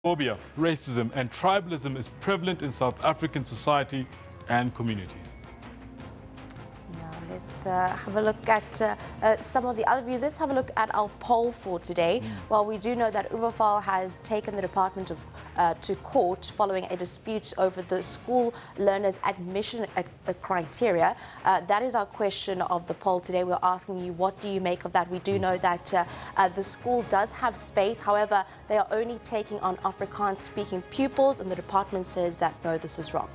Xenophobia, racism and tribalism is prevalent in South African society and communities. Let's have a look at some of the other views. Let's have a look at our poll for today. Well, we do know that UVAFAL has taken the department to court following a dispute over the school learners' admission criteria. That is our question of the poll today. We're asking you, what do you make of that? We do know that the school does have space. However, they are only taking on Afrikaans-speaking pupils, and the department says that, no, this is wrong.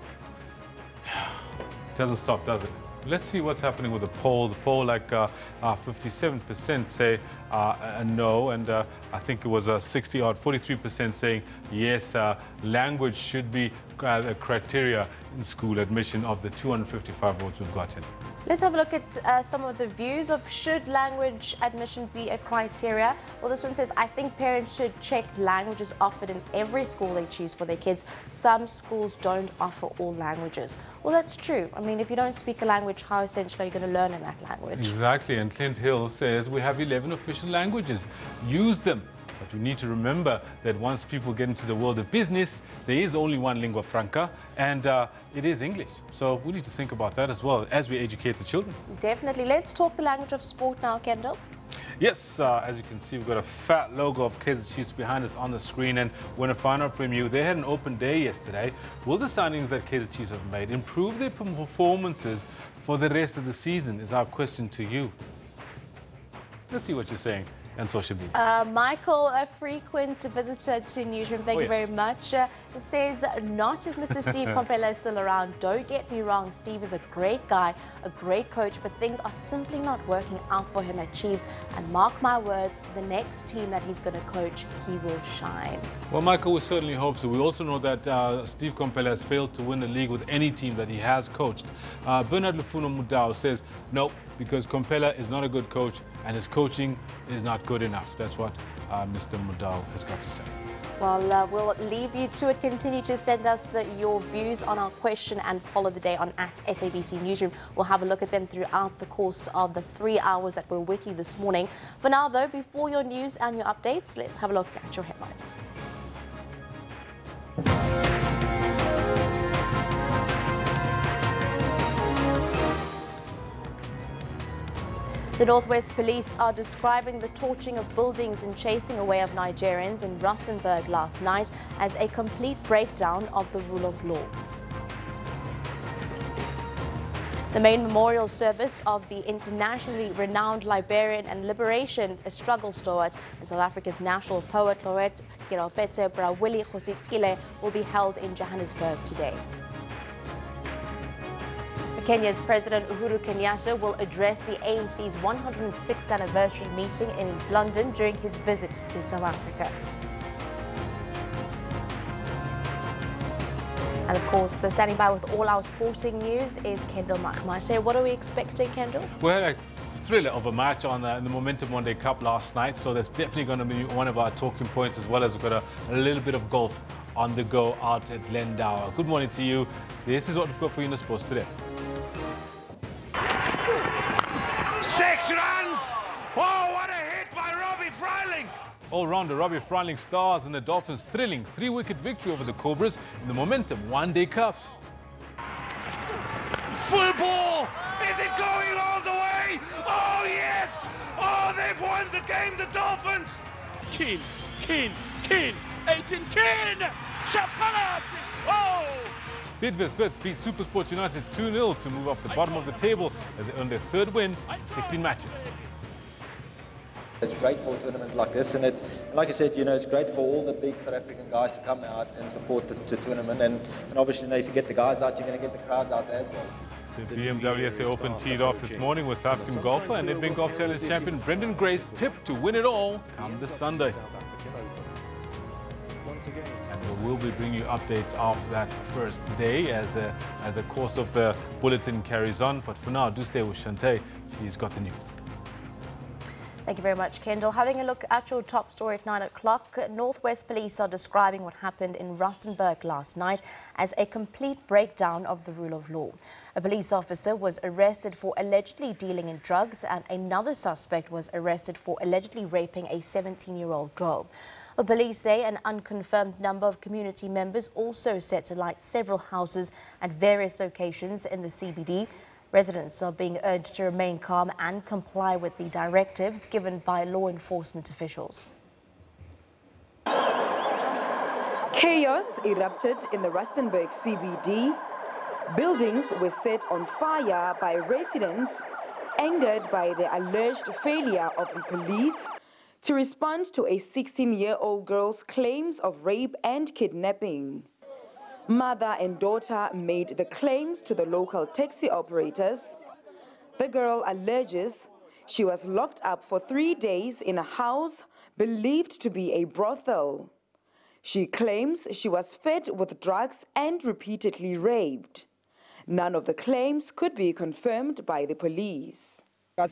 It doesn't stop, does it? Let's see what's happening with the poll. The poll, like 57% say no, and I think it was 43% saying yes, language should be a criteria in school admission of the 255 votes we've gotten. Let's have a look at some of the views of should language admission be a criteria. Well, this one says, I think parents should check languages offered in every school they choose for their kids. Some schools don't offer all languages. Well, that's true. I mean, if you don't speak a language, how essentially are you going to learn in that language? Exactly, and Clint Hill says we have 11 official languages. Use them. But we need to remember that once people get into the world of business, there is only one lingua franca, and it is English. So we need to think about that as well as we educate the children. Definitely. Let's talk the language of sport now, Kendall. Yes, as you can see, we've got a fat logo of Kaizer Chiefs behind us on the screen, and we want to find out from you. They had an open day yesterday. Will the signings that Kaizer Chiefs have made improve their performances for the rest of the season, is our question to you. Let's see what you're saying and social media. Michael, a frequent visitor to Newsroom, thank you very much, says, not if Mr. Steve Komphela is still around. Don't get me wrong, Steve is a great guy, a great coach, but things are simply not working out for him at Chiefs. And mark my words, the next team that he's going to coach, he will shine. Well, Michael, we certainly hope so. We also know that Steve Komphela has failed to win the league with any team that he has coached. Bernard Lufuno Mudau says, no, because Komphela is not a good coach and his coaching is not good enough. That's what Mr. Mudau has got to say. Well, we'll leave you to it. Continue to send us your views on our question and poll of the day on @SABC Newsroom. We'll have a look at them throughout the course of the 3 hours that we're with you this morning. For now, though, before your news and your updates, let's have a look at your headlines. The Northwest Police are describing the torching of buildings and chasing away of Nigerians in Rustenburg last night as a complete breakdown of the rule of law. The main memorial service of the internationally renowned librarian and liberation struggle stalwart and South Africa's national poet laureate Kirapetse Brawili Khositsile will be held in Johannesburg today. Kenya's President Uhuru Kenyatta will address the ANC's 106th anniversary meeting in East London during his visit to South Africa. And of course, standing by with all our sporting news is Kendall Makmate. What are we expecting, Kendall? We had a thriller of a match on the Momentum One Day Cup last night, so that's definitely going to be one of our talking points, as well as we've got a little bit of golf on the go out at Glendower. Good morning to you. This is what we've got for you in the sports today. 6 runs! Oh, what a hit by Robbie Freiling! All-rounder Robbie Freiling stars in the Dolphins' thrilling 3-wicket victory over the Cobras in the Momentum One Day Cup. Full ball! Is it going all the way? Oh, yes! Oh, they've won the game, the Dolphins! Keen, 18 Keen! Shapalati! Oh! Bidvest Spits beat SuperSport United 2-0 to move off the bottom of the table as they earned their third win in 16 matches. It's great for a tournament like this, and like I said, you know, it's great for all the big South African guys to come out and support the tournament, and obviously, you know, if you get the guys out, you're going to get the crowds out as well. The BMW SA Open teed off this morning with South African golfer and Nedbank Golf Challenge champion Brendan Grace tipped to win it all come this Sunday. And we will be bringing you updates of that first day as the course of the bulletin carries on. But for now, do stay with Shante. She's got the news. Thank you very much, Kendall. Having a look at your top story at 9 o'clock, Northwest Police are describing what happened in Rustenburg last night as a complete breakdown of the rule of law. A police officer was arrested for allegedly dealing in drugs, and another suspect was arrested for allegedly raping a 17-year-old girl. Well, police say an unconfirmed number of community members also set alight several houses at various locations in the CBD. Residents are being urged to remain calm and comply with the directives given by law enforcement officials. Chaos erupted in the Rustenburg CBD. Buildings were set on fire by residents angered by the alleged failure of the police to respond to a 16-year-old girl's claims of rape and kidnapping. Mother and daughter made the claims to the local taxi operators. The girl alleges she was locked up for 3 days in a house believed to be a brothel. She claims she was fed with drugs and repeatedly raped. None of the claims could be confirmed by the police. We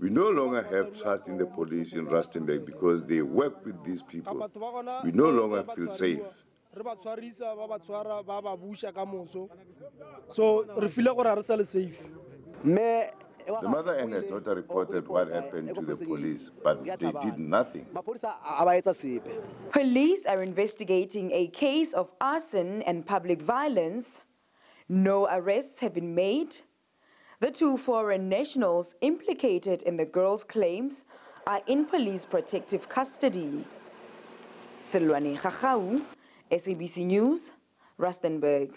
no longer have trust in the police in Rustenburg because they work with these people. We no longer feel safe. The mother and her daughter reported what happened to the police, but they did nothing. Police are investigating a case of arson and public violence. No arrests have been made. The 2 foreign nationals implicated in the girl's claims are in police protective custody. Silwane Khachau, SABC News, Rustenburg.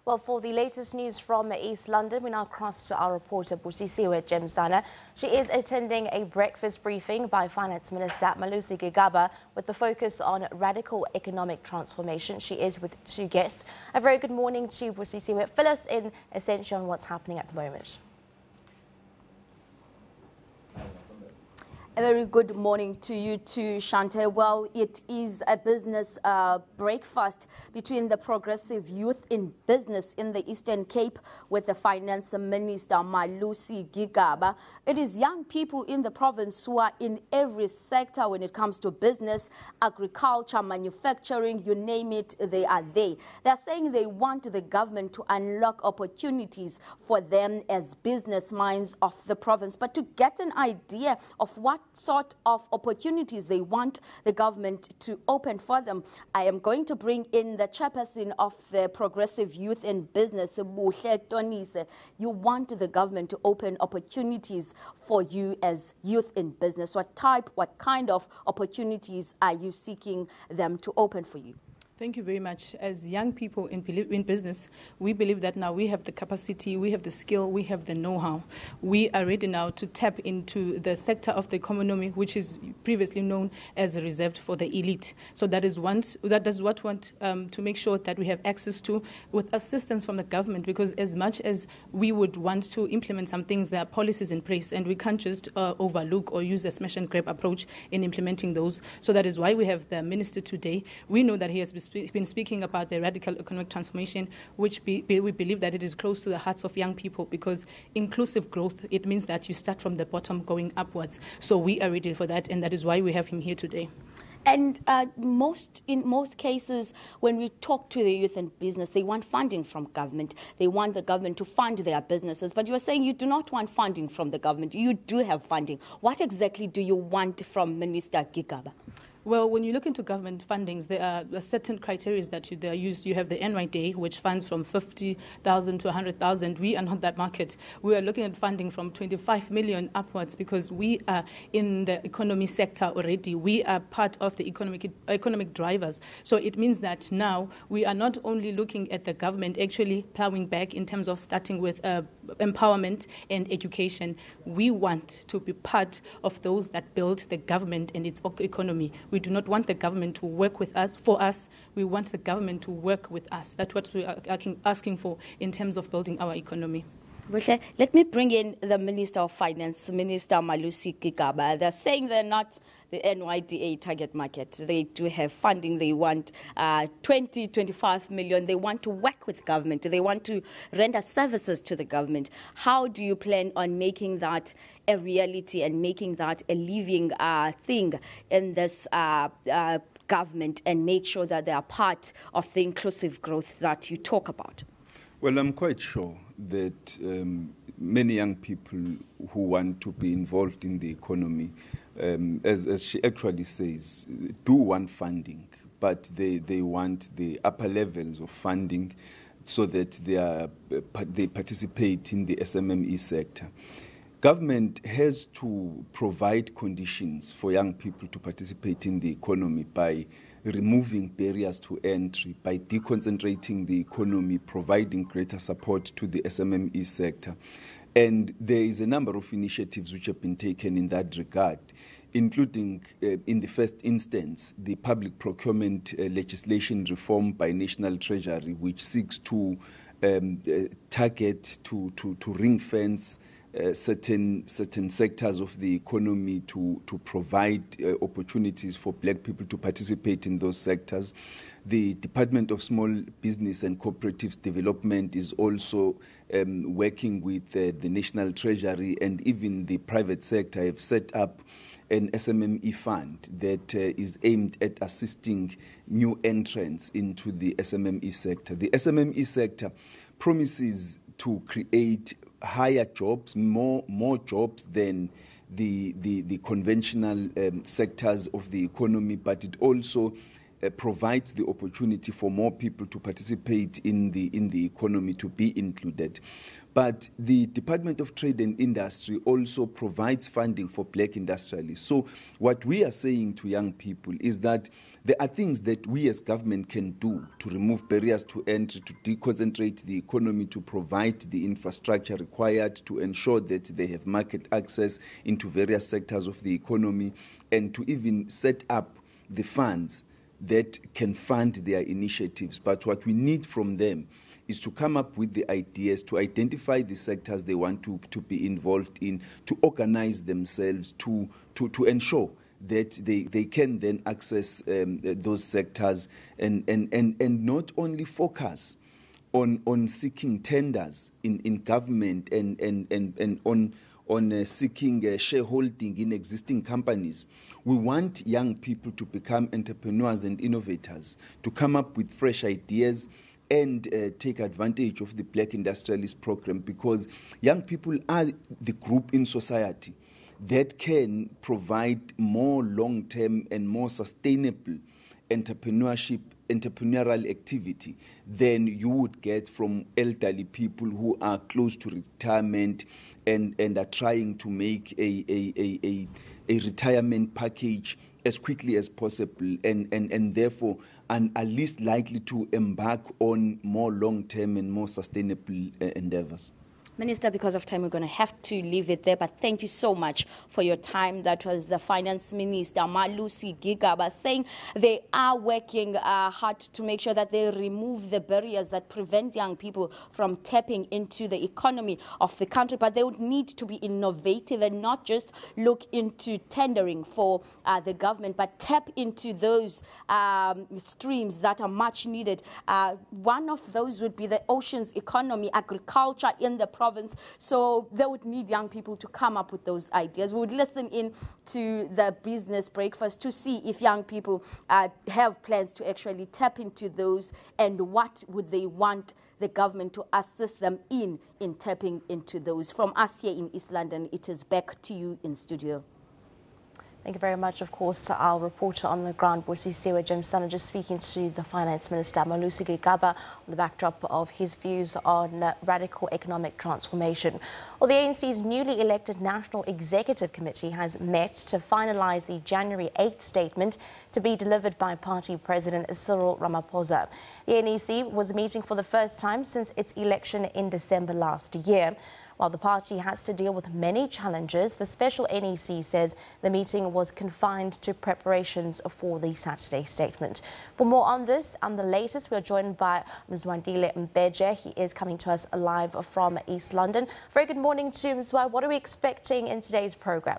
Well, for the latest news from East London, we now cross to our reporter Busisiwe Jemsana. She is attending a breakfast briefing by Finance Minister Malusi Gigaba with the focus on radical economic transformation. She is with 2 guests. A very good morning to Busisiwe. Fill us in essentially on what's happening at the moment. A very good morning to you too, Shante. Well, it is a business breakfast between the progressive youth in business in the Eastern Cape with the Finance Minister Malusi Gigaba. It is young people in the province who are in every sector when it comes to business, agriculture, manufacturing, you name it, they are there. They are saying they want the government to unlock opportunities for them as business minds of the province. But to get an idea of what sort of opportunities they want the government to open for them, I am going to bring in the chairperson of the Progressive Youth in Business, Buhle Tonise. You want the government to open opportunities for you as youth in business. What kind of opportunities are you seeking them to open for you? Thank you very much. As young people in business, we believe that now we have the capacity, we have the skill, we have the know-how. We are ready now to tap into the sector of the economy, which is previously known as reserved for the elite. So that is what we want to make sure that we have access to with assistance from the government, because as much as we would want to implement some things, there are policies in place, and we can't just overlook or use a smash and grab approach in implementing those. So that is why we have the minister today. We know that he has been speaking about the radical economic transformation, which we believe that it is close to the hearts of young people, because inclusive growth, it means that you start from the bottom going upwards. So we are ready for that, and that is why we have him here today. And in most cases, when we talk to the youth in business, they want funding from government. They want the government to fund their businesses. But you are saying you do not want funding from the government. You do have funding. What exactly do you want from Minister Gigaba? Well, when you look into government fundings, there are certain criteria that they are used. You have the NYDA, which funds from 50,000 to 100,000. We are not that market. We are looking at funding from 25 million upwards, because we are in the economy sector already. We are part of the economic drivers. So it means that now we are not only looking at the government actually plowing back in terms of starting with empowerment and education. We want to be part of those that build the government and its economy. We do not want the government to work with us, for us. We want the government to work with us. That's what we are asking for in terms of building our economy. Let me bring in the Minister of Finance, Minister Malusi Gigaba. They're saying they're not the NYDA target market. They do have funding. They want 25 million. They want to work with government. They want to render services to the government. How do you plan on making that a reality and making that a living thing in this government and make sure that they are part of the inclusive growth that you talk about? Well, I'm quite sure that many young people who want to be involved in the economy, as she actually says, do want funding, but they want the upper levels of funding so that they participate in the SMME sector. Government has to provide conditions for young people to participate in the economy by removing barriers to entry, by deconcentrating the economy, providing greater support to the SMME sector. And there is a number of initiatives which have been taken in that regard, including, in the first instance, the public procurement legislation reform by National Treasury, which seeks to target, to ring-fence certain sectors of the economy to provide opportunities for black people to participate in those sectors. The Department of Small Business and Cooperatives Development is also working with the National Treasury, and even the private sector have set up an SMME fund that is aimed at assisting new entrants into the SMME sector. The SMME sector promises to create higher jobs, more jobs than the conventional sectors of the economy, but it also provides the opportunity for more people to participate in the economy, to be included. But the Department of Trade and Industry also provides funding for black industrialists. So what we are saying to young people is that there are things that we as government can do to remove barriers to entry, to deconcentrate the economy, to provide the infrastructure required to ensure that they have market access into various sectors of the economy, and to even set up the funds that can fund their initiatives. But what we need from them is to come up with the ideas, to identify the sectors they want to be involved in, to organize themselves, to ensure that they can then access those sectors and not only focus on seeking tenders in government and on seeking shareholding in existing companies. We want young people to become entrepreneurs and innovators, to come up with fresh ideas and take advantage of the Black Industrialist Program, because young people are the group in society that can provide more long-term and more sustainable entrepreneurial activity than you would get from elderly people who are close to retirement and are trying to make a retirement package as quickly as possible and therefore are least likely to embark on more long-term and more sustainable endeavors. Minister, because of time, we're going to have to leave it there, but thank you so much for your time. That was the Finance Minister, Malusi Gigaba, saying they are working hard to make sure that they remove the barriers that prevent young people from tapping into the economy of the country, but they would need to be innovative and not just look into tendering for the government, but tap into those streams that are much needed. One of those would be the oceans economy, agriculture in the province. So they would need young people to come up with those ideas. We would listen in to the business breakfast to see if young people have plans to actually tap into those, and what would they want the government to assist them in tapping into those. From us here in East London, it is back to you in studio. Thank you very much. Of course, our reporter on the ground, Bosisiwe Jemsana, just speaking to the Finance Minister, Malusi Gigaba, on the backdrop of his views on radical economic transformation. Well, the ANC's newly elected National Executive Committee has met to finalise the January 8th statement to be delivered by Party President Cyril Ramaphosa. The NEC was meeting for the first time since its election in December last year. While the party has to deal with many challenges, the special NEC says the meeting was confined to preparations for the Saturday statement. For more on this and the latest, we are joined by Mzwandile Mbeje. He is coming to us live from East London. Very good morning to Mzwa. What are we expecting in today's programme?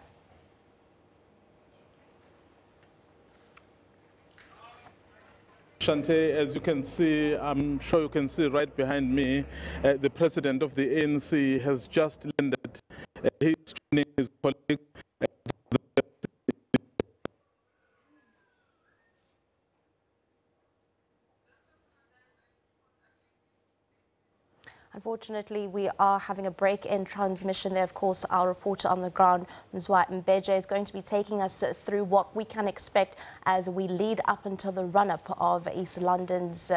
Shante, as you can see, I'm sure you can see right behind me, the president of the ANC has just landed. He's joining his colleagues. Unfortunately, we are having a break in transmission there. Of course, our reporter on the ground, Mzwa Mbeje, is going to be taking us through what we can expect as we lead up until the run-up of East London's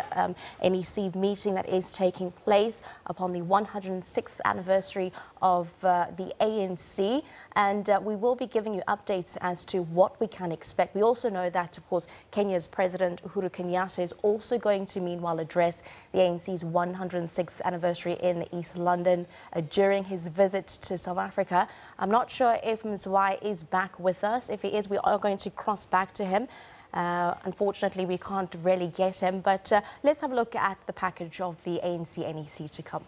NEC meeting that is taking place upon the 106th anniversary of the ANC. And we will be giving you updates as to what we can expect. We also know that, of course, Kenya's President Uhuru Kenyatta is also going to meanwhile address the ANC's 106th anniversary in East London during his visit to South Africa. I'm not sure if Mzwai is back with us. If he is, we are going to cross back to him. Unfortunately, we can't really get him, but let's have a look at the package of the ANC NEC to come.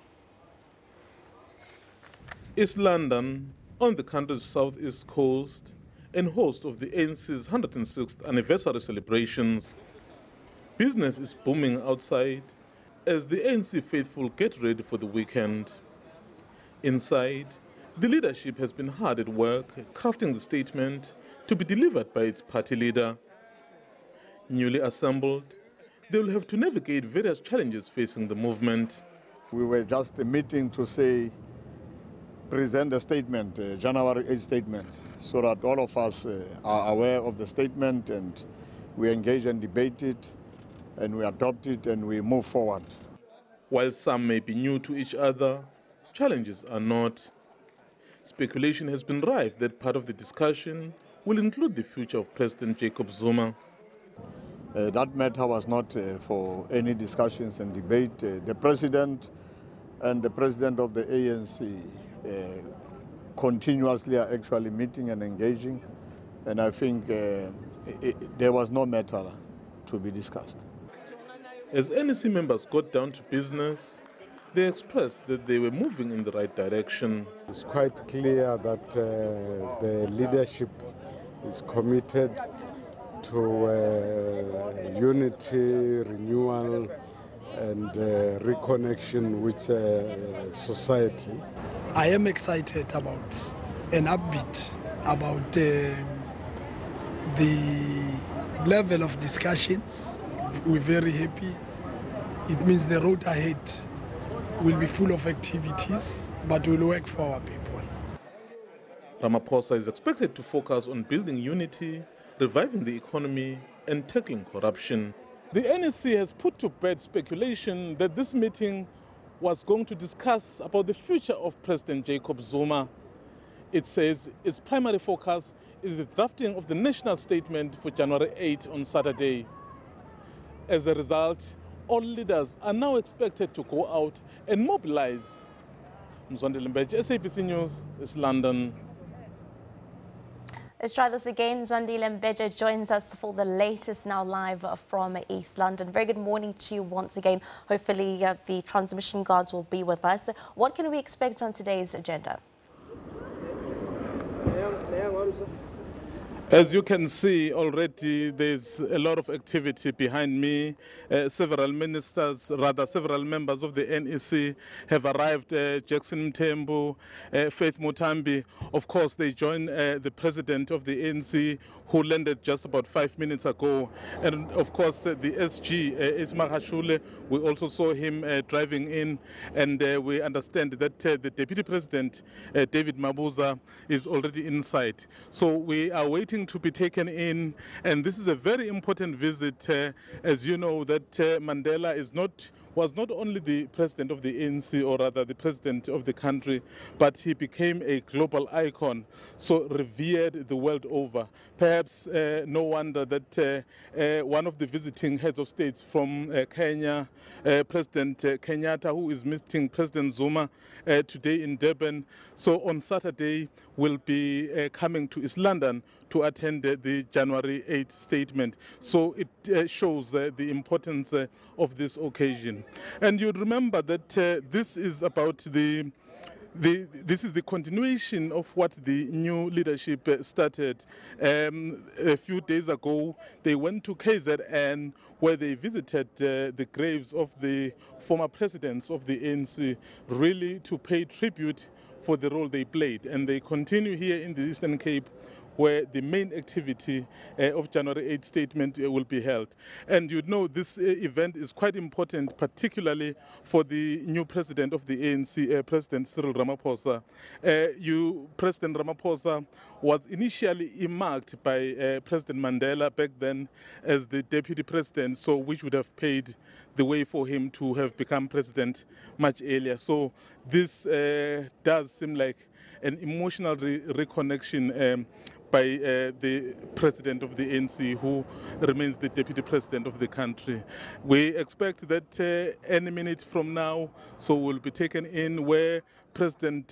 East London, on the country's southeast coast, and host of the ANC's 106th anniversary celebrations. Business is booming outside as the ANC faithful get ready for the weekend. Inside, the leadership has been hard at work crafting the statement to be delivered by its party leader. Newly assembled, they will have to navigate various challenges facing the movement. We were just meeting to say, present a statement, January 8 statement, so that all of us are aware of the statement and we engage and debate it and we adopt it and we move forward. While some may be new to each other, challenges are not. Speculation has been rife that part of the discussion will include the future of President Jacob Zuma. That matter was not for any discussions and debate. The President and the President of the ANC continuously are actually meeting and engaging, and I think there was no matter to be discussed. As NEC members got down to business, they expressed that they were moving in the right direction. It's quite clear that the leadership is committed to unity, renewal, and reconnection with society. I am excited about and upbeat about the level of discussions. We're very happy. It means the road ahead will be full of activities, but we'll work for our people. Ramaphosa is expected to focus on building unity, reviving the economy, and tackling corruption. The NEC has put to bed speculation that this meeting was going to discuss about the future of President Jacob Zuma. It says its primary focus is the drafting of the national statement for January 8 on Saturday. As a result, all leaders are now expected to go out and mobilize. Mzwandile Mbeje, SABC News, East London. Let's try this again. Zwandile Mbeje joins us for the latest now live from East London. Very good morning to you once again. Hopefully the transmission guards will be with us. What can we expect on today's agenda? As you can see already, there's a lot of activity behind me. Several ministers, rather several members of the NEC have arrived. Jackson Mthembu, Faith Mutambi. Of course, they join the president of the ANC, who landed just about 5 minutes ago. And of course, the SG, Ismail Hashule, we also saw him driving in. And we understand that the deputy president, David Mabuza, is already inside. So we are waiting to be taken in, and this is a very important visit. As you know, that Mandela was not only the president of the ANC, or rather the president of the country, but he became a global icon, so revered the world over. Perhaps no wonder that one of the visiting heads of states from Kenya, President Kenyatta, who is meeting President Zuma today in Durban, so on Saturday will be coming to East London to attend the January 8th statement. So it shows the importance of this occasion. And you'd remember that this is about this is the continuation of what the new leadership started. A few days ago, they went to KZN, where they visited the graves of the former presidents of the ANC, really to pay tribute for the role they played. And they continue here in the Eastern Cape, where the main activity of January 8 statement will be held. And you know this event is quite important, particularly for the new president of the ANC, President Cyril Ramaphosa. President Ramaphosa was initially earmarked by President Mandela back then as the deputy president, so which would have paved the way for him to have become president much earlier. So this does seem like an emotional reconnection by the president of the ANC, who remains the deputy president of the country. We expect that any minute from now, so will be taken in where President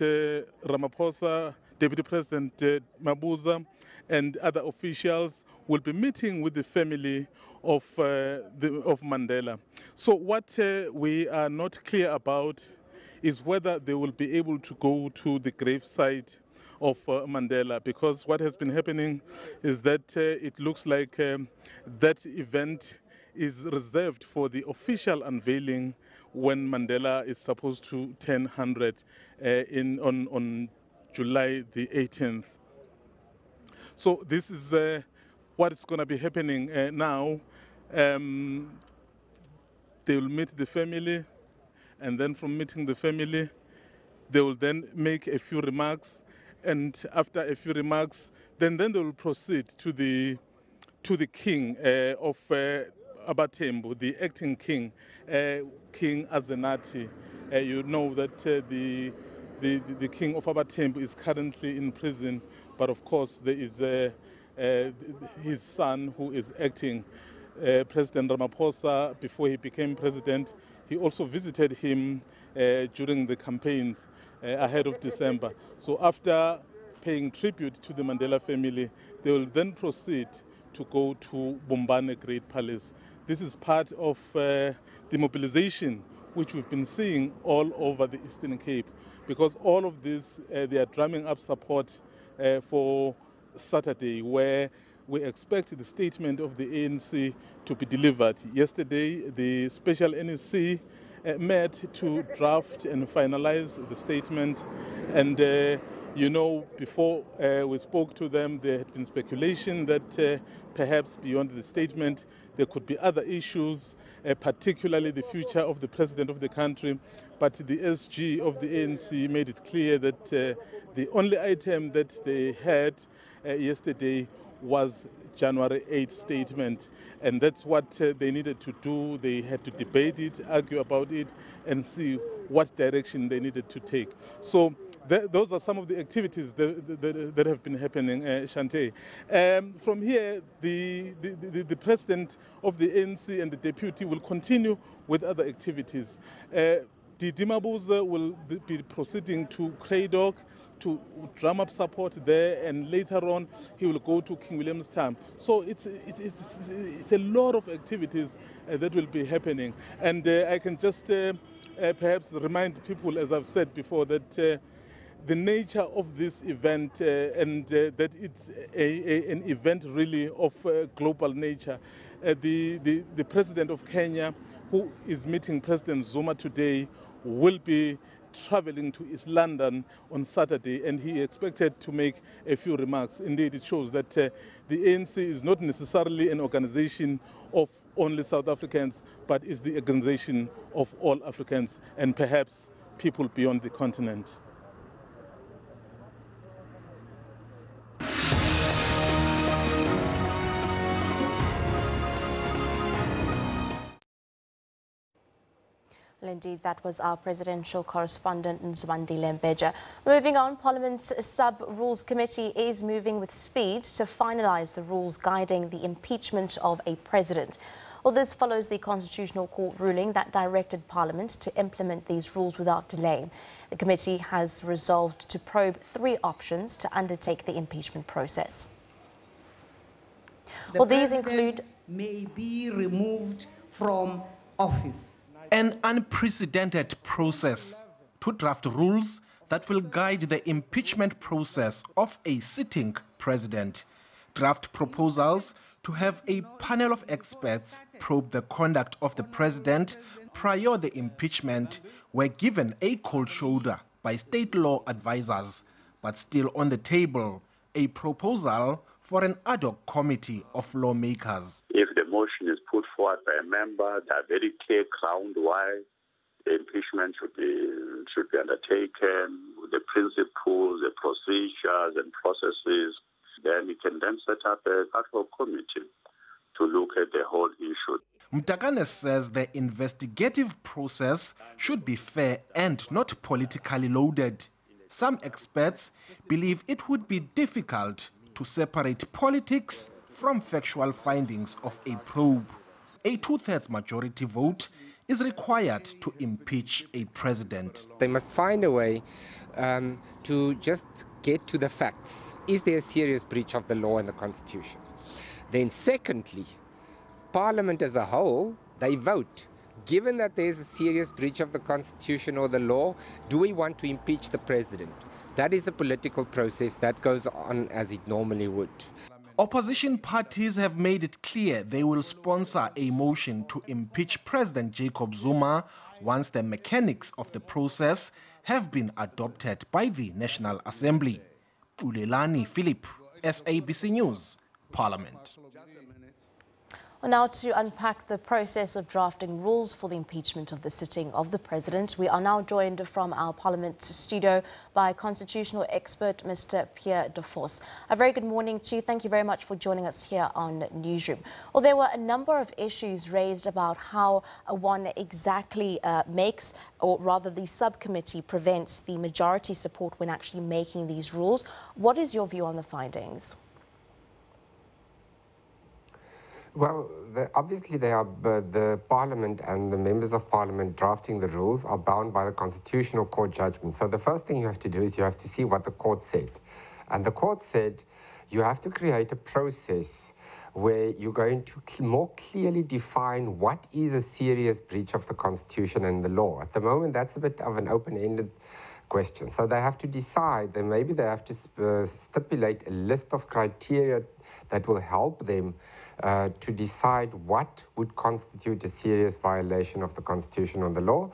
Ramaphosa, Deputy President Mabuza, and other officials will be meeting with the family of Mandela. So what we are not clear about is whether they will be able to go to the gravesite of Mandela, because what has been happening is that it looks like that event is reserved for the official unveiling when Mandela is supposed to turn 100 on July the 18th. So this is what is going to be happening now. They will meet the family, and then from meeting the family, they will then make a few remarks, and after a few remarks, then they will proceed to the king of Abatembu, the acting king, King Azenati. You know that the king of Abatembu is currently in prison, but of course there is his son who is acting. President Ramaphosa, before he became president, he also visited him during the campaigns ahead of December. So after paying tribute to the Mandela family, they will then proceed to go to Bombane Great Palace. This is part of the mobilization which we've been seeing all over the Eastern Cape, because all of this, they are drumming up support for Saturday, where we expect the statement of the ANC to be delivered. Yesterday, the special NEC met to draft and finalize the statement, and you know, before we spoke to them, there had been speculation that perhaps beyond the statement there could be other issues, particularly the future of the president of the country. But the SG of the ANC made it clear that the only item that they had yesterday was January 8 statement, and that's what they needed to do. They had to debate it, argue about it, and see what direction they needed to take. So those are some of the activities that have been happening, Shante. From here, the president of the ANC and the deputy will continue with other activities. Didi Mabuza will be proceeding to Cradock to drum up support there, and later on he will go to King Williamstown. So it's a lot of activities that will be happening, and I can just perhaps remind people, as I've said before, that the nature of this event and that it's an event really of global nature. The president of Kenya, who is meeting President Zuma today, will be traveling to East London on Saturday, and he expected to make a few remarks. Indeed, it shows that the ANC is not necessarily an organization of only South Africans, but is the organization of all Africans and perhaps people beyond the continent. Well, indeed, that was our presidential correspondent, Nzwandile Mbeja. Moving on, Parliament's Sub-Rules Committee is moving with speed to finalise the rules guiding the impeachment of a president. Well, this follows the Constitutional Court ruling that directed Parliament to implement these rules without delay. The committee has resolved to probe 3 options to undertake the impeachment process. The president may be removed from office. An unprecedented process to draft rules that will guide the impeachment process of a sitting president. Draft proposals to have a panel of experts probe the conduct of the president prior to the impeachment were given a cold shoulder by state law advisors. But still on the table, a proposal for an ad hoc committee of lawmakers. If the motion is put forward by a member, there are very clear grounds why the impeachment should be undertaken, the principles, the procedures and processes. Then we can then set up an ad hoc committee to look at the whole issue. Mtakane says the investigative process should be fair and not politically loaded. Some experts believe it would be difficult to separate politics from factual findings of a probe. A two-thirds majority vote is required to impeach a president. They must find a way to just get to the facts. Is there a serious breach of the law and the Constitution? Then secondly, Parliament as a whole, they vote. Given that there's a serious breach of the Constitution or the law, do we want to impeach the president? That is a political process that goes on as it normally would. Opposition parties have made it clear they will sponsor a motion to impeach President Jacob Zuma once the mechanics of the process have been adopted by the National Assembly. Ulelani Philip, SABC News, Parliament. Well, now to unpack the process of drafting rules for the impeachment of the sitting of the president, we are now joined from our Parliament studio by constitutional expert Mr. Pierre de Vos. A very good morning to you. Thank you very much for joining us here on Newsroom. Well, there were a number of issues raised about how one exactly makes, or rather the subcommittee prevents the majority support when actually making these rules. What is your view on the findings? Well, obviously the Parliament and the members of Parliament drafting the rules are bound by the Constitutional Court judgment. So the first thing you have to do is you have to see what the court said. And the court said you have to create a process where you're going to more clearly define what is a serious breach of the Constitution and the law. At the moment, that's a bit of an open-ended question. So they have to decide, then maybe they have to stipulate a list of criteria that will help them to decide what would constitute a serious violation of the Constitution or the law.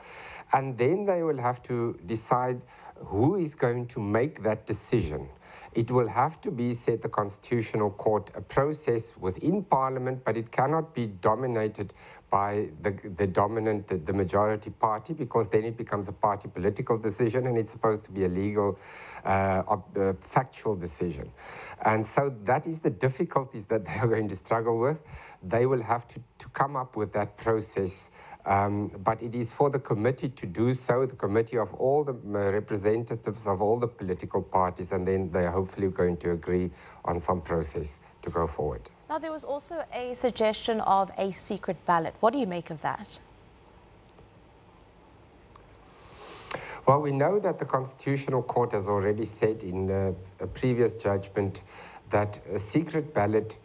And then they will have to decide who is going to make that decision. It will have to be, said the Constitutional Court, a process within Parliament, but it cannot be dominated by the majority party, because then it becomes a party political decision and it's supposed to be a legal, factual decision. And so that is the difficulties that they are going to struggle with. They will have to come up with that process. But it is for the committee to do so, the committee of all the representatives of all the political parties, and then they're hopefully going to agree on some process to go forward. Now, there was also a suggestion of a secret ballot. What do you make of that? Well, we know that the Constitutional Court has already said in a previous judgment that a secret ballot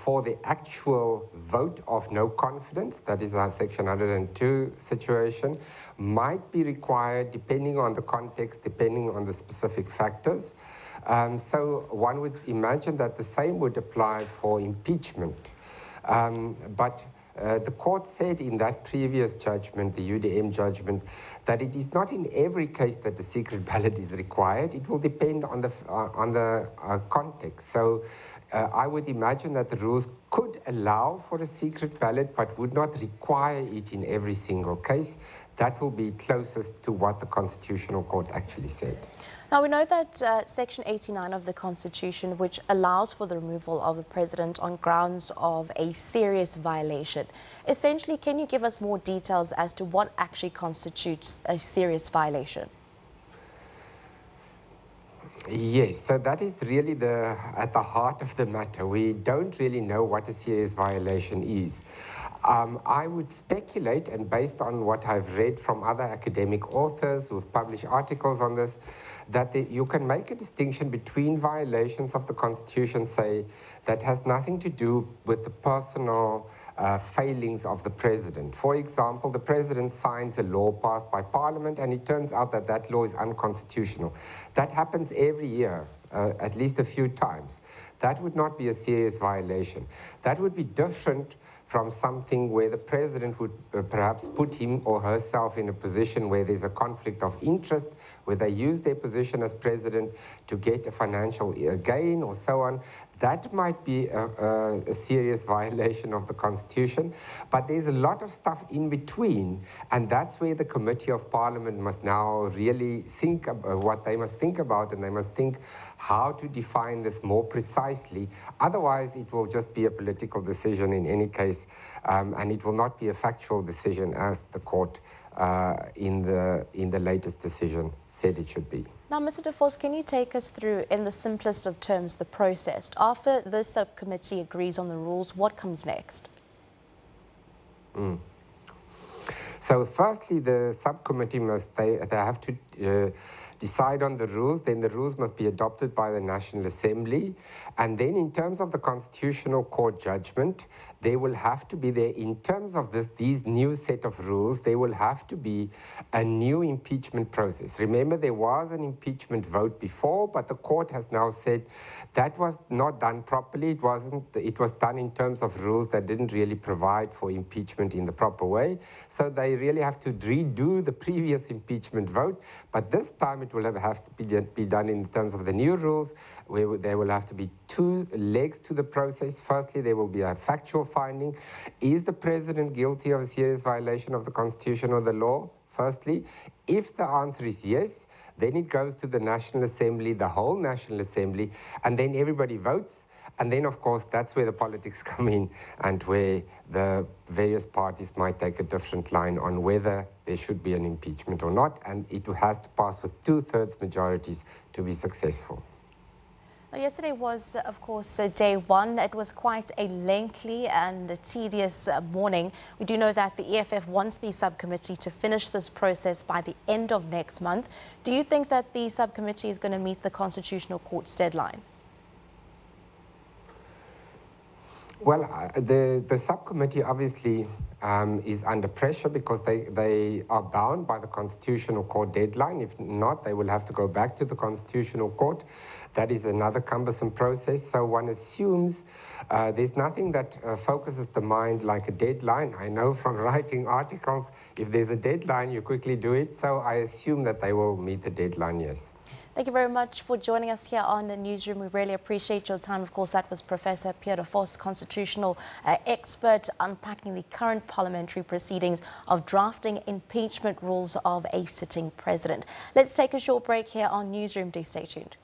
for the actual vote of no confidence, that is our Section 102 situation, might be required depending on the context, depending on the specific factors. So one would imagine that the same would apply for impeachment. But the court said in that previous judgment, the UDM judgment, that it is not in every case that the secret ballot is required. It will depend on the context. So I would imagine that the rules could allow for a secret ballot, but would not require it in every single case. That will be closest to what the Constitutional Court actually said. Now, we know that Section 89 of the Constitution, which allows for the removal of the president on grounds of a serious violation. Essentially, can you give us more details as to what actually constitutes a serious violation? Yes, so that is really at the heart of the matter. We don't really know what a serious violation is. I would speculate, and based on what I've read from other academic authors who've published articles on this, that you can make a distinction between violations of the Constitution, say, that has nothing to do with the personal failings of the president. For example, the president signs a law passed by Parliament and it turns out that that law is unconstitutional. That happens every year, at least a few times. That would not be a serious violation. That would be different from something where the president would perhaps put him or herself in a position where there's a conflict of interest, where they use their position as president to get a financial gain or so on. That might be a serious violation of the Constitution, but there's a lot of stuff in between, and that's where the Committee of Parliament must now really think about what they must think about, and they must think how to define this more precisely. Otherwise, it will just be a political decision in any case, and it will not be a factual decision as the court in the latest decision said it should be. Now, Mr. De Vos, can you take us through, in the simplest of terms, the process? After this subcommittee agrees on the rules, what comes next? So firstly, the subcommittee they have to decide on the rules, then the rules must be adopted by the National Assembly, and then in terms of the Constitutional Court judgment, there will have to be in terms of these new set of rules, there will have to be a new impeachment process. Remember, there was an impeachment vote before, but the court has now said that was not done properly. It was done in terms of rules that didn't really provide for impeachment in the proper way. So they really have to redo the previous impeachment vote, but this time it will have to be done in terms of the new rules, where there will have to be two legs to the process. Firstly, there will be a factual finding. Is the president guilty of a serious violation of the Constitution or the law? Firstly, if the answer is yes, then it goes to the National Assembly, the whole National Assembly, and then everybody votes. And then, of course, that's where the politics come in and where the various parties might take a different line on whether there should be an impeachment or not, and it has to pass with 2/3 majorities to be successful. Yesterday was, of course, day one. It was quite a lengthy and tedious morning. We do know that the EFF wants the subcommittee to finish this process by the end of next month. Do you think that the subcommittee is going to meet the Constitutional Court's deadline? Well, the subcommittee obviously is under pressure because they are bound by the Constitutional Court deadline. If not, they will have to go back to the Constitutional Court. That is another cumbersome process. So one assumes there's nothing that focuses the mind like a deadline. I know from writing articles, if there's a deadline, you quickly do it. So I assume that they will meet the deadline, yes. Thank you very much for joining us here on the Newsroom. We really appreciate your time. Of course, that was Professor Pierre De Vos, constitutional expert, unpacking the current parliamentary proceedings of drafting impeachment rules of a sitting president. Let's take a short break here on Newsroom. Do stay tuned.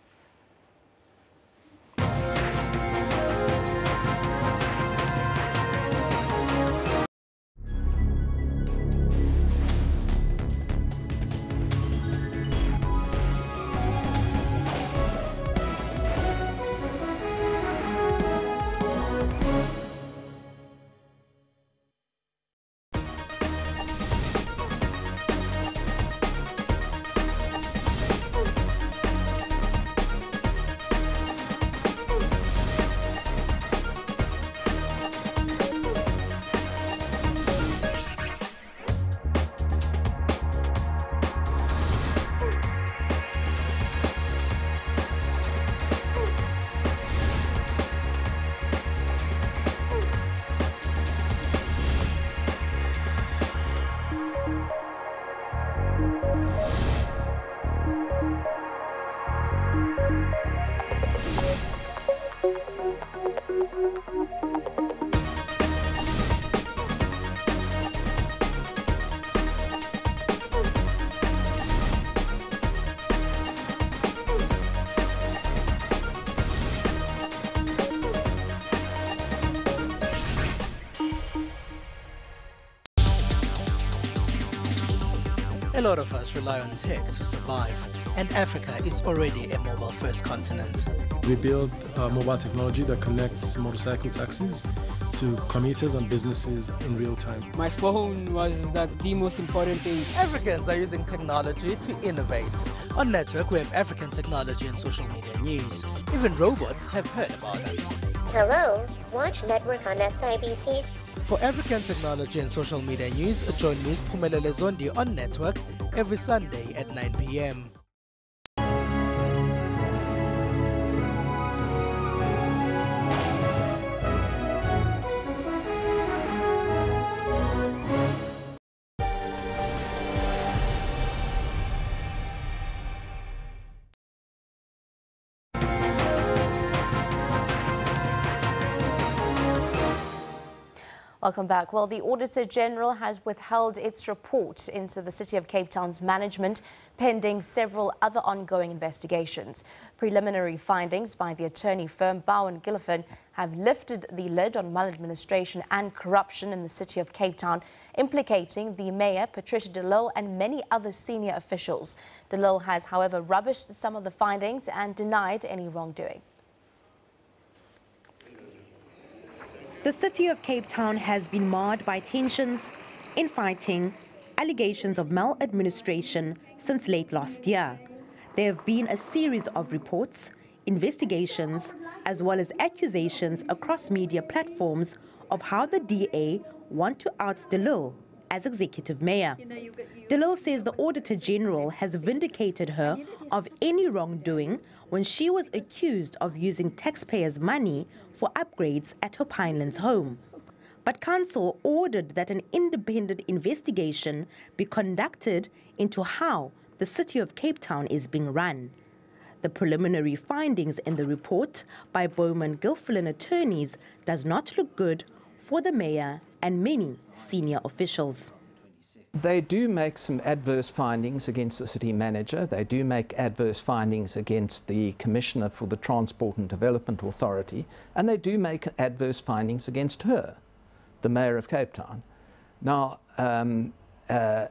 A lot of us rely on tech to survive, and Africa is already a mobile-first continent. We built mobile technology that connects motorcycle taxis to commuters and businesses in real time. My phone was the most important thing. Africans are using technology to innovate. On Network, we have African technology and social media news. Even robots have heard about us. Hello, watch Network on SABC. For African technology and social media news, join News Phumelele Zondi on Network every Sunday at 9 p.m. Welcome back. Well, the Auditor General has withheld its report into the City of Cape Town's management, pending several other ongoing investigations. Preliminary findings by the attorney firm Bowen Gilligan have lifted the lid on maladministration and corruption in the City of Cape Town, implicating the Mayor, Patricia de Lille, and many other senior officials. De Lille has, however, rubbished some of the findings and denied any wrongdoing. The City of Cape Town has been marred by tensions, infighting, allegations of maladministration since late last year. There have been a series of reports, investigations, as well as accusations across media platforms of how the DA want to oust De Lille as executive mayor. De Lille says the Auditor General has vindicated her of any wrongdoing when she was accused of using taxpayers' money for upgrades at her Pinelands home. But council ordered that an independent investigation be conducted into how the City of Cape Town is being run. The preliminary findings in the report by Bowman Gilfillan attorneys does not look good for the mayor and many senior officials. They do make some adverse findings against the city manager. They do make adverse findings against the Commissioner for the Transport and Development Authority, and they do make adverse findings against her, the Mayor of Cape Town. Now,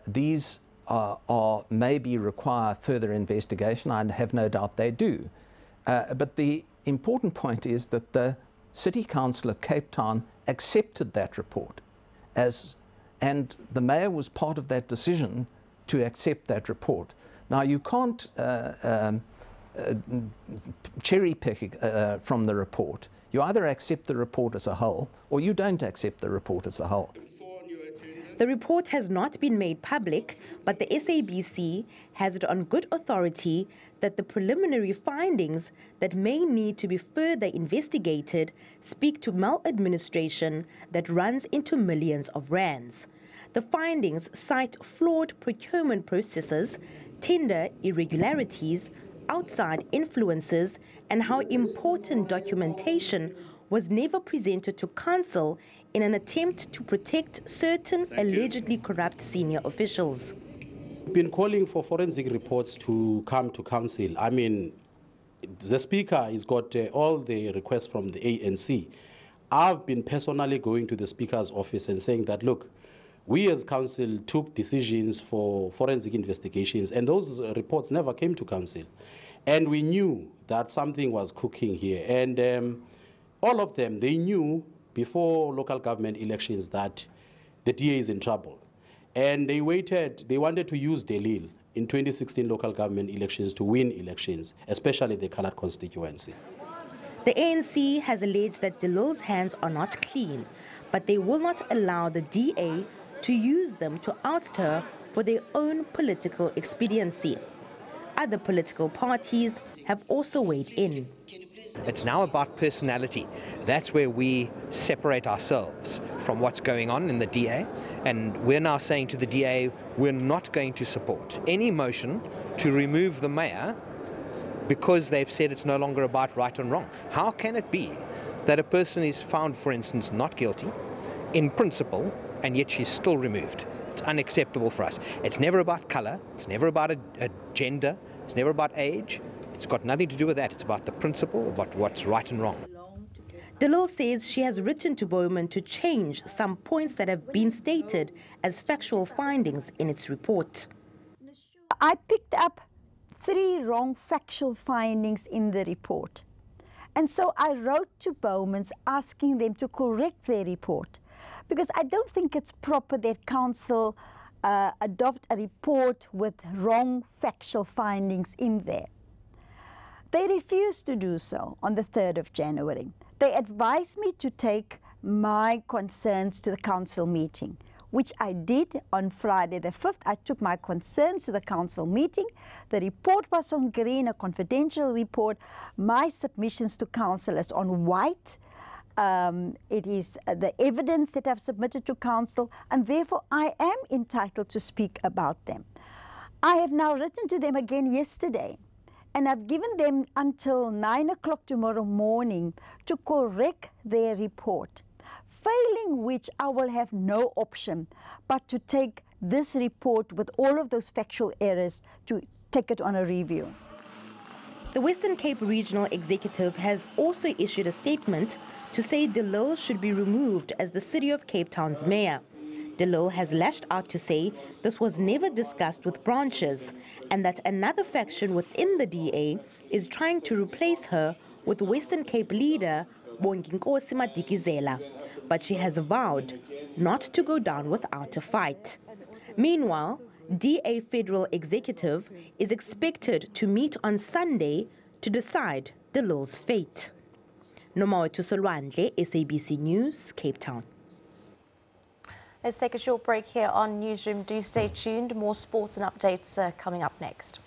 these maybe require further investigation. I have no doubt they do. But the important point is that the City Council of Cape Town accepted that report and the Mayor was part of that decision to accept that report. Now, you can't cherry pick from the report. You either accept the report as a whole or you don't accept the report as a whole. The report has not been made public, but the SABC has it on good authority that the preliminary findings that may need to be further investigated speak to maladministration that runs into millions of rands. The findings cite flawed procurement processes, tender irregularities, outside influences, and how important documentation was never presented to council in an attempt to protect certain allegedly corrupt senior officials. We've been calling for forensic reports to come to council. I mean, the Speaker has got all the requests from the ANC. I've been personally going to the Speaker's office and saying that, look, we as council took decisions for forensic investigations, and those reports never came to council. And we knew that something was cooking here. And all of them, they knew before local government elections that the DA is in trouble. And they wanted to use De Lille in 2016 local government elections to win elections, especially the coloured constituency. The ANC has alleged that De Lille's hands are not clean, but they will not allow the DA to use them to oust her for their own political expediency. Other political parties have also weighed in. It's now about personality. That's where we separate ourselves from what's going on in the DA. And we're now saying to the DA, we're not going to support any motion to remove the mayor because they've said it's no longer about right and wrong. How can it be that a person is found, for instance, not guilty in principle, and yet she's still removed? It's unacceptable for us. It's never about colour. It's never about a gender. It's never about age. It's got nothing to do with that. It's about the principle, about what's right and wrong. De Lille says she has written to Bowman to change some points that have been stated as factual findings in its report. I picked up 3 wrong factual findings in the report. And so I wrote to Bowman's asking them to correct their report, because I don't think it's proper that council adopt a report with wrong factual findings in there. They refused to do so on the 3rd of January. They advised me to take my concerns to the council meeting, which I did on Friday the 5th. I took my concerns to the council meeting. The report was on green, a confidential report. My submissions to council is on white. It is the evidence that I've submitted to council, and therefore I am entitled to speak about them. I have now written to them again yesterday, and I've given them until 9 o'clock tomorrow morning to correct their report. failing which I will have no option but to take this report with all of those factual errors to take it on a review. The Western Cape Regional Executive has also issued a statement to say De Lille should be removed as the City of Cape Town's mayor. De Lille has lashed out to say this was never discussed with branches and that another faction within the DA is trying to replace her with Western Cape leader Bonginkosi Madikizela, but she has vowed not to go down without a fight. Meanwhile, DA Federal Executive is expected to meet on Sunday to decide De Lille's fate. Nomawetu Solwandle, SABC News, Cape Town. Let's take a short break here on Newsroom. Do stay tuned. More sports and updates coming up next.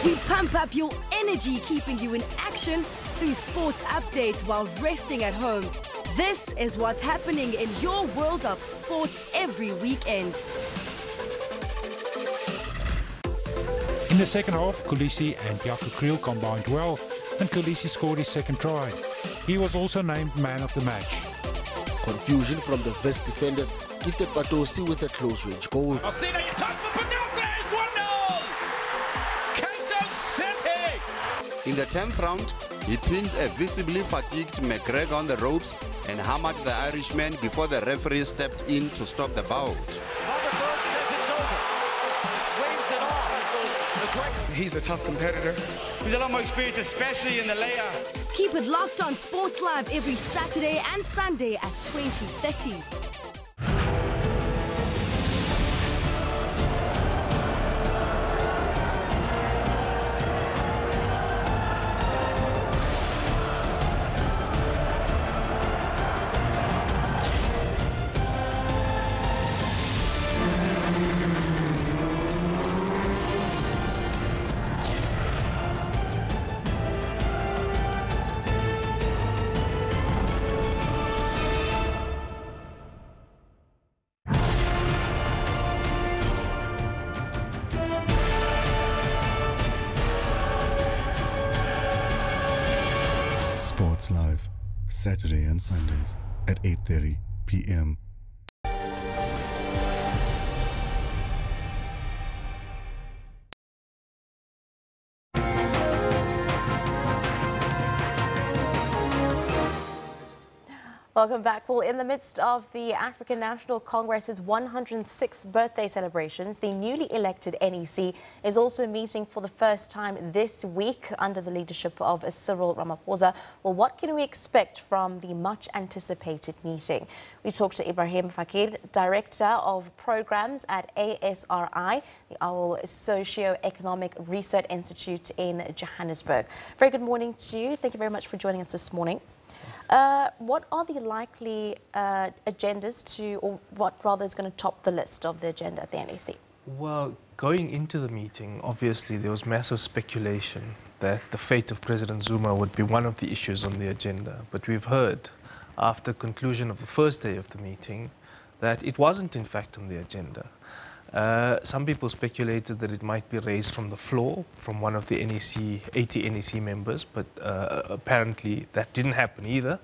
We pump up your energy, keeping you in action through sports updates while resting at home. This is what's happening in your world of sports every weekend. In the second half, Kolisi and Jaco Kriel combined well, and Kolisi scored his second try. He was also named man of the match. Confusion from the West defenders gifted Batosi with a close-range goal. In the 10th round, he pinned a visibly fatigued McGregor on the ropes and hammered the Irishman before the referee stepped in to stop the bout. He's a tough competitor. He's a lot more experienced, especially in the layer. Keep it locked on Sports Live every Saturday and Sunday at 20:30. Sports Live, Saturday and Sundays at 8:30 p.m. Welcome back. Well, in the midst of the African National Congress's 106th birthday celebrations, the newly elected NEC is also meeting for the first time this week under the leadership of Cyril Ramaphosa. Well, what can we expect from the much-anticipated meeting? We talked to Ibrahim Fakir, Director of Programs at ASRI, the Owl Socio-Economic Research Institute in Johannesburg. Very good morning to you. Thank you very much for joining us this morning. What are the likely agendas to, or what rather is going to top the list of the agenda at the NEC? Well, going into the meeting, obviously there was massive speculation that the fate of President Zuma would be one of the issues on the agenda. But we've heard, after conclusion of the first day of the meeting, that it wasn't in fact on the agenda. Some people speculated that it might be raised from the floor from one of the 80 NEC members, but apparently that didn't happen either.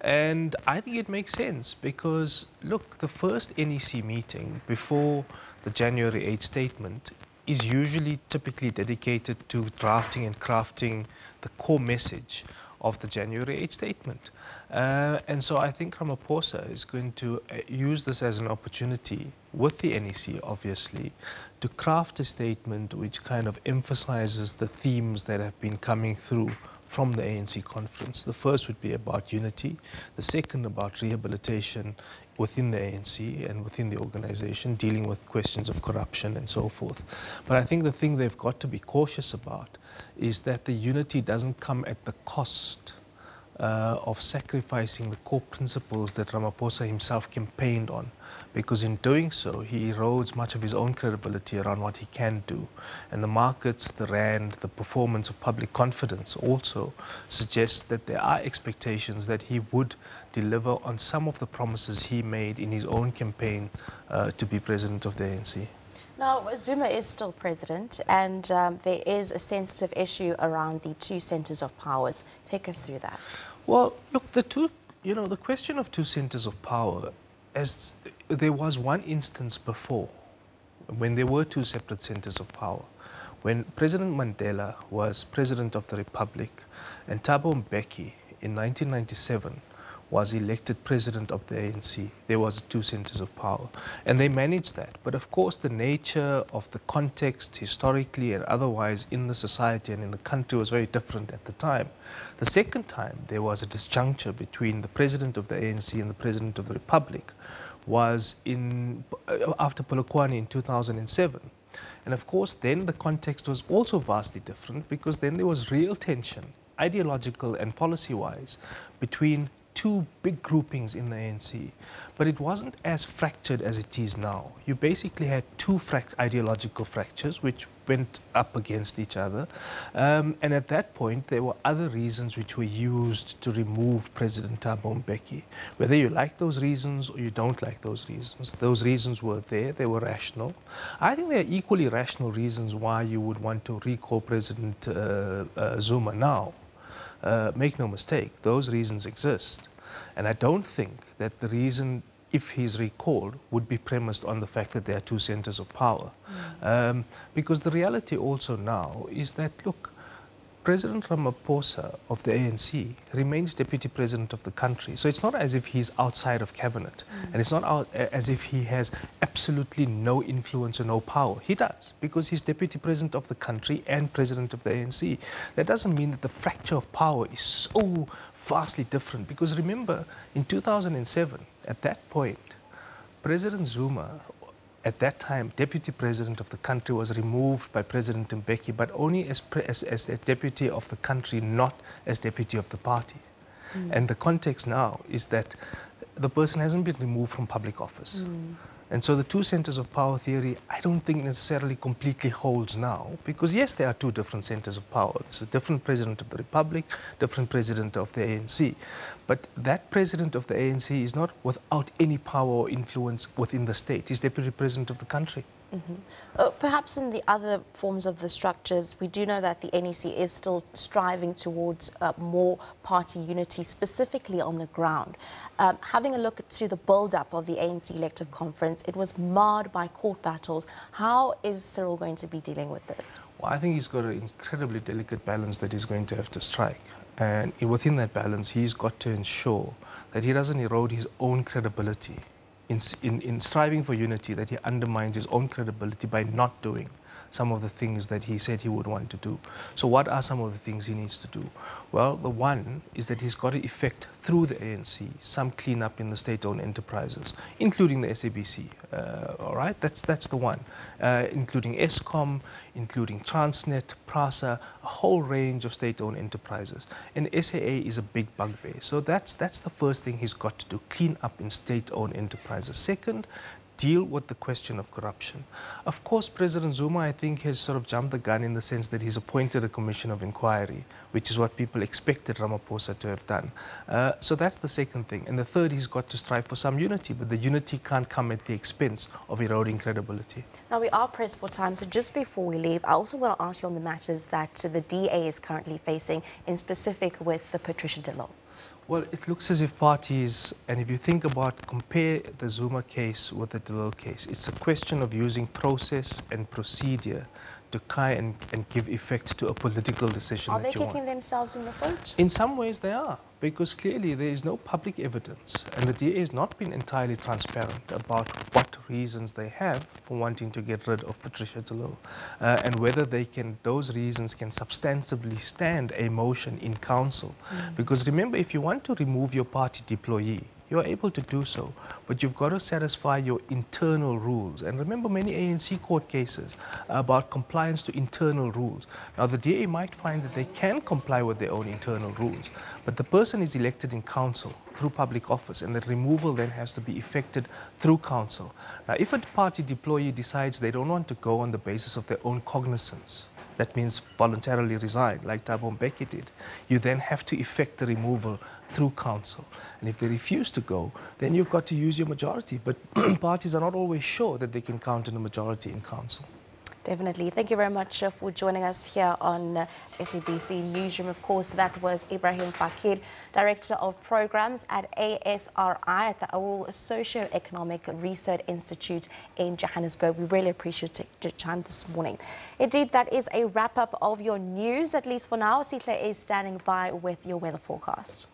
And I think it makes sense because, look, the first NEC meeting before the January 8 statement is usually typically dedicated to drafting and crafting the core message of the January 8 statement. And so I think Ramaphosa is going to use this as an opportunity with the NEC, obviously, to craft a statement which kind of emphasizes the themes that have been coming through from the ANC conference. The first would be about unity, the second about rehabilitation within the ANC and within the organization, dealing with questions of corruption and so forth. But I think the thing they've got to be cautious about is that the unity doesn't come at the cost of sacrificing the core principles that Ramaphosa himself campaigned on because in doing so, he erodes much of his own credibility around what he can do. And the markets, the rand, the performance of public confidence also suggests that there are expectations that he would deliver on some of the promises he made in his own campaign to be president of the ANC. Now, Zuma is still president, and there is a sensitive issue around the two centers of powers. Take us through that. Well, look, the question of two centers of power, as there was one instance before when there were two separate centers of power. When President Mandela was president of the Republic and Thabo Mbeki in 1997 was elected president of the ANC, there was two centers of power. And they managed that. But of course, the nature of the context, historically and otherwise, in the society and in the country was very different at the time. The second time there was a disjuncture between the president of the ANC and the president of the Republic was after Polokwane in 2007. And of course, then the context was also vastly different, because then there was real tension, ideological and policy-wise, between two big groupings in the ANC, but it wasn't as fractured as it is now. You basically had two ideological fractures which went up against each other, and at that point there were other reasons which were used to remove President Thabo Mbeki. Whether you like those reasons or you don't like those reasons were there, they were rational. I think there are equally rational reasons why you would want to recall President Zuma now. Make no mistake, those reasons exist. And I don't think that the reason, if he's recalled, would be premised on the fact that there are two centers of power. Because the reality also now is that, look, President Ramaphosa of the ANC remains deputy president of the country. So it's not as if he's outside of cabinet. And it's not as if he has absolutely no influence or no power. He does, because he's deputy president of the country and president of the ANC. That doesn't mean that the fracture of power is so vastly different. Because remember, in 2007, at that point, President Zuma, at that time, deputy president of the country, was removed by President Mbeki, but only as a deputy of the country, not as deputy of the party. And the context now is that the person hasn't been removed from public office. And so the two centers of power theory, I don't think necessarily completely holds now, because yes, there are two different centers of power. There's a different president of the Republic, different president of the ANC. But that president of the ANC is not without any power or influence within the state. He's deputy president of the country. Perhaps in the other forms of the structures, we do know that the NEC is still striving towards more party unity, specifically on the ground. Having a look to the build-up of the ANC elective conference, it was marred by court battles. How is Cyril going to be dealing with this? Well, I think he's got an incredibly delicate balance that he's going to have to strike. And within that balance, he's got to ensure that he doesn't erode his own credibility in striving for unity, that he undermines his own credibility by not doing some of the things that he said he would want to do. So what are some of the things he needs to do? Well, the one is that he's got to effect through the ANC some cleanup in the state-owned enterprises, including the SABC. All right, that's the one, including Eskom, including Transnet, PRASA, a whole range of state-owned enterprises. And SAA is a big bugbear. So that's the first thing he's got to do: clean up in state-owned enterprises. Second, deal with the question of corruption. Of course, President Zuma, I think, has sort of jumped the gun in the sense that he's appointed a commission of inquiry, which is what people expected Ramaphosa to have done. So that's the second thing. And the third, he's got to strive for some unity, but the unity can't come at the expense of eroding credibility. Now, we are pressed for time, so just before we leave, I also want to ask you on the matters that the DA is currently facing, in specific with the Patricia de Lille. Well, it looks as if parties, and if you think about, compare the Zuma case with the de Lille case, it's a question of using process and procedure to try and give effect to a political decision Are that they you want. kicking themselves in the foot? In some ways they are, because clearly there is no public evidence, and the DA has not been entirely transparent about what reasons they have for wanting to get rid of Patricia de Lille, and whether those reasons can substantively stand a motion in council. Because remember, if you want to remove your party deployee, you are able to do so, but you've got to satisfy your internal rules. And remember, many ANC court cases are about compliance to internal rules. Now, the DA might find that they can comply with their own internal rules, but the person is elected in council through public office, and the removal then has to be effected through council. Now, if a party deployee decides they don't want to go on the basis of their own cognizance, that means voluntarily resign, like Thabo Mbeki did, you then have to effect the removal through council. And if they refuse to go, then you've got to use your majority. But parties are not always sure that they can count on a majority in council. Definitely. Thank you very much for joining us here on SABC Newsroom. Of course, that was Ibrahim Fakir, Director of Programs at ASRI at the AWOL Socio-Economic Research Institute in Johannesburg. We really appreciate your time this morning. Indeed, that is a wrap-up of your news, at least for now. Sihle is standing by with your weather forecast.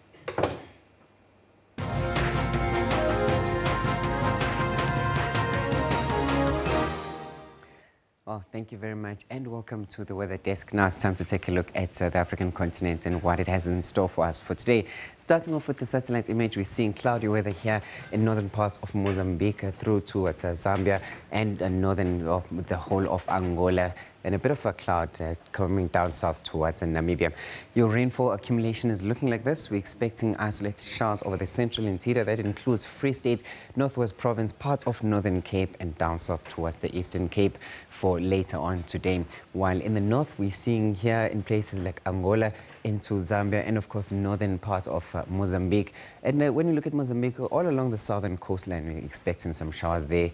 Well, thank you very much and welcome to the Weather Desk. Now it's time to take a look at the African continent and what it has in store for us for today. Starting off with the satellite image, we're seeing cloudy weather here in northern parts of Mozambique through towards Zambia and the whole of Angola, and a bit of a cloud coming down south towards Namibia. Your rainfall accumulation is looking like this. We're expecting isolated showers over the central interior. That includes Free State, Northwest Province, parts of Northern Cape and down south towards the Eastern Cape for later on today. While in the north, we're seeing here in places like Angola, into Zambia and of course northern part of Mozambique. And when you look at Mozambique, all along the southern coastline, we're expecting some showers there.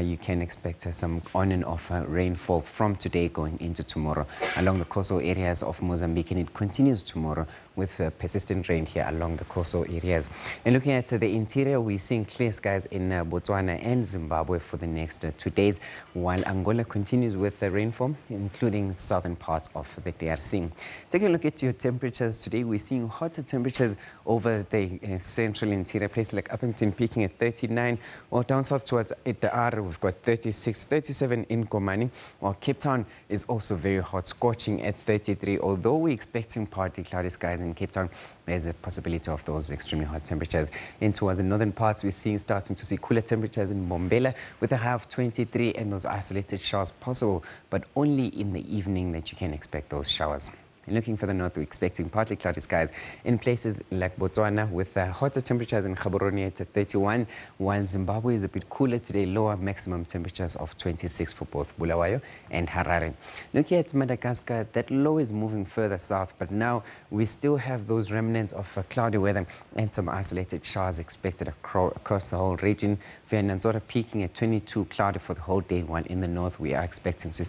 You can expect some on and off rainfall from today going into tomorrow along the coastal areas of Mozambique, and it continues tomorrow with persistent rain here along the coastal areas. And looking at the interior, we're seeing clear skies in Botswana and Zimbabwe for the next 2 days, while Angola continues with the rainfall, including southern parts of the DRC. Taking a look at your temperatures today, we're seeing hotter temperatures over the central interior, places like Upington peaking at 39, or down south towards Itaara, we've got 36, 37 in Komani, while Cape Town is also very hot, scorching at 33, although we're expecting partly cloudy skies in Cape Town. There's a possibility of those extremely hot temperatures. In towards the northern parts, we're starting to see cooler temperatures in Mbombela with a high of 23 and those isolated showers possible, but only in the evening that you can expect those showers. And looking for the north, we're expecting partly cloudy skies in places like Botswana with hotter temperatures in Gaborone at 31, while Zimbabwe is a bit cooler today, lower maximum temperatures of 26 for both Bulawayo and Harare. Looking at Madagascar, that low is moving further south, but now we still have those remnants of cloudy weather and some isolated showers expected across the whole region. Viananzora peaking at 22, cloudy for the whole day, while in the north we are expecting to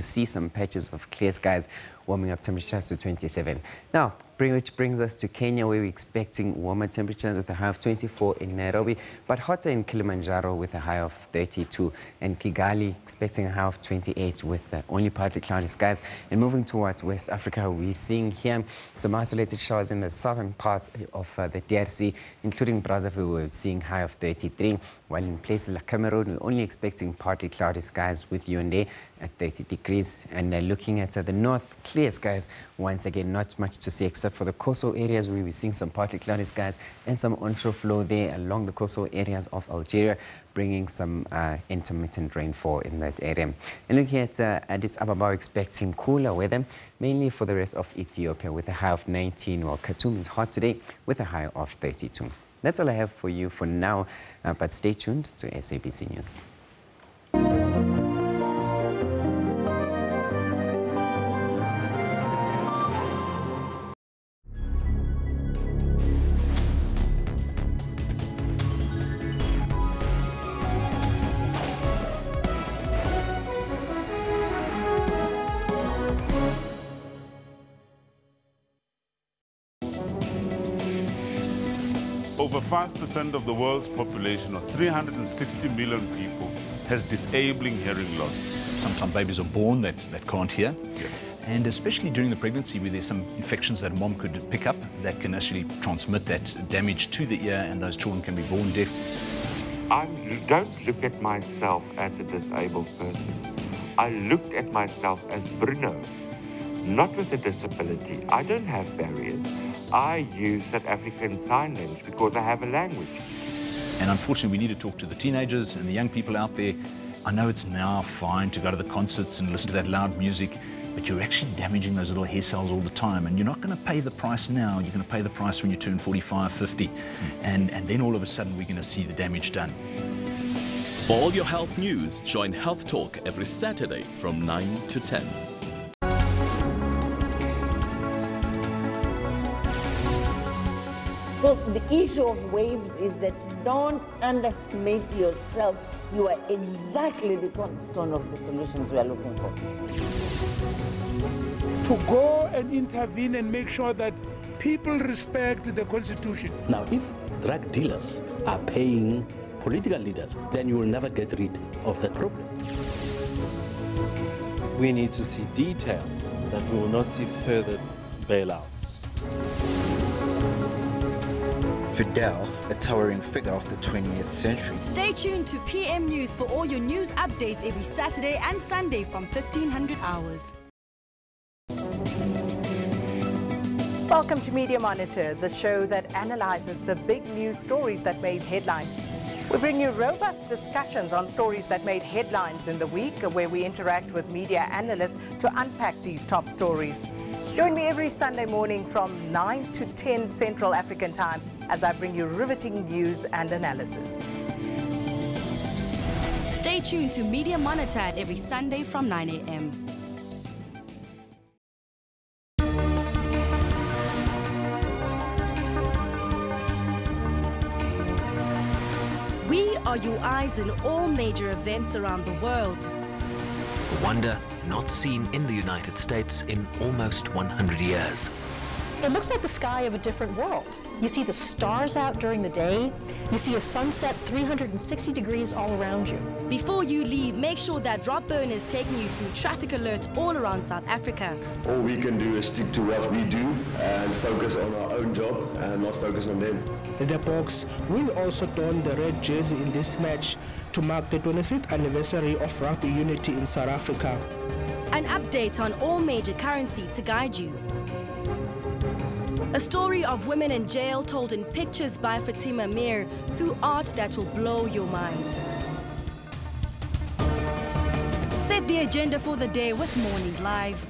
see some patches of clear skies, warming up temperatures to 27. Now, which brings us to Kenya, where we're expecting warmer temperatures with a high of 24 in Nairobi, but hotter in Kilimanjaro with a high of 32, and Kigali expecting a high of 28 with only partly cloudy skies. And moving towards West Africa, we're seeing here some isolated showers in the southern part of the DRC, including Brazzaville, we're seeing high of 33, while in places like Cameroon, we're only expecting partly cloudy skies with Yaoundé at 30 degrees. And looking at the north, clear skies. Once again, not much to see except for the coastal areas where we're seeing some partly cloudy skies and some onshore flow there along the coastal areas of Algeria, bringing some intermittent rainfall in that area. And looking at Addis Ababa, expecting cooler weather, mainly for the rest of Ethiopia with a high of 19, while Khartoum is hot today with a high of 32. That's all I have for you for now, but stay tuned to SABC News. Over 5% of the world's population, or 360 million people, has disabling hearing loss. Sometimes babies are born that can't hear. Yeah. And especially during the pregnancy, where there's some infections that a mom could pick up that can actually transmit that damage to the ear, and those children can be born deaf. I don't look at myself as a disabled person. I looked at myself as Bruno, not with a disability. I don't have barriers. I use South African Sign Language because I have a language. And unfortunately, we need to talk to the teenagers and the young people out there. I know it's now fine to go to the concerts and listen to that loud music, but you're actually damaging those little hair cells all the time. And you're not going to pay the price now. You're going to pay the price when you turn 45, 50. And then all of a sudden, we're going to see the damage done. For all your health news, join Health Talk every Saturday from 9 to 10. So the issue of waves is that don't underestimate yourself. You are exactly the cornerstone of the solutions we are looking for. To go and intervene and make sure that people respect the Constitution. Now, if drug dealers are paying political leaders, then you will never get rid of that problem. We need to see detail that we will not see further bailouts. Fidel, a towering figure of the 20th century. Stay tuned to PM News for all your news updates every Saturday and Sunday from 1500 hours. Welcome to Media Monitor, the show that analyzes the big news stories that made headlines. We bring you robust discussions on stories that made headlines in the week, where we interact with media analysts to unpack these top stories. Join me every Sunday morning from 9 to 10 Central African Time as I bring you riveting news and analysis. Stay tuned to Media Monitor every Sunday from 9 a.m. We are your eyes in all major events around the world. A wonder not seen in the United States in almost 100 years. It looks like the sky of a different world. You see the stars out during the day. You see a sunset 360 degrees all around you. Before you leave, make sure that Rob Byrne is taking you through traffic alert all around South Africa. All we can do is stick to what we do and focus on our own job and not focus on them. The Boks will also don the red jersey in this match to mark the 25th anniversary of rugby unity in South Africa. An update on all major currency to guide you. A story of women in jail told in pictures by Fatima Mir through art that will blow your mind. Set the agenda for the day with Morning Live.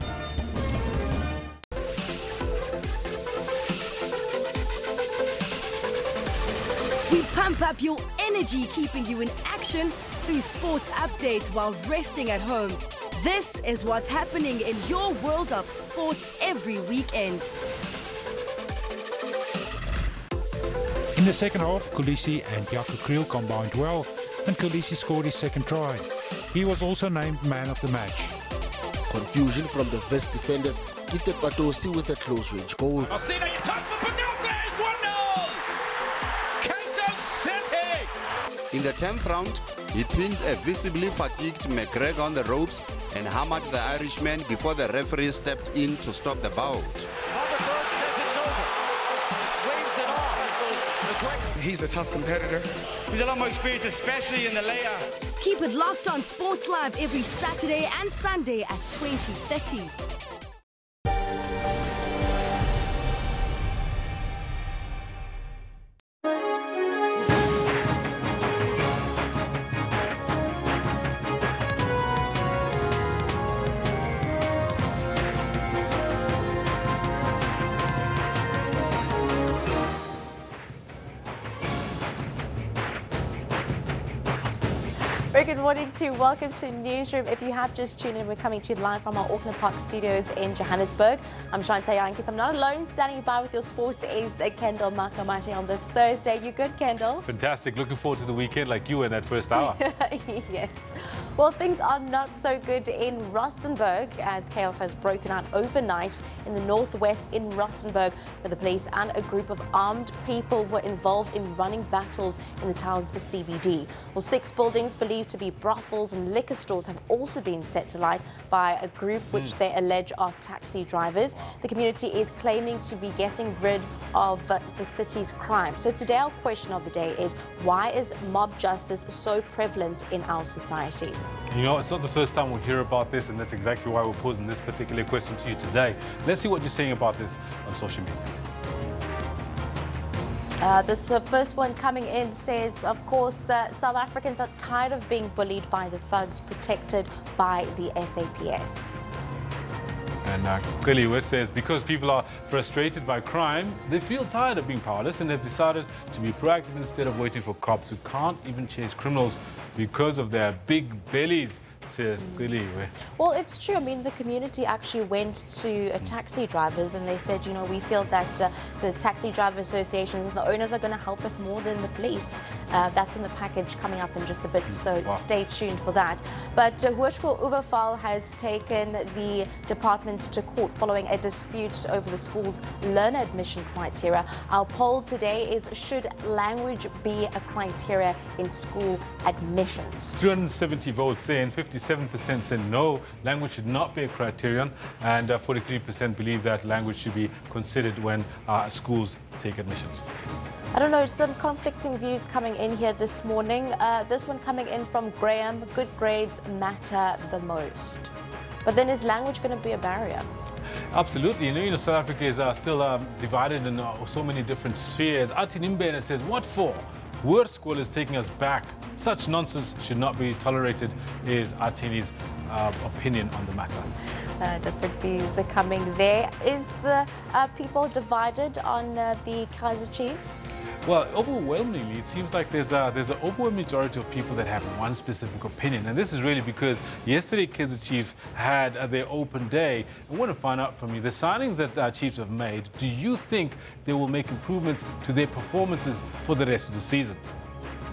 We pump up your energy, keeping you in action through sports updates while resting at home. This is what's happening in your world of sport every weekend. In the second half, Kolisi and Jaco Kriel combined well, and Kolisi scored his second try. He was also named man of the match. Confusion from the West defenders gifted Batosi with a close-range goal. I'll see that you touch the Pagante, it's 1-0! Cape Town City! In the 10th round, he pinned a visibly fatigued McGregor on the ropes and hammered the Irishman before the referee stepped in to stop the bout. He's a tough competitor. He's a lot more experienced, especially in the layout. Keep it locked on Sports Live every Saturday and Sunday at 20:30. Very good morning to you. Welcome to Newsroom. If you have just tuned in, we're coming to you live from our Auckland Park studios in Johannesburg. I'm Shantay Yankis. I'm not alone. Standing by with your sports is Kendall Makamati on this Thursday. You good, Kendall? Fantastic. Looking forward to the weekend like you in that first hour. Yes. Well, things are not so good in Rustenburg as chaos has broken out overnight in the northwest in Rustenburg, where the police and a group of armed people were involved in running battles in the town's CBD. Well, 6 buildings believed to be brothels and liquor stores have also been set alight by a group which they allege are taxi drivers. The community is claiming to be getting rid of the city's crime. So today our question of the day is, why is mob justice so prevalent in our society? You know, it's not the first time we'll hear about this, and that's exactly why we're posing this particular question to you today. Let's see what you're saying about this on social media. This first one coming in says, of course, South Africans are tired of being bullied by the thugs protected by the SABC. And clearly West says because people are frustrated by crime, they feel tired of being powerless and have decided to be proactive instead of waiting for cops who can't even chase criminals because of their big bellies, says clearly. Well, it's true. I mean, the community actually went to taxi drivers and they said, you know, we feel that the taxi driver associations and the owners are going to help us more than the police. That's in the package coming up in just a bit, so stay tuned for that. But Hoërskool Uberval has taken the department to court following a dispute over the school's learner admission criteria. Our poll today is, should language be a criteria in school admissions? 370 votes in, 57% said no, language should not be a criterion, and 43% believe that language should be considered when schools take admissions. I don't know, some conflicting views coming in here this morning. This one coming in from Graham, good grades matter the most. But then is language going to be a barrier? Absolutely. You know, South Africa is still divided in so many different spheres. Atinimbene says, what for? Hoërskool is taking us back. Such nonsense should not be tolerated, is Atini's opinion on the matter. Different views are coming there. Is people divided on the Kaizer Chiefs? Well, overwhelmingly, it seems like there's an overwhelming majority of people that have one specific opinion. And this is really because yesterday Kaizer Chiefs had their open day. I want to find out from you, the signings that Chiefs have made, do you think they will make improvements to their performances for the rest of the season?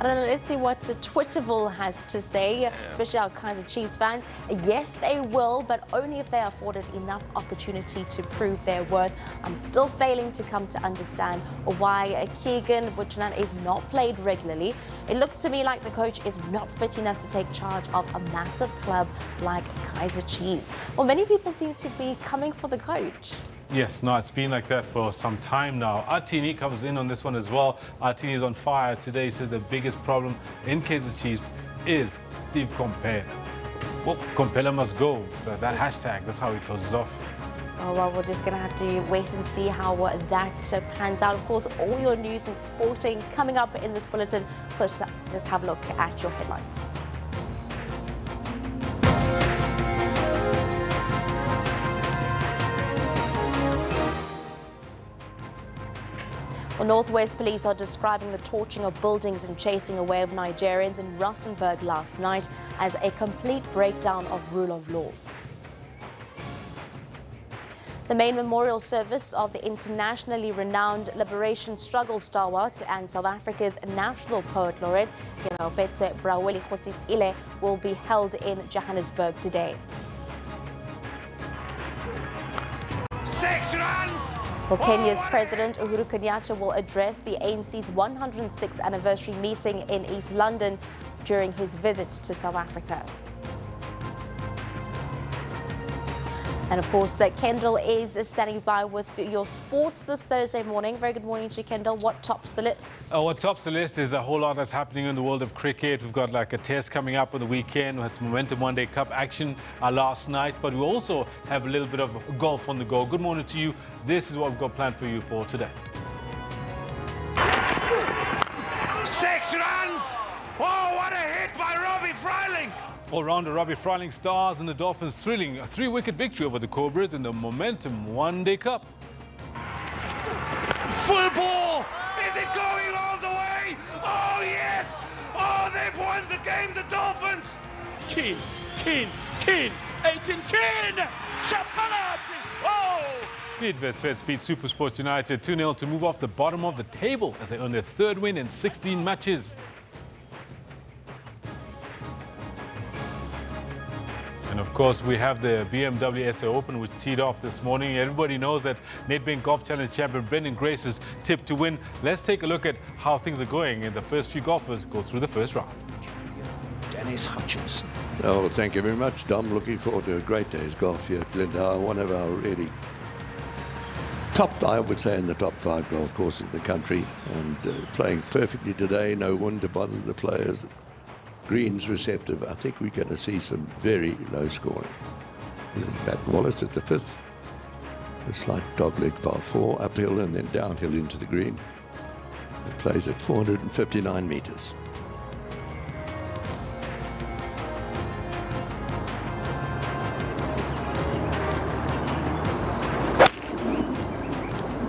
I don't know, let's see what Twitterville has to say, especially our Kaizer Chiefs fans. Yes, they will, but only if they are afforded enough opportunity to prove their worth. I'm still failing to come to understand why Keegan Buchanan is not played regularly. It looks to me like the coach is not fit enough to take charge of a massive club like Kaizer Chiefs. Well, many people seem to be coming for the coach. Yes, no, it's been like that for some time now. Atini comes in on this one as well. Atini is on fire today. He says the biggest problem in Kaizer Chiefs is Steve Compella. Well, Compella must go. That hashtag, that's how he closes off. Oh, well, we're just going to have to wait and see how that pans out. Of course, all your news and sporting coming up in this bulletin. First, let's have a look at your headlines. Well, Northwest Police are describing the torching of buildings and chasing away of Nigerians in Rustenburg last night as a complete breakdown of rule of law. The main memorial service of the internationally renowned liberation struggle stalwart and South Africa's national poet laureate, Petse Braweli Khositsile, will be held in Johannesburg today. 6 runs! Well, Kenya's President Uhuru Kenyatta will address the ANC's 106th anniversary meeting in East London during his visit to South Africa. And of course, Kendall is standing by with your sports this Thursday morning. Very good morning to you, Kendall. What tops the list? What tops the list is a whole lot that's happening in the world of cricket. We've got like a test coming up on the weekend. We had some Momentum One Day Cup action last night, but we also have a little bit of golf on the go. Good morning to you. This is what we've got planned for you for today. 6 runs! Oh, what a hit by Robbie Freiling! All-rounder Robbie Freiling stars in the Dolphins' thrilling 3-wicket victory over the Cobras in the Momentum One Day Cup. Full ball! Is it going all the way? Oh, yes! Oh, they've won the game, the Dolphins! Keen, Aiton Keen! Shapalati! Oh! Bidvest beat Supersport United 2-0 to move off the bottom of the table as they earn their 3rd win in 16 matches. And of course, we have the BMW SA Open, which teed off this morning. Everybody knows that Nedbank Golf Challenge champion Brendan Grace is tipped to win. Let's take a look at how things are going. And the first few golfers go through the first round. Dennis Hutchinson. Oh, thank you very much, Dom. Looking forward to a great day's golf here at Glendale. One of our really top, I would say, in the top 5 golf courses in the country. And playing perfectly today. No wind to bother the players. Greens receptive. I think we're going to see some very low scoring. This is Matt Wallace at the 5th. A slight dogleg par 4 uphill and then downhill into the green. It plays at 459 metres.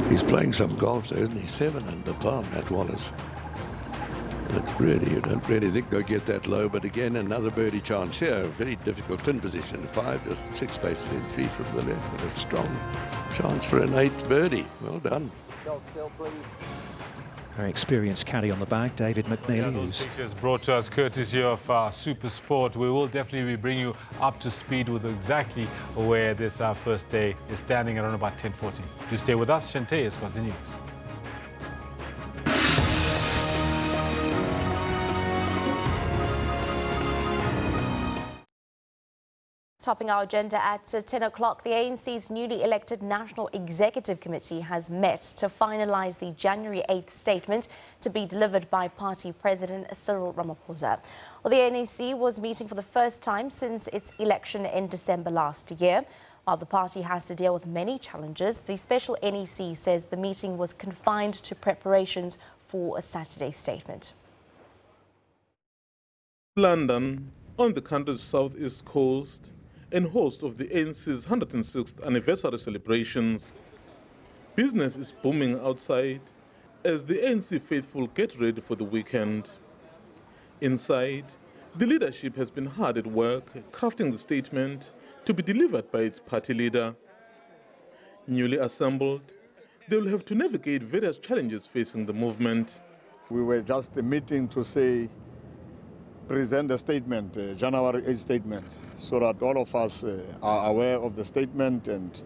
He's playing some golf there, isn't he? 7 under par, Matt Wallace. It's really, you don't really think they'll get that low, but again, another birdie chance here. A very difficult tin position. 5, just 6 spaces in, 3 from the left, but a strong chance for an 8th birdie. Well done. Very experienced caddy on the bag, David McNeely. Those pictures brought to us courtesy of Super Sport. We will definitely bring you up to speed with exactly where this first day is standing around about 10:40. Do stay with us. Shante has got the news. Topping our agenda at 10 o'clock, the ANC's newly elected National Executive Committee has met to finalise the January 8th statement to be delivered by party President Cyril Ramaphosa. Well, the ANC was meeting for the first time since its election in December last year. While the party has to deal with many challenges, the special NEC says the meeting was confined to preparations for a Saturday statement. London, on the country's southeast coast, and host of the ANC's 106th anniversary celebrations. Business is booming outside as the ANC faithful get ready for the weekend. Inside, the leadership has been hard at work crafting the statement to be delivered by its party leader. Newly assembled, they will have to navigate various challenges facing the movement. We were just meeting to say, present a statement, January 8th statement, so that all of us are aware of the statement and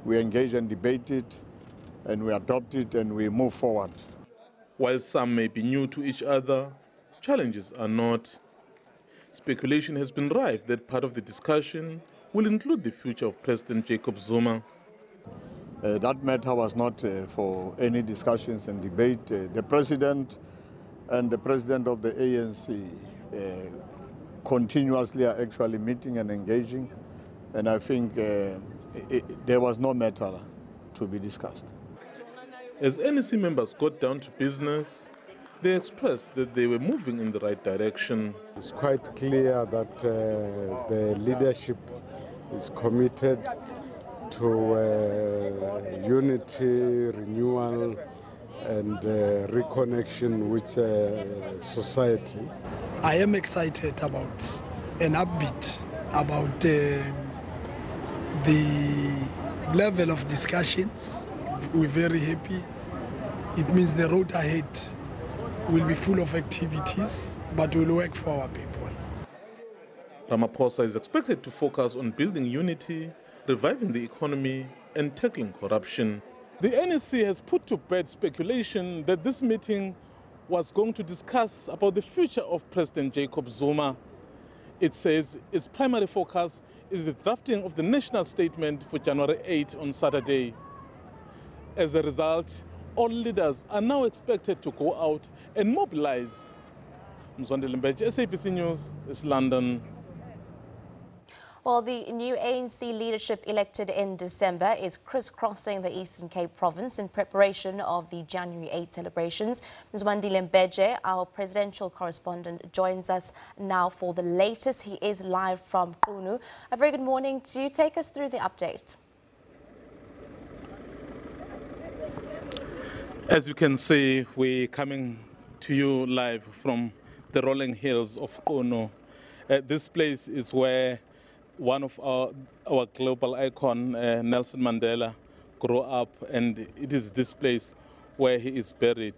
we engage and debate it and we adopt it and we move forward. While some may be new to each other, challenges are not. Speculation has been rife that part of the discussion will include the future of President Jacob Zuma. That matter was not for any discussions and debate. The President and the President of the ANC continuously are actually meeting and engaging, and I think there was no matter to be discussed. As NEC members got down to business, they expressed that they were moving in the right direction. It's quite clear that the leadership is committed to unity, renewal, and reconnection with society. I am excited about and upbeat about the level of discussions. We're very happy. It means the road ahead will be full of activities, but we'll work for our people. Ramaphosa is expected to focus on building unity, reviving the economy, and tackling corruption. The NEC has put to bed speculation that this meeting was going to discuss about the future of President Jacob Zuma. It says its primary focus is the drafting of the national statement for January 8 on Saturday. As a result, all leaders are now expected to go out and mobilize. Mzwandile Mbeje, SABC News, is London. Well, the new ANC leadership elected in December is crisscrossing the Eastern Cape province in preparation of the January 8 celebrations. Mzwandile Mbeje, our presidential correspondent, joins us now for the latest. He is live from Qunu. A very good morning to you. Take us through the update. As you can see, we're coming to you live from the rolling hills of Qunu. This place is where one of our global icon, Nelson Mandela, grew up, and it is this place where he is buried.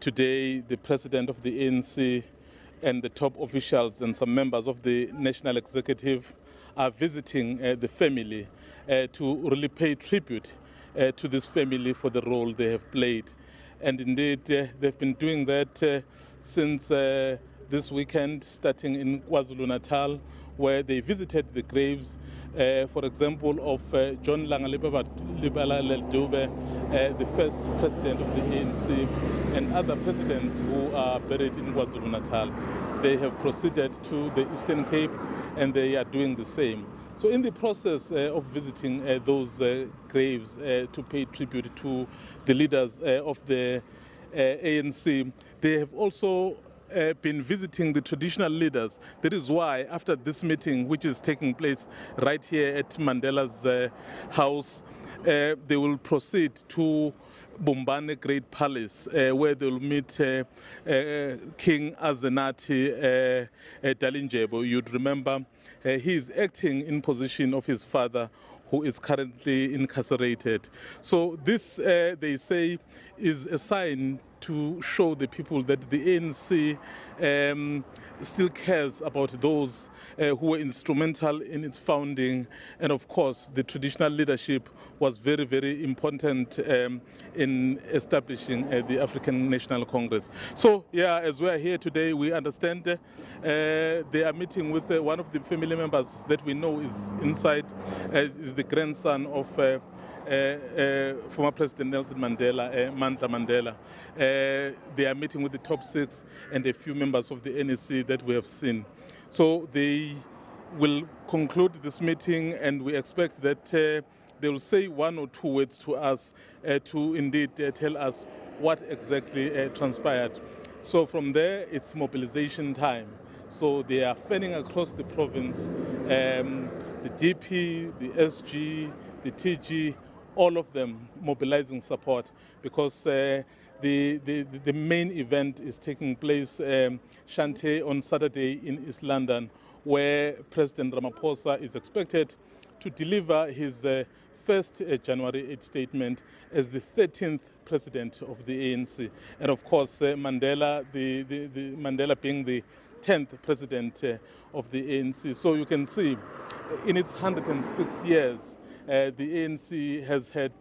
Today, the president of the ANC and the top officials and some members of the National Executive are visiting the family to really pay tribute to this family for the role they have played. And indeed, they've been doing that since this weekend, starting in KwaZulu-Natal, where they visited the graves, for example, of John Langalibala Dube, the first president of the ANC, and other presidents who are buried in KwaZulu-Natal. They have proceeded to the Eastern Cape, and they are doing the same. So in the process of visiting those graves to pay tribute to the leaders of the ANC, they have also been visiting the traditional leaders. That is why after this meeting, which is taking place right here at Mandela's house, they will proceed to Bombane Great Palace, where they'll meet King Azenati Dalindyebo. You'd remember he is acting in position of his father, who is currently incarcerated. So this, they say, is a sign to show the people that the ANC still cares about those who were instrumental in its founding. And of course, the traditional leadership was very, very important in establishing the African National Congress. So, yeah, as we are here today, we understand they are meeting with one of the family members that we know is inside, is the grandson of former President Nelson Mandela, Mandla Mandela. They are meeting with the top 6 and a few members of the NEC that we have seen. So they will conclude this meeting, and we expect that they will say 1 or 2 words to us to indeed tell us what exactly transpired. So from there, it's mobilization time. So they are fanning across the province, the DP, the SG, the TG, all of them mobilizing support, because the main event is taking place Shante on Saturday in East London, where President Ramaphosa is expected to deliver his first January 8 statement as the 13th president of the ANC. And of course, Mandela, the Mandela being the 10th president of the ANC. So you can see in its 106 years, the ANC has had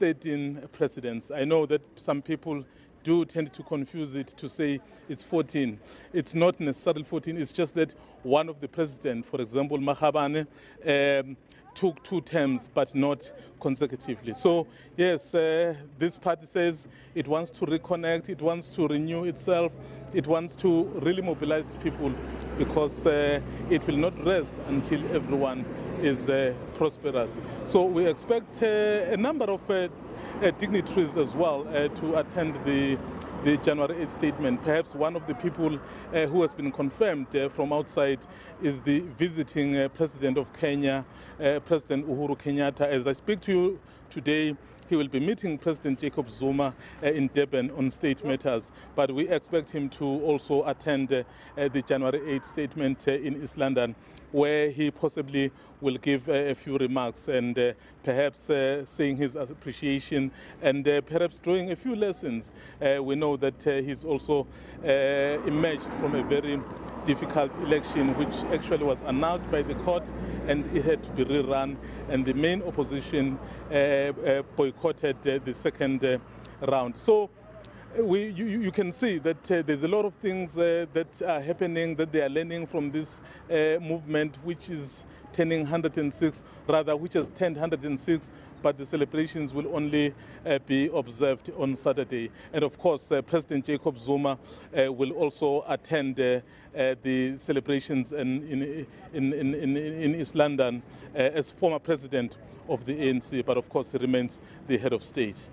13 presidents. I know that some people do tend to confuse it to say it's 14. It's not necessarily 14, it's just that one of the presidents, for example, Mahabane, took 2 terms, but not consecutively. So, yes, this party says it wants to reconnect, it wants to renew itself, it wants to really mobilize people, because it will not rest until everyone is prosperous. So we expect a number of dignitaries as well to attend the January 8 statement. Perhaps one of the people who has been confirmed from outside is the visiting president of Kenya, President Uhuru Kenyatta. As I speak to you today, he will be meeting President Jacob Zuma in Durban on state matters, but we expect him to also attend the January 8 statement in East London, where he possibly will give a few remarks and perhaps saying his appreciation and perhaps drawing a few lessons. We know that he's also emerged from a very difficult election, which actually was annulled by the court, and it had to be rerun, and the main opposition boycotted the second round. So you can see that there's a lot of things that are happening, that they are learning from this movement, which is turning 106, rather, which has turned 106, but the celebrations will only be observed on Saturday. And of course, President Jacob Zuma will also attend the celebrations in East London as former president of the ANC, but of course he remains the head of state.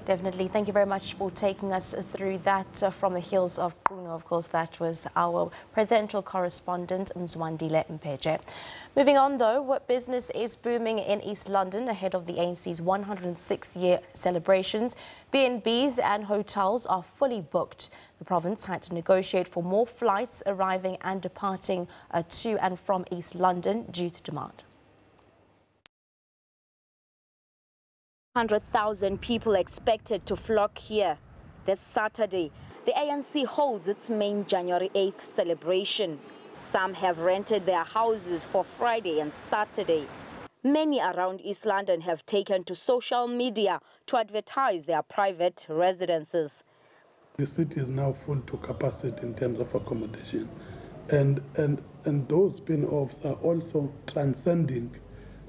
Definitely. Thank you very much for taking us through that from the hills of Puno. Of course, that was our presidential correspondent, Mzwandile Mpeje. Moving on, though, business is booming in East London ahead of the ANC's 106-year celebrations. B&Bs and hotels are fully booked. The province had to negotiate for more flights arriving and departing to and from East London due to demand. 100,000 people expected to flock here this Saturday. The ANC holds its main January 8th celebration. Some have rented their houses for Friday and Saturday. Many around East London have taken to social media to advertise their private residences. The city is now full to capacity in terms of accommodation, and those spin-offs are also transcending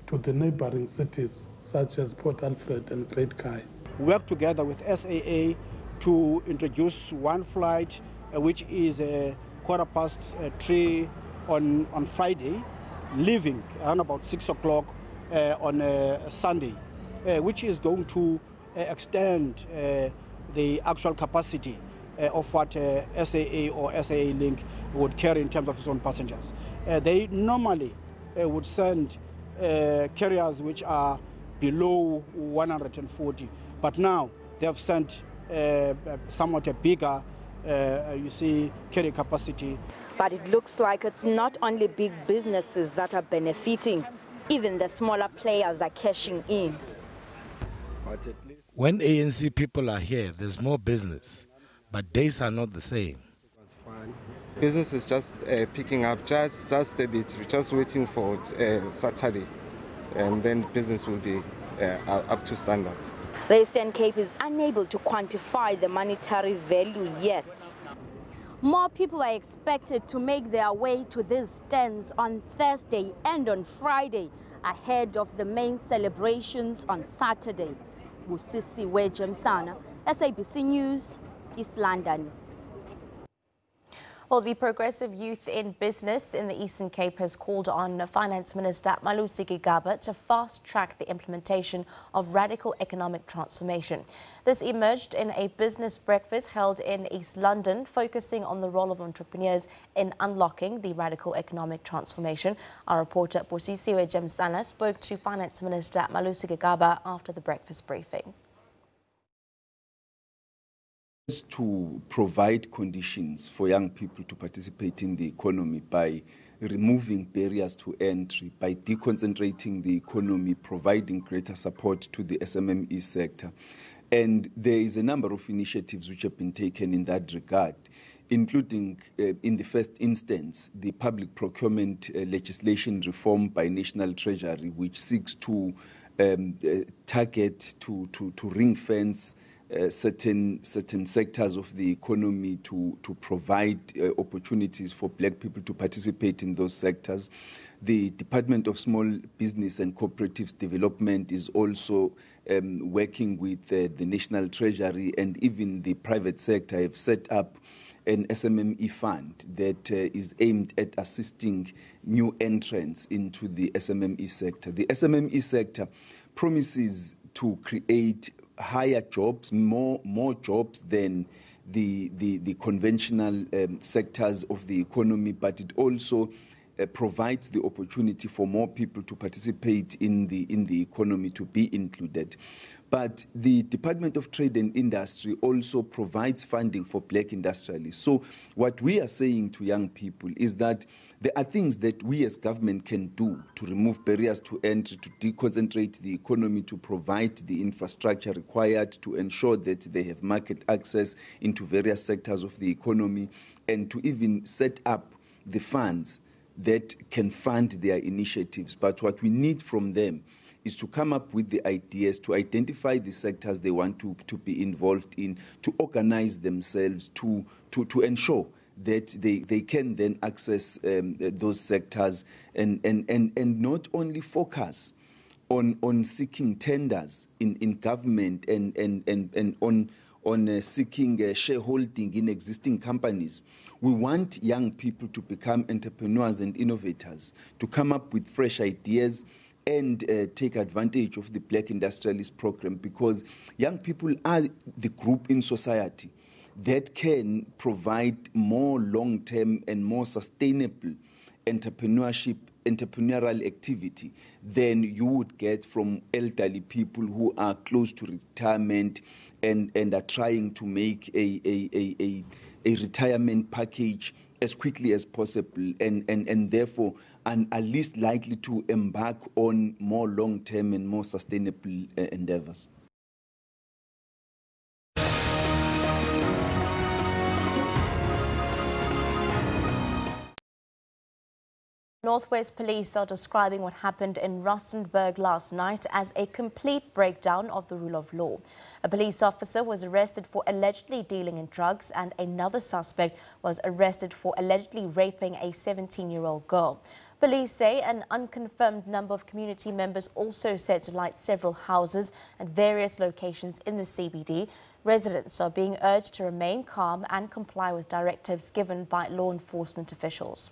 to the neighboring cities such as Port Alfred and Great Kai. We work together with SAA to introduce one flight which is 3:15 on Friday, leaving around about 6 o'clock on Sunday, which is going to extend the actual capacity of what SAA or SAA Link would carry in terms of its own passengers. They normally would send carriers which are below 140, but now they have sent somewhat a bigger, carrier capacity. But it looks like it's not only big businesses that are benefiting, even the smaller players are cashing in. When ANC people are here, there's more business, but days are not the same. Business is just picking up just a bit. We're just waiting for Saturday, and then business will be up to standard. The Eastern Cape is unable to quantify the monetary value yet. More people are expected to make their way to these stands on Thursday and on Friday ahead of the main celebrations on Saturday. Musisi Wejemsana, SABC News, East London. Well, the Progressive Youth in Business in the Eastern Cape has called on Finance Minister Malusi Gigaba to fast-track the implementation of radical economic transformation. This emerged in a business breakfast held in East London, focusing on the role of entrepreneurs in unlocking the radical economic transformation. Our reporter Bosisiwe Jemsana spoke to Finance Minister Malusi Gigaba after the breakfast briefing. To provide conditions for young people to participate in the economy by removing barriers to entry, by deconcentrating the economy, providing greater support to the SMME sector. And there is a number of initiatives which have been taken in that regard, including, in the first instance, the public procurement legislation reform by National Treasury, which seeks to target, to ring-fence certain sectors of the economy to provide opportunities for black people to participate in those sectors. The Department of Small Business and Cooperatives Development is also working with the National Treasury, and even the private sector have set up an SMME fund that is aimed at assisting new entrants into the SMME sector. The SMME sector promises to create higher jobs, more jobs than the conventional sectors of the economy, but it also provides the opportunity for more people to participate in the economy, to be included. But the Department of Trade and Industry also provides funding for black industrialists. So what we are saying to young people is that there are things that we as government can do to remove barriers to entry, to deconcentrate the economy, to provide the infrastructure required to ensure that they have market access into various sectors of the economy, and to even set up the funds that can fund their initiatives. But what we need from them is to come up with the ideas, to identify the sectors they want to be involved in, to organize themselves, to ensure that they can then access those sectors and not only focus on seeking tenders in government and on seeking shareholding in existing companies. We want young people to become entrepreneurs and innovators, to come up with fresh ideas and take advantage of the Black Industrialist Program, because young people are the group in society that can provide more long-term and more sustainable entrepreneurial activity than you would get from elderly people who are close to retirement and are trying to make a retirement package as quickly as possible and therefore are least likely to embark on more long-term and more sustainable endeavors. Northwest Police are describing what happened in Rustenburg last night as a complete breakdown of the rule of law. A police officer was arrested for allegedly dealing in drugs, and another suspect was arrested for allegedly raping a 17-year-old girl. Police say an unconfirmed number of community members also set alight several houses at various locations in the CBD. Residents are being urged to remain calm and comply with directives given by law enforcement officials.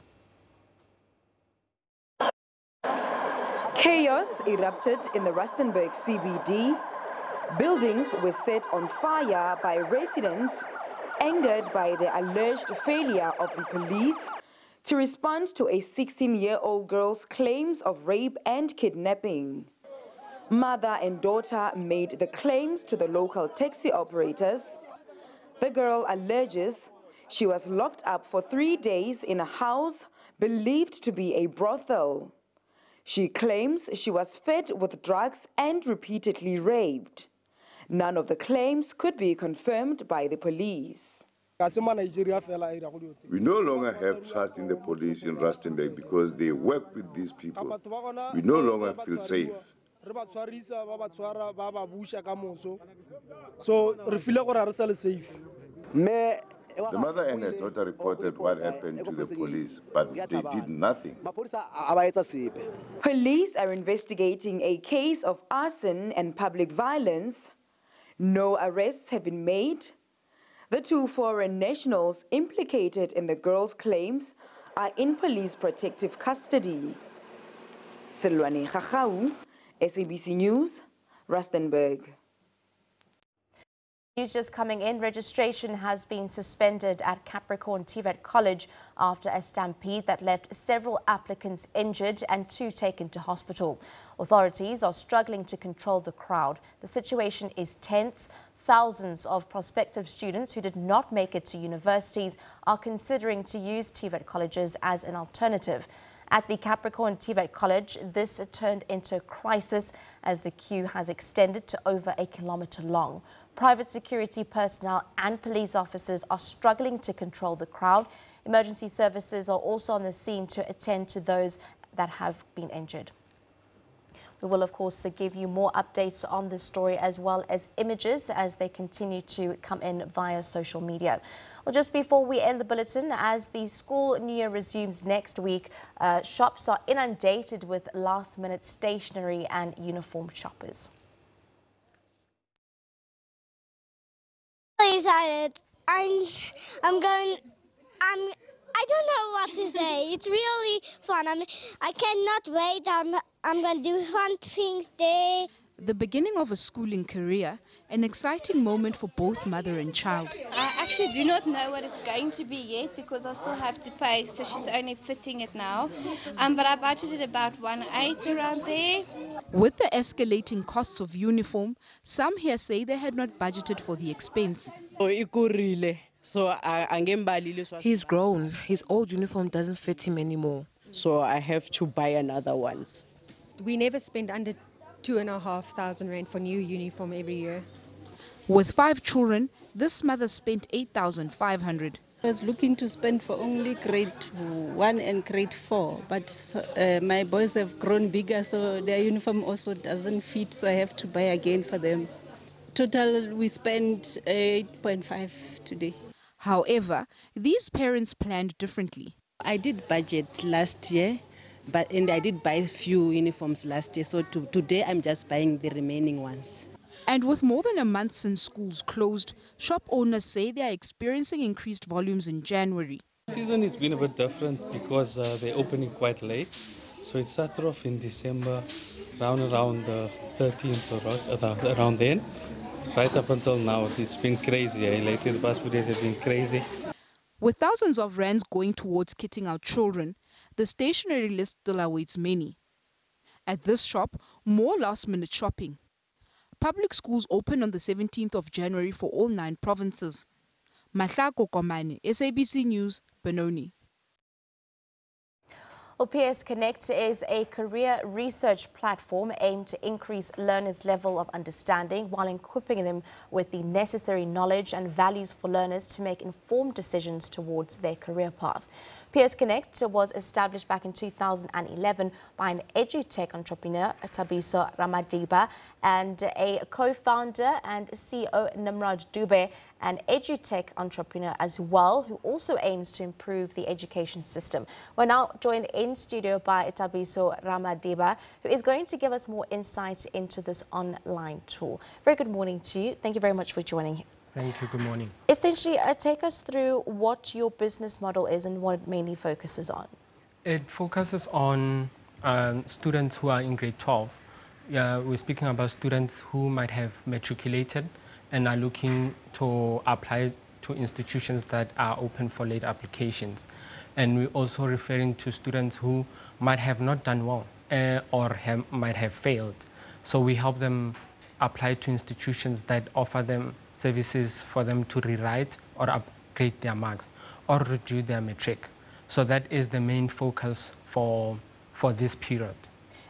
Chaos erupted in the Rustenburg CBD Buildings were set on fire by residents, angered by the alleged failure of the police to respond to a 16-year-old girl's claims of rape and kidnapping. Mother and daughter made the claims to the local taxi operators. The girl alleges she was locked up for 3 days in a house believed to be a brothel. She claims she was fed with drugs and repeatedly raped. None of the claims could be confirmed by the police. We no longer have trust in the police in Rustenburg because they work with these people. We no longer feel safe. The mother and her daughter reported what happened to the police, but they did nothing. Police are investigating a case of arson and public violence. No arrests have been made. The 2 foreign nationals implicated in the girls' claims are in police protective custody. Silwane Khachau, SABC News, Rustenburg. News just coming in. Registration has been suspended at Capricorn TVET College after a stampede that left several applicants injured and 2 taken to hospital. Authorities are struggling to control the crowd. The situation is tense. Thousands of prospective students who did not make it to universities are considering to use TVET colleges as an alternative. At the Capricorn TVET College, this turned into a crisis as the queue has extended to over 1 kilometre long. Private security personnel and police officers are struggling to control the crowd. Emergency services are also on the scene to attend to those that have been injured. We will, of course, give you more updates on this story as well as images as they continue to come in via social media. Well, just before we end the bulletin, as the school New Year resumes next week, shops are inundated with last-minute stationery and uniform shoppers. Really excited. I don't know what to say. It's really fun. I cannot wait. I'm going to do fun things there. The beginning of a schooling career, an exciting moment for both mother and child. I actually do not know what it's going to be yet because I still have to pay, so she's only fitting it now. But I budgeted about 1.8 around there. With the escalating costs of uniform, some here say they had not budgeted for the expense. He's grown. His old uniform doesn't fit him anymore. So I have to buy another ones. We never spend under 2,500 rand for new uniform every year. With 5 children, this mother spent 8,500. I was looking to spend for only grade 1 and grade 4, but my boys have grown bigger, so their uniform also doesn't fit, so I have to buy again for them. Total, we spent 8.5 today. However, these parents planned differently. I did budget last year, and I did buy a few uniforms last year, so today I'm just buying the remaining ones. And with more than a month since schools closed, shop owners say they are experiencing increased volumes in January. The season has been a bit different because they're opening quite late. So it started off in December, around the 13th, around then. Right up until now, it's been crazy. Lately, the past few days have been crazy. With thousands of rands going towards kitting out children, the stationery list still awaits many. At this shop, more last-minute shopping. Public schools open on the 17th of January for all 9 provinces. Mahlako Komane, SABC News, Benoni. Well, PS Connect is a career research platform aimed to increase learners' level of understanding while equipping them with the necessary knowledge and values for learners to make informed decisions towards their career path. PS Connect was established back in 2011 by an edutech entrepreneur, Tabiso Ramadiba, and a co-founder and CEO, Nimrod Dube, an edutech entrepreneur as well, who also aims to improve the education system. We're now joined in studio by Tabiso Ramadiba, who is going to give us more insight into this online tool. Very good morning to you. Thank you very much for joining. Thank you. Good morning. Essentially, take us through what your business model is and what it mainly focuses on. It focuses on students who are in grade 12 we're speaking about students who might have matriculated and are looking to apply to institutions that are open for late applications. And we're also referring to students who might have not done well or might have failed. So we help them apply to institutions that offer them services for them to rewrite or upgrade their marks or redo their matric. So that is the main focus for this period.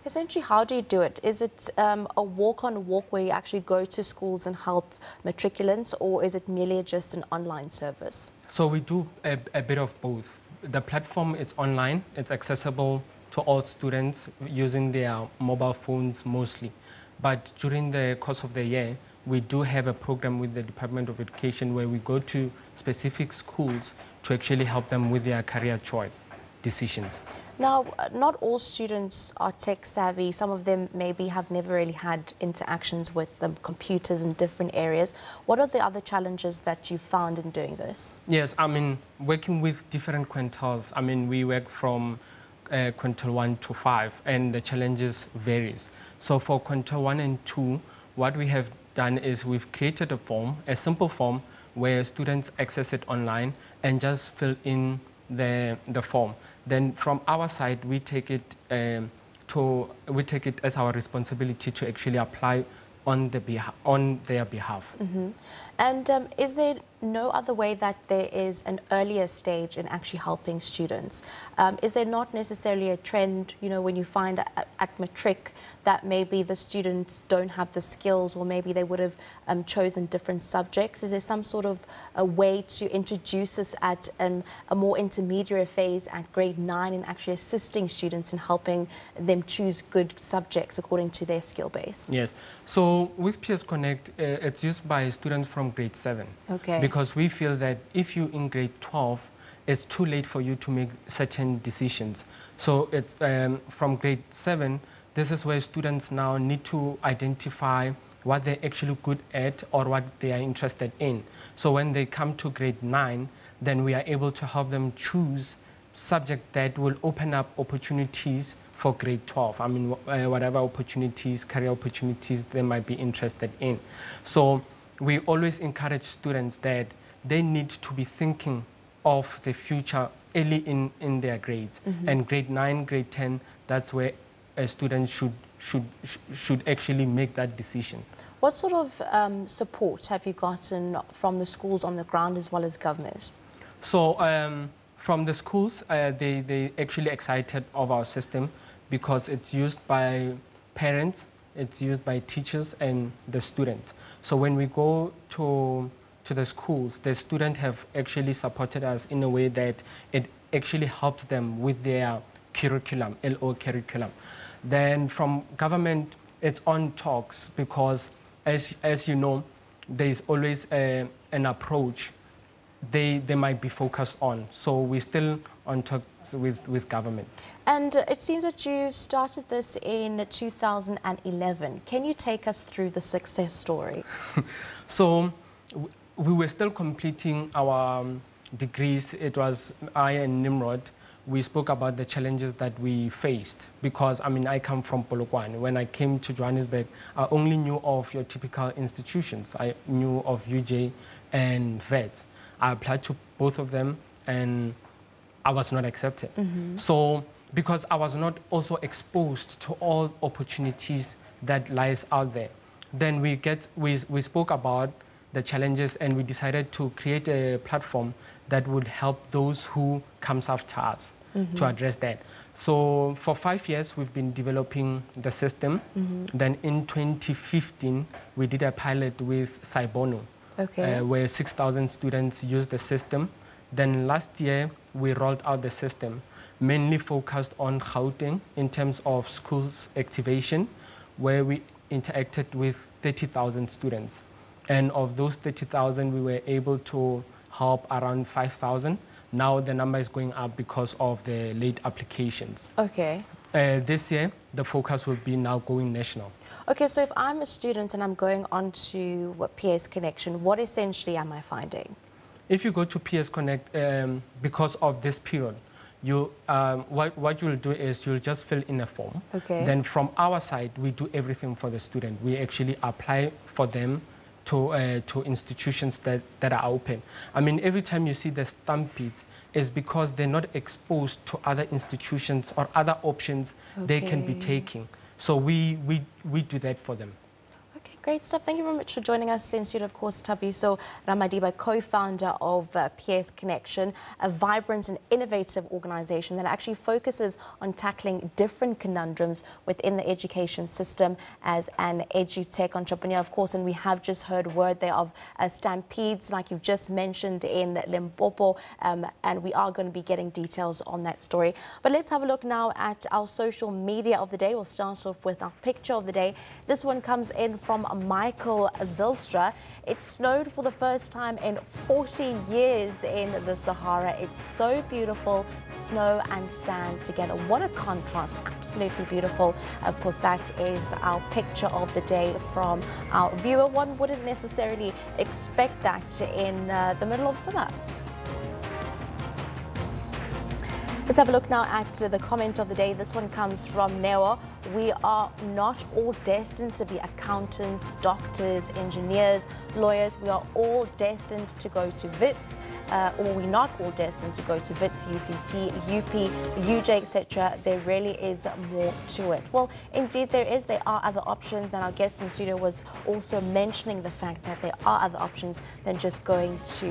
Essentially, how do you do it? Is it a walk-on-walk where you actually go to schools and help matriculants, or is it merely just an online service? So we do a bit of both. The platform is online. It's accessible to all students using their mobile phones mostly. But during the course of the year, we do have a program with the Department of Education where we go to specific schools to actually help them with their career choice decisions. Now, not all students are tech savvy. Some of them maybe have never really had interactions with computers in different areas. What are the other challenges that you found in doing this? Yes, I mean, working with different quintiles. I mean, we work from quintile 1 to 5, and the challenges varies. So for quintile 1 and 2, what we have done is we've created a form, a simple form, where students access it online and just fill in the form. Then from our side, we take it as our responsibility to actually apply on their behalf. Mm-hmm. And is there no other way that there is an earlier stage in actually helping students? Is there not necessarily a trend, you know, when you find at matric that maybe the students don't have the skills, or maybe they would have chosen different subjects? Is there some sort of a way to introduce us at a more intermediate phase at grade 9 and actually assisting students in helping them choose good subjects according to their skill base? Yes. So with PS Connect, it's used by students from grade 7. Okay. Because we feel that if you in grade 12, it's too late for you to make certain decisions. So it's from grade 7, this is where students now need to identify what they're actually good at or what they are interested in. So when they come to grade 9, then we are able to help them choose subject that will open up opportunities for grade 12. I mean, whatever opportunities, career opportunities they might be interested in. So we always encourage students that they need to be thinking of the future early in their grades. Mm-hmm. And grade 9, grade 10, that's where a student should actually make that decision. What sort of support have you gotten from the schools on the ground as well as government? So from the schools, they actually excited of our system because it's used by parents, it's used by teachers and the student. So when we go to the schools, the students have actually supported us in a way that it actually helps them with their curriculum, LO curriculum. Then from government, it's on talks because as you know, there's always an approach they might be focused on. So we're still on talks with government. And it seems that you started this in 2011. Can you take us through the success story? So we were still completing our degrees. It was I and Nimrod. We spoke about the challenges that we faced because, I mean, I come from Polokwane. When I came to Johannesburg, I only knew of your typical institutions. I knew of UJ and VET. I applied to both of them and I was not accepted. Mm-hmm. So because I was not also exposed to all opportunities that lies out there, then we spoke about the challenges and we decided to create a platform that would help those who comes after us. Mm-hmm. To address that. So for 5 years, we've been developing the system. Mm-hmm. Then in 2015, we did a pilot with Saibono, okay. Where 6,000 students used the system. Then last year, we rolled out the system, mainly focused on Gauteng in terms of schools activation, where we interacted with 30,000 students. And of those 30,000, we were able to help around 5,000. Now the number is going up because of the late applications. Okay. This year, the focus will be now going national. Okay, so if I'm a student and I'm going on to PS Connection, what essentially am I finding? If you go to PS Connect, because of this period, what you'll do is you'll just fill in a form. Okay. Then from our side, we do everything for the student. We actually apply for them to institutions that are open. I mean, every time you see the stampedes, is because they're not exposed to other institutions or other options they can be taking. So we do that for them. Okay, great stuff. Thank you very much for joining us. Since you're, of course, Thabiso Ramadiba, co-founder of PS Connection, a vibrant and innovative organization that actually focuses on tackling different conundrums within the education system as an edutech entrepreneur, of course. And we have just heard word there of stampedes, like you've just mentioned, in Limpopo, and we are going to be getting details on that story. But let's have a look now at our social media of the day. We'll start off with our picture of the day. This one comes in from Michael Zilstra. It snowed for the first time in 40 years in the Sahara. It's so beautiful, snow and sand together. What a contrast, absolutely beautiful. Of course, that is our picture of the day from our viewer. One wouldn't necessarily expect that in the middle of summer. Let's have a look now at the comment of the day. This one comes from Neo. We are not all destined to be accountants, doctors, engineers, lawyers. We are all destined to go to WITS, or we're not all destined to go to WITS, UCT, UP, UJ, etc. There really is more to it. Well, indeed there is. There are other options, and our guest in studio was also mentioning the fact that there are other options than just going to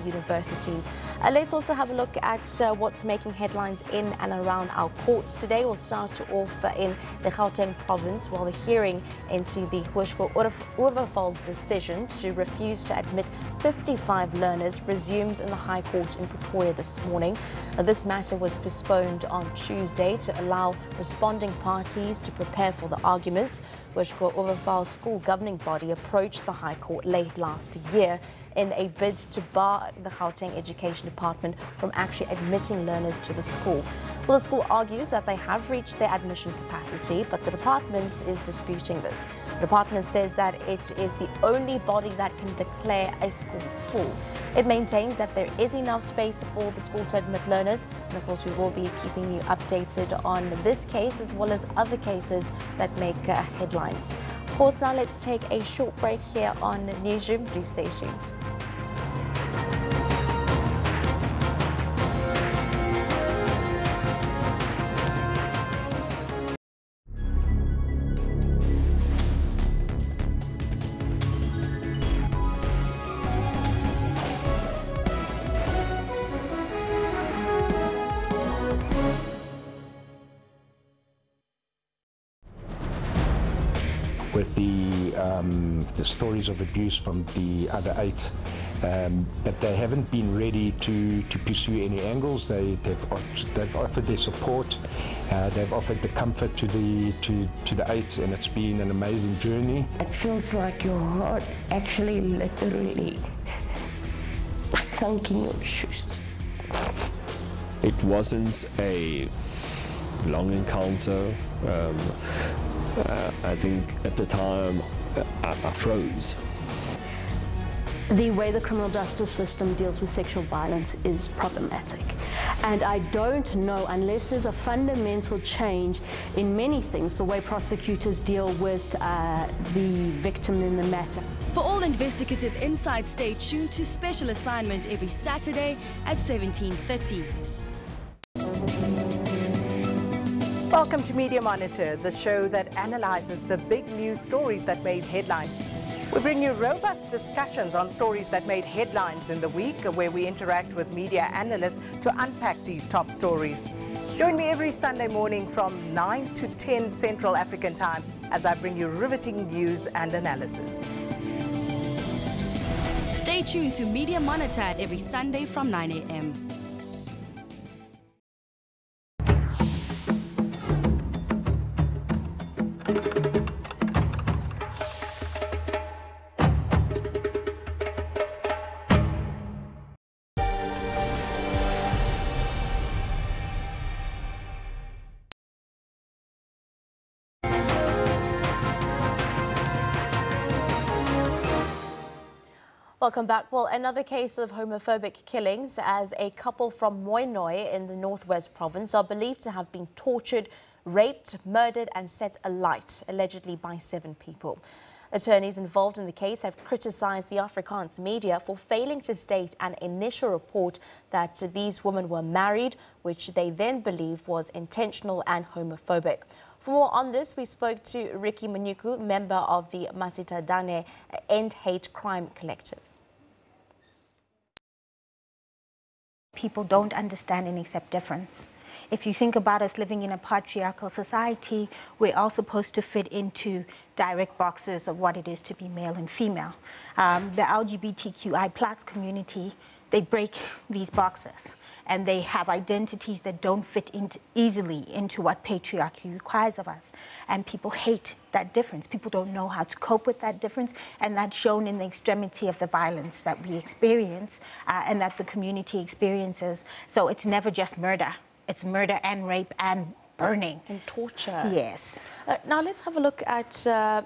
universities. Let's also have a look at what's making headlines in and around our courts today. We'll start off in the Gauteng province, while the hearing into the Hoërskool decision to refuse to admit 55 learners resumes in the High Court in Pretoria this morning. This matter was postponed on Tuesday to allow responding parties to prepare for the arguments. Hoërskool school governing body approached the High Court late last year in a bid to bar the Gauteng Education Department from actually admitting learners to the school. Well, the school argues that they have reached their admission capacity, but the department is disputing this. The department says that it is the only body that can declare a school full. It maintains that there is enough space for the school to admit learners, and of course we will be keeping you updated on this case as well as other cases that make headlines. Of course, now let's take a short break here on Newsroom. Do stay tuned. With the stories of abuse from the other 8, but they haven't been ready to pursue any angles. They've offered their support. They've offered the comfort to the 8, and it's been an amazing journey. It feels like your heart actually literally sunk in your shoes. It wasn't a long encounter. I think at the time I froze. The way the criminal justice system deals with sexual violence is problematic. And I don't know, unless there's a fundamental change in many things, the way prosecutors deal with the victim in the matter. For all investigative insights, stay tuned to Special Assignment every Saturday at 17:30. Welcome to Media Monitor, the show that analyzes the big news stories that made headlines. We bring you robust discussions on stories that made headlines in the week, where we interact with media analysts to unpack these top stories. Join me every Sunday morning from 9 to 10 Central African Time as I bring you riveting news and analysis. Stay tuned to Media Monitor every Sunday from 9 a.m. Welcome back. Well, another case of homophobic killings as a couple from Moinoi in the Northwest Province are believed to have been tortured, raped, murdered and set alight, allegedly by 7 people. Attorneys involved in the case have criticized the Afrikaans media for failing to state an initial report that these women were married, which they then believe was intentional and homophobic. For more on this, we spoke to Ricky Manyuku, member of the Masitandane End Hate Crime Collective. People don't understand and accept difference. If you think about us living in a patriarchal society, we're all supposed to fit into direct boxes of what it is to be male and female. The LGBTQI+ community, they break these boxes and they have identities that don't fit easily into what patriarchy requires of us. And people hate that difference. People don't know how to cope with that difference, and that's shown in the extremity of the violence that we experience and that the community experiences. So it's never just murder. It's murder and rape and burning. And torture. Yes. Now let's have a look at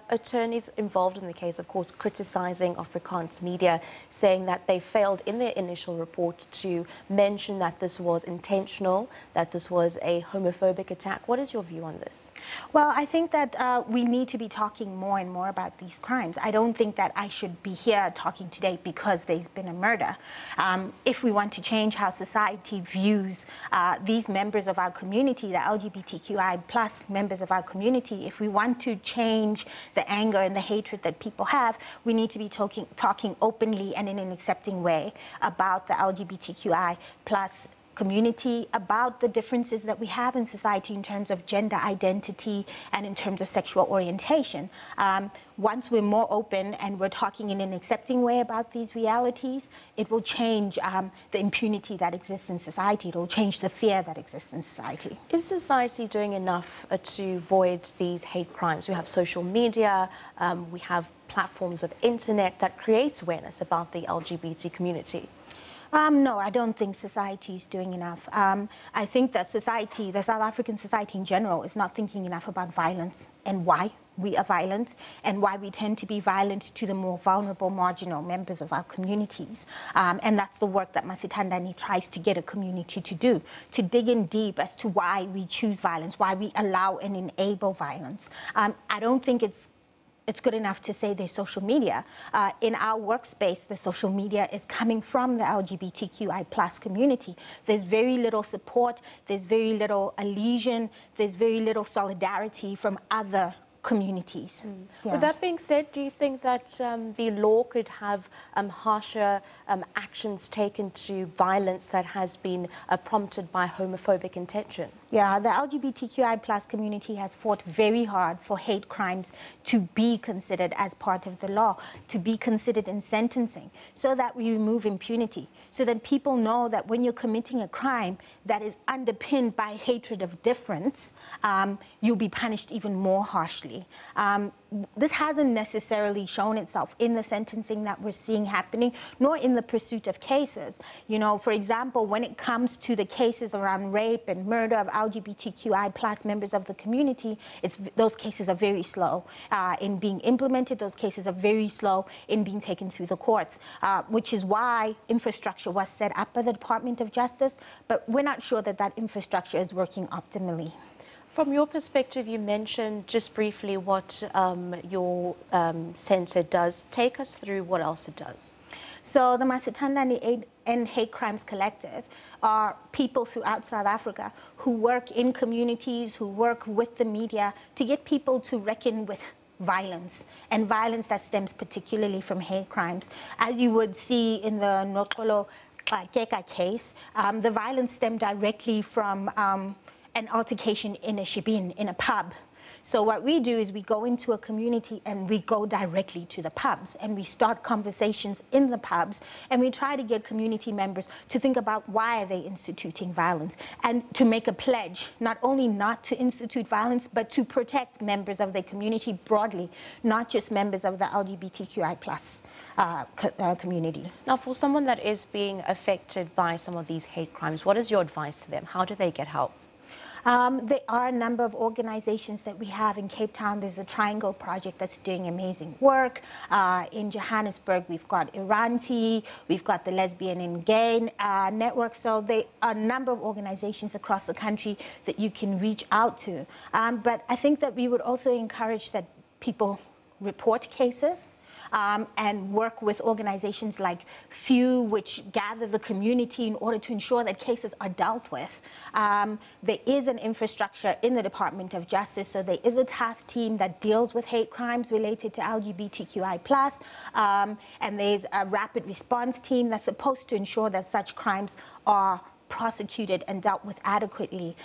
attorneys involved in the case, of course, criticizing Afrikaans media, saying that they failed in their initial report to mention that this was intentional, that this was a homophobic attack. What is your view on this? Well, I think that we need to be talking more and more about these crimes. I don't think that I should be here talking today because there's been a murder. If we want to change how society views these members of our community, the LGBTQI+ members of our community, if we want to change the anger and the hatred that people have, we need to be talking openly and in an accepting way about the LGBTQI+ community, about the differences that we have in society in terms of gender identity and in terms of sexual orientation. Once we're more open and we're talking in an accepting way about these realities, it will change the impunity that exists in society. It will change the fear that exists in society. Is society doing enough to void these hate crimes? We have social media, we have platforms of internet that creates awareness about the LGBT community. No, I don't think society is doing enough. I think that society, the South African society in general, is not thinking enough about violence and why we are violent and why we tend to be violent to the more vulnerable, marginal members of our communities. And that's the work that Masitandane tries to get a community to do, to dig in deep as to why we choose violence, why we allow and enable violence. I don't think it's good enough to say there's social media. In our workspace, the social media is coming from the LGBTQI+ community. There's very little support, there's very little adhesion, there's very little solidarity from other communities. Yeah. With that being said, do you think that the law could have harsher actions taken to violence that has been prompted by homophobic intention? Yeah, the LGBTQI+ community has fought very hard for hate crimes to be considered as part of the law, to be considered in sentencing, so that we remove impunity, so that people know that when you're committing a crime that is underpinned by hatred of difference, you'll be punished even more harshly. This hasn't necessarily shown itself in the sentencing that we're seeing happening, nor in the pursuit of cases. You know, for example, when it comes to the cases around rape and murder of LGBTQI+ members of the community, those cases are very slow in being implemented. Those cases are very slow in being taken through the courts, which is why infrastructure was set up by the Department of Justice, but we're not sure that that infrastructure is working optimally. From your perspective, you mentioned just briefly what your centre does. Take us through what else it does. So the Masitandane End Hate Crimes Collective are people throughout South Africa who work in communities, who work with the media to get people to reckon with violence, and violence that stems particularly from hate crimes. As you would see in the Noxolo Keka case, the violence stemmed directly from an altercation in a shebeen, in a pub. So what we do is we go into a community and we go directly to the pubs and we start conversations in the pubs and we try to get community members to think about why are they instituting violence and to make a pledge, not only not to institute violence, but to protect members of their community broadly, not just members of the LGBTQI+ community. Now, for someone that is being affected by some of these hate crimes, what is your advice to them? How do they get help? There are a number of organizations that we have in Cape Town. There's a Triangle Project that's doing amazing work. In Johannesburg, we've got Iranti, we've got the Lesbian and Gay Network. So there are a number of organizations across the country that you can reach out to. But I think that we would also encourage that people report cases. And work with organizations like FEW, which gather the community in order to ensure that cases are dealt with. There is an infrastructure in the Department of Justice, so there is a task team that deals with hate crimes related to LGBTQI+, and there's a rapid response team that's supposed to ensure that such crimes are prosecuted and dealt with adequately.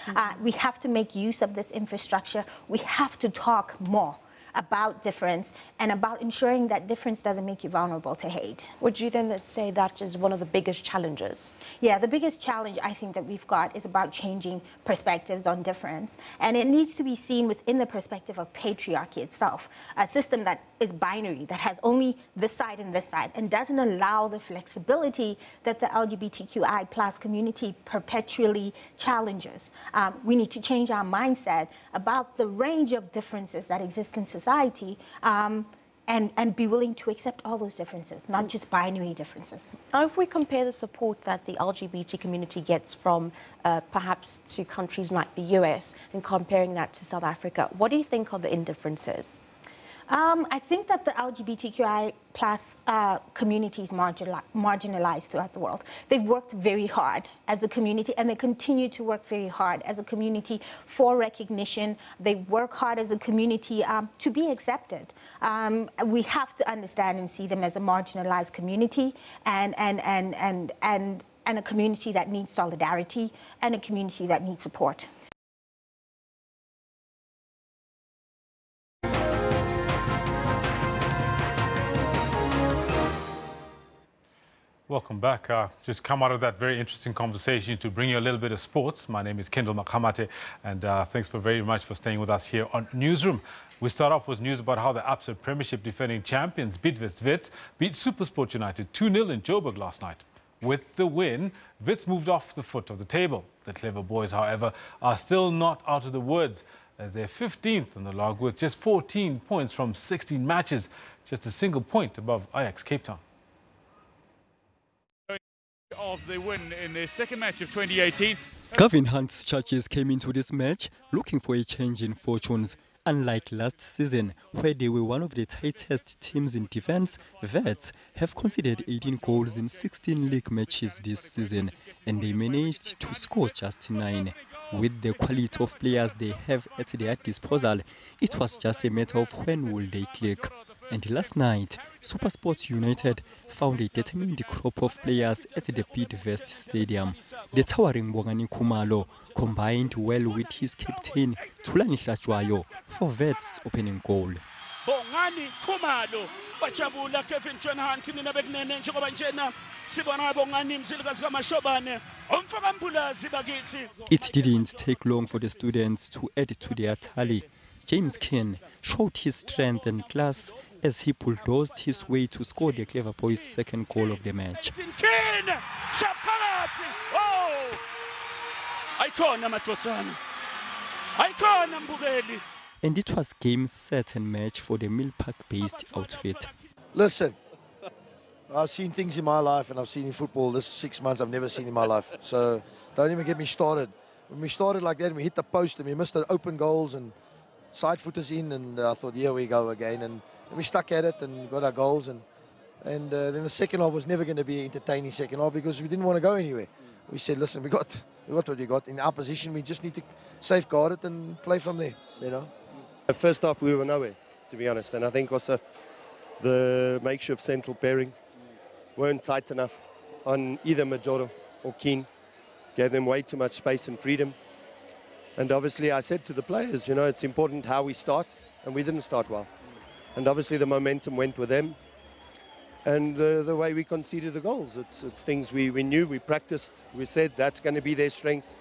We have to make use of this infrastructure. We have to talk more about difference and about ensuring that difference doesn't make you vulnerable to hate. Would you then say that is one of the biggest challenges? Yeah, the biggest challenge I think that we've got is about changing perspectives on difference. And it needs to be seen within the perspective of patriarchy itself, a system that is binary, that has only this side and this side, and doesn't allow the flexibility that the LGBTQI+ community perpetually challenges. We need to change our mindset about the range of differences that exist in society, and be willing to accept all those differences, not just binary differences. Now, if we compare the support that the LGBT community gets from perhaps to countries like the US and comparing that to South Africa, what do you think are the differences? I think that the LGBTQI+ community is marginalized throughout the world. They've worked very hard as a community, and they continue to work very hard as a community for recognition. They work hard as a community to be accepted. We have to understand and see them as a marginalized community, and a community that needs solidarity, and a community that needs support. Welcome back. Just come out of that very interesting conversation to bring you a little bit of sports. My name is Kendall Makhamate, and thanks very much for staying with us here on Newsroom. We start off with news about how the Absa Premiership defending champions Bidvest Wits beat SuperSport United 2-0 in Joburg last night. With the win, Wits moved off the foot of the table. The Clever Boys, however, are still not out of the woods, as they're 15th on the log with just 14 points from 16 matches, just a single point above Ajax Cape Town. Of the win in their second match of 2018. Gavin Hunt's Chargers came into this match looking for a change in fortunes. Unlike last season, where they were one of the tightest teams in defense, Vets have conceded 18 goals in 16 league matches this season, and they managed to score just 9. With the quality of players they have at their disposal, it was just a matter of when will they click. And last night, SuperSport United found a determined crop of players at the Bidvest Stadium. The towering Bongani Khumalo combined well with his captain Thulani Hlachwayo for Vets' opening goal. Bongani Khumalo bajabula Kevin John Hunt nina bekunene njengoba njena sibona Bongani mzilikazi kaMashobane umfaka mbulazi bakithi. It didn't take long for the students to add to their tally. James Keane showed his strength and class as he bulldozed his way to score the Clever Boys' second goal of the match. Keane, Shaparati, oh! Icona Matwatana, Icona Mbugeli. And it was game, set and match for the Mill Park-based outfit. Listen, I've seen things in my life and I've seen in football this 6 months I've never seen in my life. So don't even get me started. When we started like that and we hit the post and we missed the open goals and side footers in, and I thought, here we go again. And we stuck at it and got our goals. And then the second half was never going to be an entertaining second half because we didn't want to go anywhere. We said, listen, we got what we got. In our position, we just need to safeguard it and play from there, you know. The first half, we were nowhere, to be honest. And I think also the makeshift central pairing weren't tight enough on either Majoro or Keane. Gave them way too much space and freedom. And obviously I said to the players, you know, it's important how we start, and we didn't start well. And obviously the momentum went with them. And the way we conceded the goals, it's things we knew, we practiced, we said that's going to be their strengths,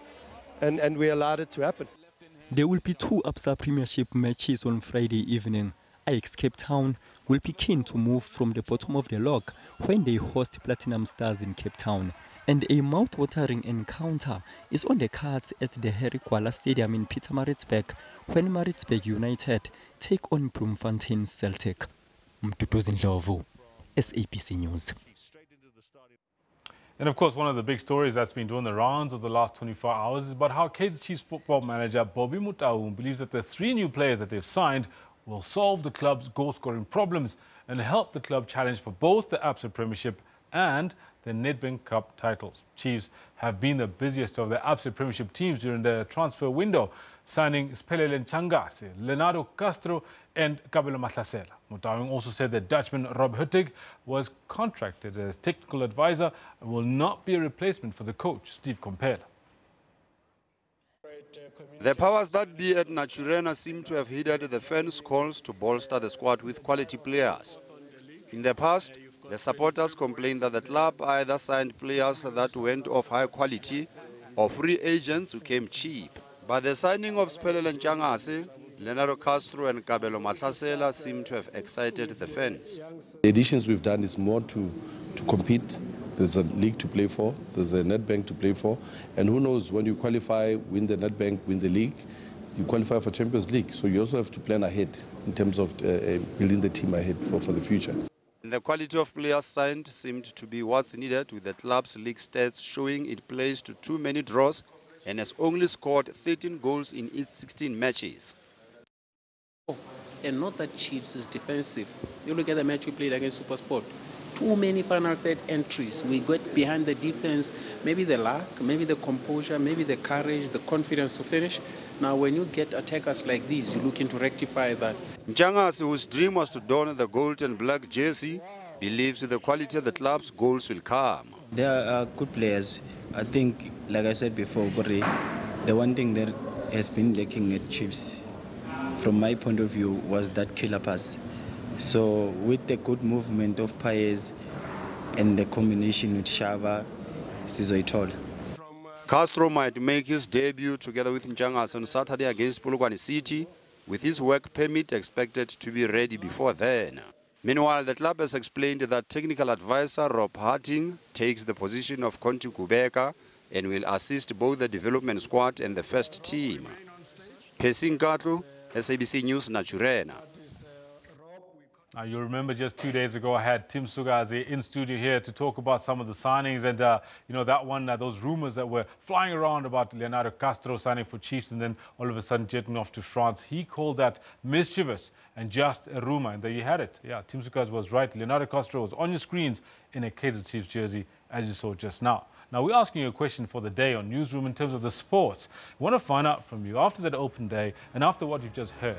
and we allowed it to happen. There will be 2 Absa Premiership matches on Friday evening. Ajax Cape Town will be keen to move from the bottom of the log when they host Platinum Stars in Cape Town. And a mouth-watering encounter is on the cards at the Harry Kwala Stadium in Pietermaritzburg when Maritzburg United take on Bloemfontein Celtic. Mduduzi Ndlovu, SABC News. And of course, one of the big stories that's been doing the rounds of the last 24 hours is about how Kaizer Chiefs football manager Bobby Motaung believes that the 3 new players that they've signed will solve the club's goal-scoring problems and help the club challenge for both the Absa Premiership and the Nedbank Cup titles. Chiefs have been the busiest of the Absa Premiership teams during the transfer window, signing Spelele Ntshangase, Leonardo Castro and Kabelo Mahlasela. Motaung also said that Dutchman Rob Huttig was contracted as technical advisor and will not be a replacement for the coach, Steve Kompela. The powers that be at Naturena seem to have heeded the fans' calls to bolster the squad with quality players. In the past, the supporters complained that the club either signed players that went of high quality or free agents who came cheap. But the signing of Spelele Ntshangase, Leonardo Castro and Kabelo Mahlasela seem to have excited the fans. The additions we've done is more to compete. There's a league to play for, there's a Nedbank to play for, and who knows, when you qualify, win the Nedbank, win the league, you qualify for Champions League. So you also have to plan ahead in terms of building the team ahead for the future. The quality of players signed seemed to be what's needed, with the club's league stats showing it plays to too many draws and has only scored 13 goals in its 16 matches. And not that Chiefs is defensive. You look at the match we played against SuperSport. Too many final third entries. We got behind the defense, maybe the luck, maybe the composure, maybe the courage, the confidence to finish. Now when you get attackers like these, you're looking to rectify that. Ntshangase, whose dream was to don the gold and black jersey, believes with the quality of the club's goals will come. They are good players. I think, like I said before, the one thing that has been lacking at Chiefs, from my point of view, was that killer pass. So with the good movement of Paez and the combination with Shava, Sizoitol. Castro might make his debut together with Ntshangase on Saturday against Polokwane City, with his work permit expected to be ready before then. Meanwhile, the club has explained that technical advisor Rob Huttig takes the position of Conti Kubeka and will assist both the development squad and the first team. Pesing Katlu, SABC News, Naturena. Now, you remember just 2 days ago, I had Tim Sugazi in studio here to talk about some of the signings and, you know, that one, those rumors that were flying around about Leonardo Castro signing for Chiefs and then all of a sudden jetting off to France. He called that mischievous and just a rumor, and there you had it. Yeah, Tim Sugazi was right. Leonardo Castro was on your screens in a Kaizer Chiefs jersey, as you saw just now. Now, we're asking you a question for the day on Newsroom in terms of the sports. We want to find out from you, after that open day and after what you've just heard,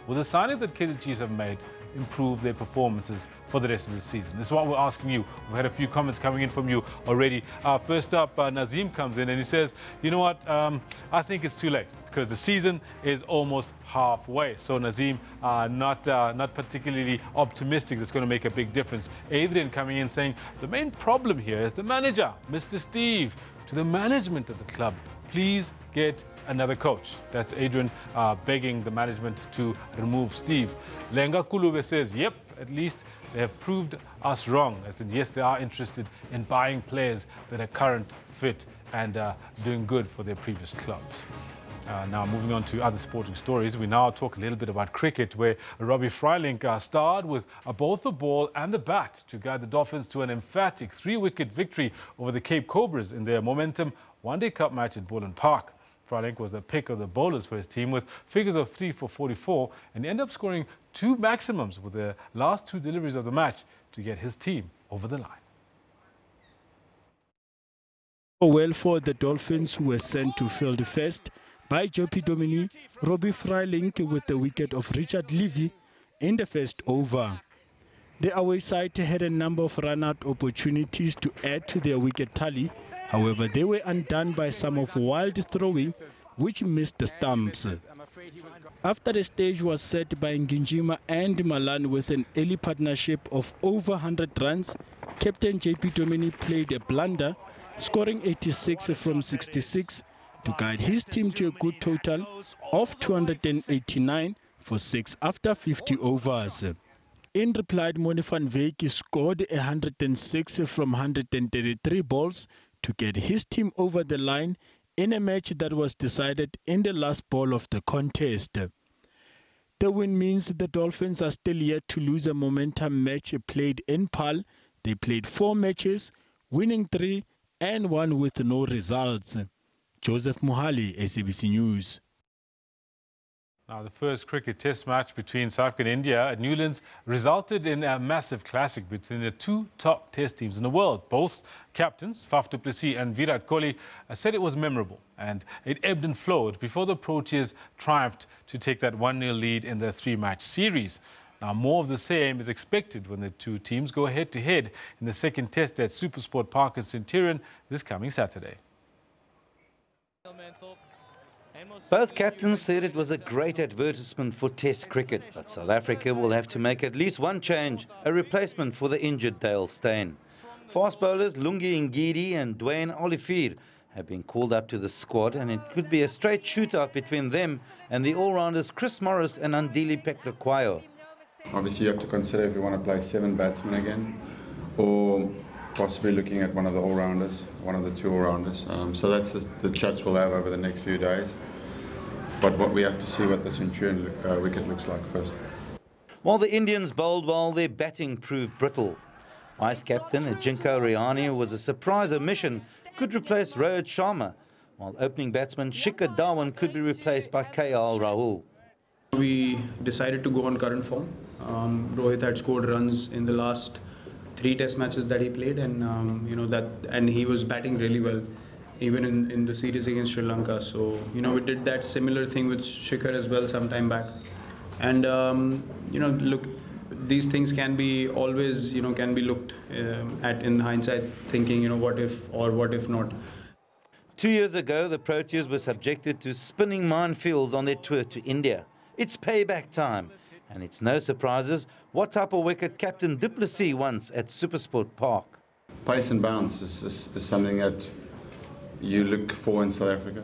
will the signings that Kaizer Chiefs have made improve their performances for the rest of the season? This is what we're asking you. We've had a few comments coming in from you already. First up, Nazim comes in and he says, you know what, I think it's too late because the season is almost halfway. So Nazim, not particularly optimistic that's going to make a big difference. Adrian coming in saying, the main problem here is the manager, Mr. Steve, to the management of the club. Please get another coach. That's Adrian begging the management to remove Steve. Lenga Kulube says, yep, at least they have proved us wrong. As in, yes, they are interested in buying players that are current, fit, and doing good for their previous clubs. Now, moving on to other sporting stories, we now talk a little bit about cricket, where Robbie Freiling starred with both the ball and the bat to guide the Dolphins to an emphatic 3-wicket victory over the Cape Cobras in their Momentum One-Day Cup match at Boland Park. Freiling was the pick of the bowlers for his team with figures of 3 for 44 and ended up scoring 2 maximums with the last 2 deliveries of the match to get his team over the line. Well, for the Dolphins, who were sent to field first by Joppy Domini, Robbie Freiling with the wicket of Richard Levy in the first over. The away side had a number of run-out opportunities to add to their wicket tally. However, they were undone by some of wild throwing, which missed the stumps. After the stage was set by Nginjima and Malan with an early partnership of over 100 runs, Captain JP Domini played a blunder, scoring 86 from 66 to guide his team to a good total of 289 for 6 after 50 overs. In reply, Moni van Wyk scored 106 from 133 balls to get his team over the line in a match that was decided in the last ball of the contest. The win means the Dolphins are still yet to lose a momentum match played in Paarl. They played 4 matches, winning 3 and 1 with no results. Joseph Muhali, SABC News. Now, the first cricket test match between South Africa and India at Newlands resulted in a massive classic between the 2 top test teams in the world. Both captains, Faf du Plessis and Virat Kohli, said it was memorable and it ebbed and flowed before the Proteas triumphed to take that 1-0 lead in the 3-match series. Now, more of the same is expected when the 2 teams go head-to-head in the second test at SuperSport Park in Centurion this coming Saturday. Both captains said it was a great advertisement for Test cricket, but South Africa will have to make at least one change, a replacement for the injured Dale Steyn. Fast bowlers Lungi Ngidi and Dwayne Olivier have been called up to the squad, and it could be a straight shootout between them and the all-rounders Chris Morris and Andile Peklakwayo. Obviously, you have to consider if you want to play 7 batsmen again, or possibly looking at one of the all-rounders, one of the 2 all-rounders. So that's the chats we'll have over the next few days. But what we have to see what the Centurion wicket looks like first. While the Indians bowled well, their batting proved brittle. Vice-captain Ajinkya Rahane, who was a surprise omission, could replace Rohit Sharma, while opening batsman Shikhar Dhawan could be replaced by KL Rahul. We decided to go on current form. Rohit had scored runs in the last 3 test matches that he played, and and he was batting really well, even in the series against Sri Lanka. So we did that similar thing with Shikhar as well some time back. And look, these things can be always can be looked at in hindsight, thinking what if or what if not. 2 years ago, the Proteas were subjected to spinning minefields on their tour to India. It's payback time, and it's no surprises what type of wicket Captain du Plessis wants at SuperSport Park. Pace and bounce is something that you look for in South Africa.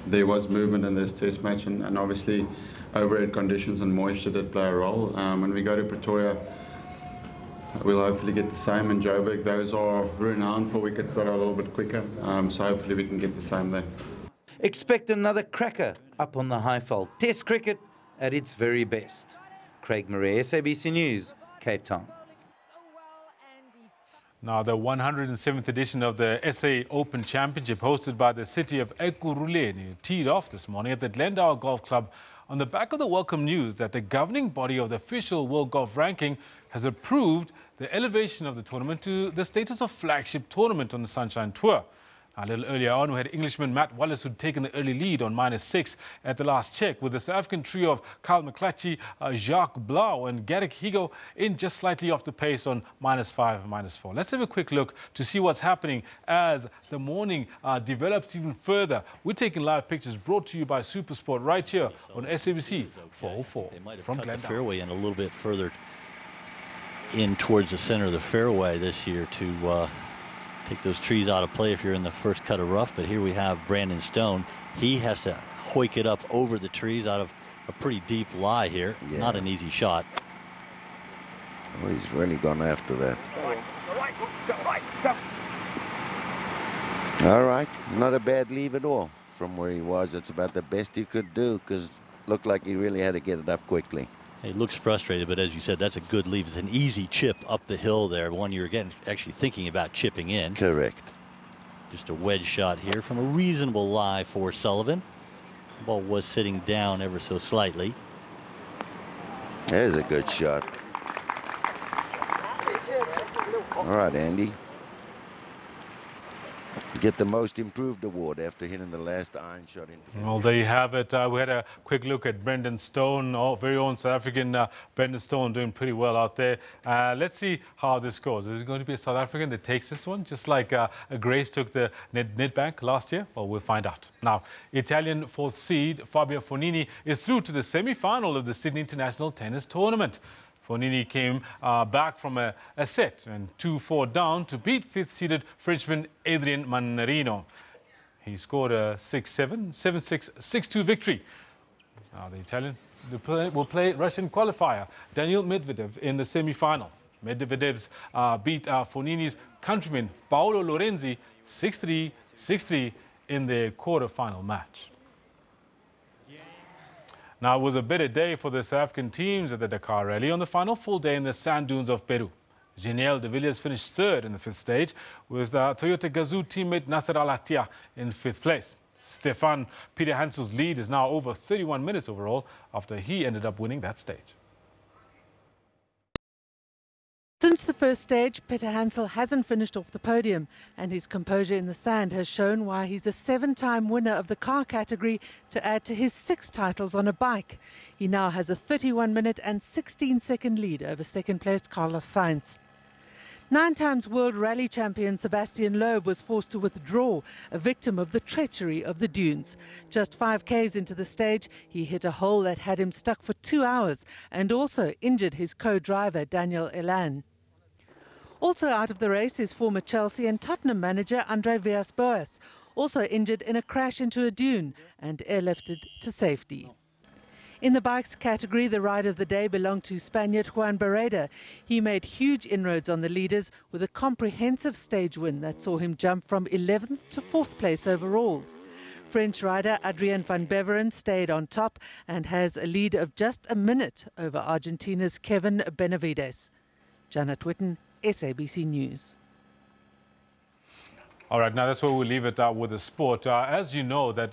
There was movement in this test match, and obviously overhead conditions and moisture did play a role. When we go to Pretoria, we'll hopefully get the same in Joburg. Those are renowned for wickets that are a little bit quicker, so hopefully we can get the same there. Expect another cracker up on the Highveld. Test cricket at its very best. Craig Murray, SABC News, Cape Town. Now, the 107th edition of the SA Open Championship, hosted by the city of Ekurhuleni, teed off this morning at the Glendower Golf Club on the back of the welcome news that the governing body of the official World Golf Ranking has approved the elevation of the tournament to the status of flagship tournament on the Sunshine Tour. A little earlier on, we had Englishman Matt Wallace, who'd taken the early lead on -6 at the last check, with the South African trio of Kyle McClatchy, Jacques Blau and Garrick Higo in just slightly off the pace on -5 and -4. Let's have a quick look to see what's happening as the morning develops even further. We're taking live pictures brought to you by SuperSport right here on SABC 404 from cut the Glendower. fairway in a little bit further in towards the center of the fairway this year to take those trees out of play if you're in the first cut of rough. But here we have Brandon Stone. He has to hoik it up over the trees out of a pretty deep lie here. Yeah. Not an easy shot. Well, he's really gone after that. All right, not a bad leave at all from where he was. It's about the best he could do, because it looked like he really had to get it up quickly. He looks frustrated, but as you said, that's a good leave. It's an easy chip up the hill there, one you're again actually thinking about chipping in. Correct. Just a wedge shot here from a reasonable lie for Sullivan. The ball was sitting down ever so slightly. There's a good shot. All right, Andy. Get the most improved award after hitting the last iron shot in. Well, there you have it. We had a quick look at Brendan Stone, very own South African Brendan Stone, doing pretty well out there. Let's see how this goes. Is it going to be a South African that takes this one, just like Grace took the Nedbank last year? Well, we'll find out. Now, Italian 4th seed Fabio Fognini is through to the semi-final of the Sydney International Tennis Tournament. Fognini came back from a set and 2-4 down to beat 5th-seeded Frenchman Adrien Manarino. He scored a 6-7, 7-6, 6-2 victory. Now the Italian will play Russian qualifier Daniil Medvedev in the semi-final. Medvedev's beat Fognini's countryman Paolo Lorenzi 6-3, 6-3 in their quarter-final match. Now, it was a better day for the South African teams at the Dakar Rally on the final full day in the sand dunes of Peru. Geniel de Villiers finished third in the fifth stage, with Toyota Gazoo teammate Nasser Al-Attiyah in fifth place. Stefan Peter Hansel's lead is now over 31 minutes overall after he ended up winning that stage. Since the first stage, Peter Hansel hasn't finished off the podium, and his composure in the sand has shown why he's a 7-time winner of the car category to add to his 6 titles on a bike. He now has a 31-minute and 16-second lead over second-placed Carlos Sainz. 9 times world rally champion Sebastian Loeb was forced to withdraw, a victim of the treachery of the dunes. Just 5 Ks into the stage, he hit a hole that had him stuck for 2 hours and also injured his co-driver Daniel Elan. Also out of the race is former Chelsea and Tottenham manager Andre Villas-Boas, also injured in a crash into a dune and airlifted to safety. In the bikes category, the ride of the day belonged to Spaniard Juan Barreda. He made huge inroads on the leaders with a comprehensive stage win that saw him jump from 11th to 4th place overall. French rider Adrien van Beveren stayed on top and has a lead of just a minute over Argentina's Kevin Benavides. Janet Witten, SABC News. All right, now that's where we'll leave it with the sport. As you know, that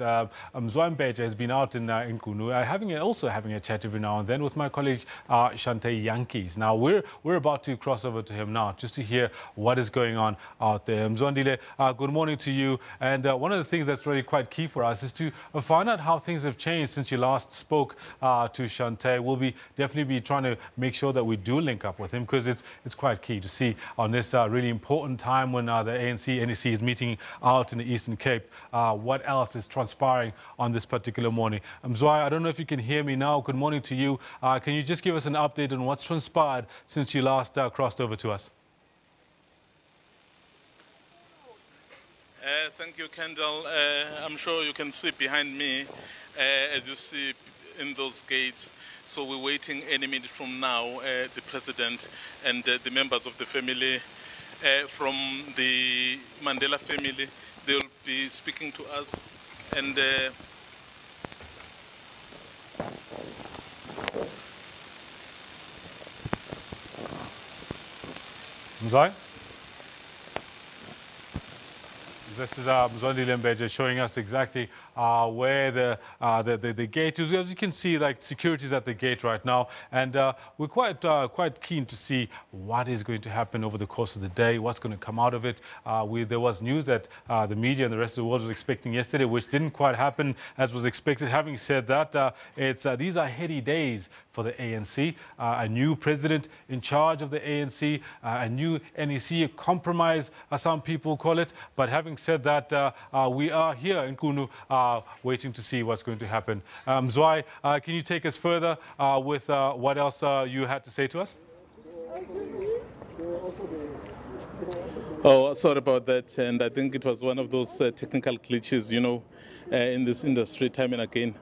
Mzwambeja has been out in Nkunu, also having a chat every now and then with my colleague Shante Yankees. Now we're about to cross over to him now just to hear what is going on out there. Mzwandile, good morning to you. And one of the things that's really quite key for us is to find out how things have changed since you last spoke to Shante. We'll definitely be trying to make sure that we do link up with him, because it's quite key to see on this really important time when the ANC NEC is meeting out in the Eastern Cape. What else is transpiring on this particular morning? Mzwai, I don't know if you can hear me now. Good morning to you. Can you just give us an update on what's transpired since you last crossed over to us? Thank you, Kendall. I'm sure you can see behind me, as you see in those gates. So we're waiting any minute from now, the president and the members of the family from the Mandela family. They will be speaking to us, and Mzwai? This is Mzwandile Mbeja showing us exactly where the gate is. As you can see, like, security is at the gate right now, and we're quite keen to see what is going to happen over the course of the day, what's going to come out of it. There was news that the media and the rest of the world was expecting yesterday, which didn't quite happen as was expected. Having said that, these are heady days for the ANC. A new president in charge of the ANC, a new NEC, a compromise, as some people call it. But having said that, we are here in Nkunu waiting to see what's going to happen. Mzwai, can you take us further with what else you had to say to us? oh, sorry about that. And I think it was one of those technical glitches, you know, in this industry, time and again.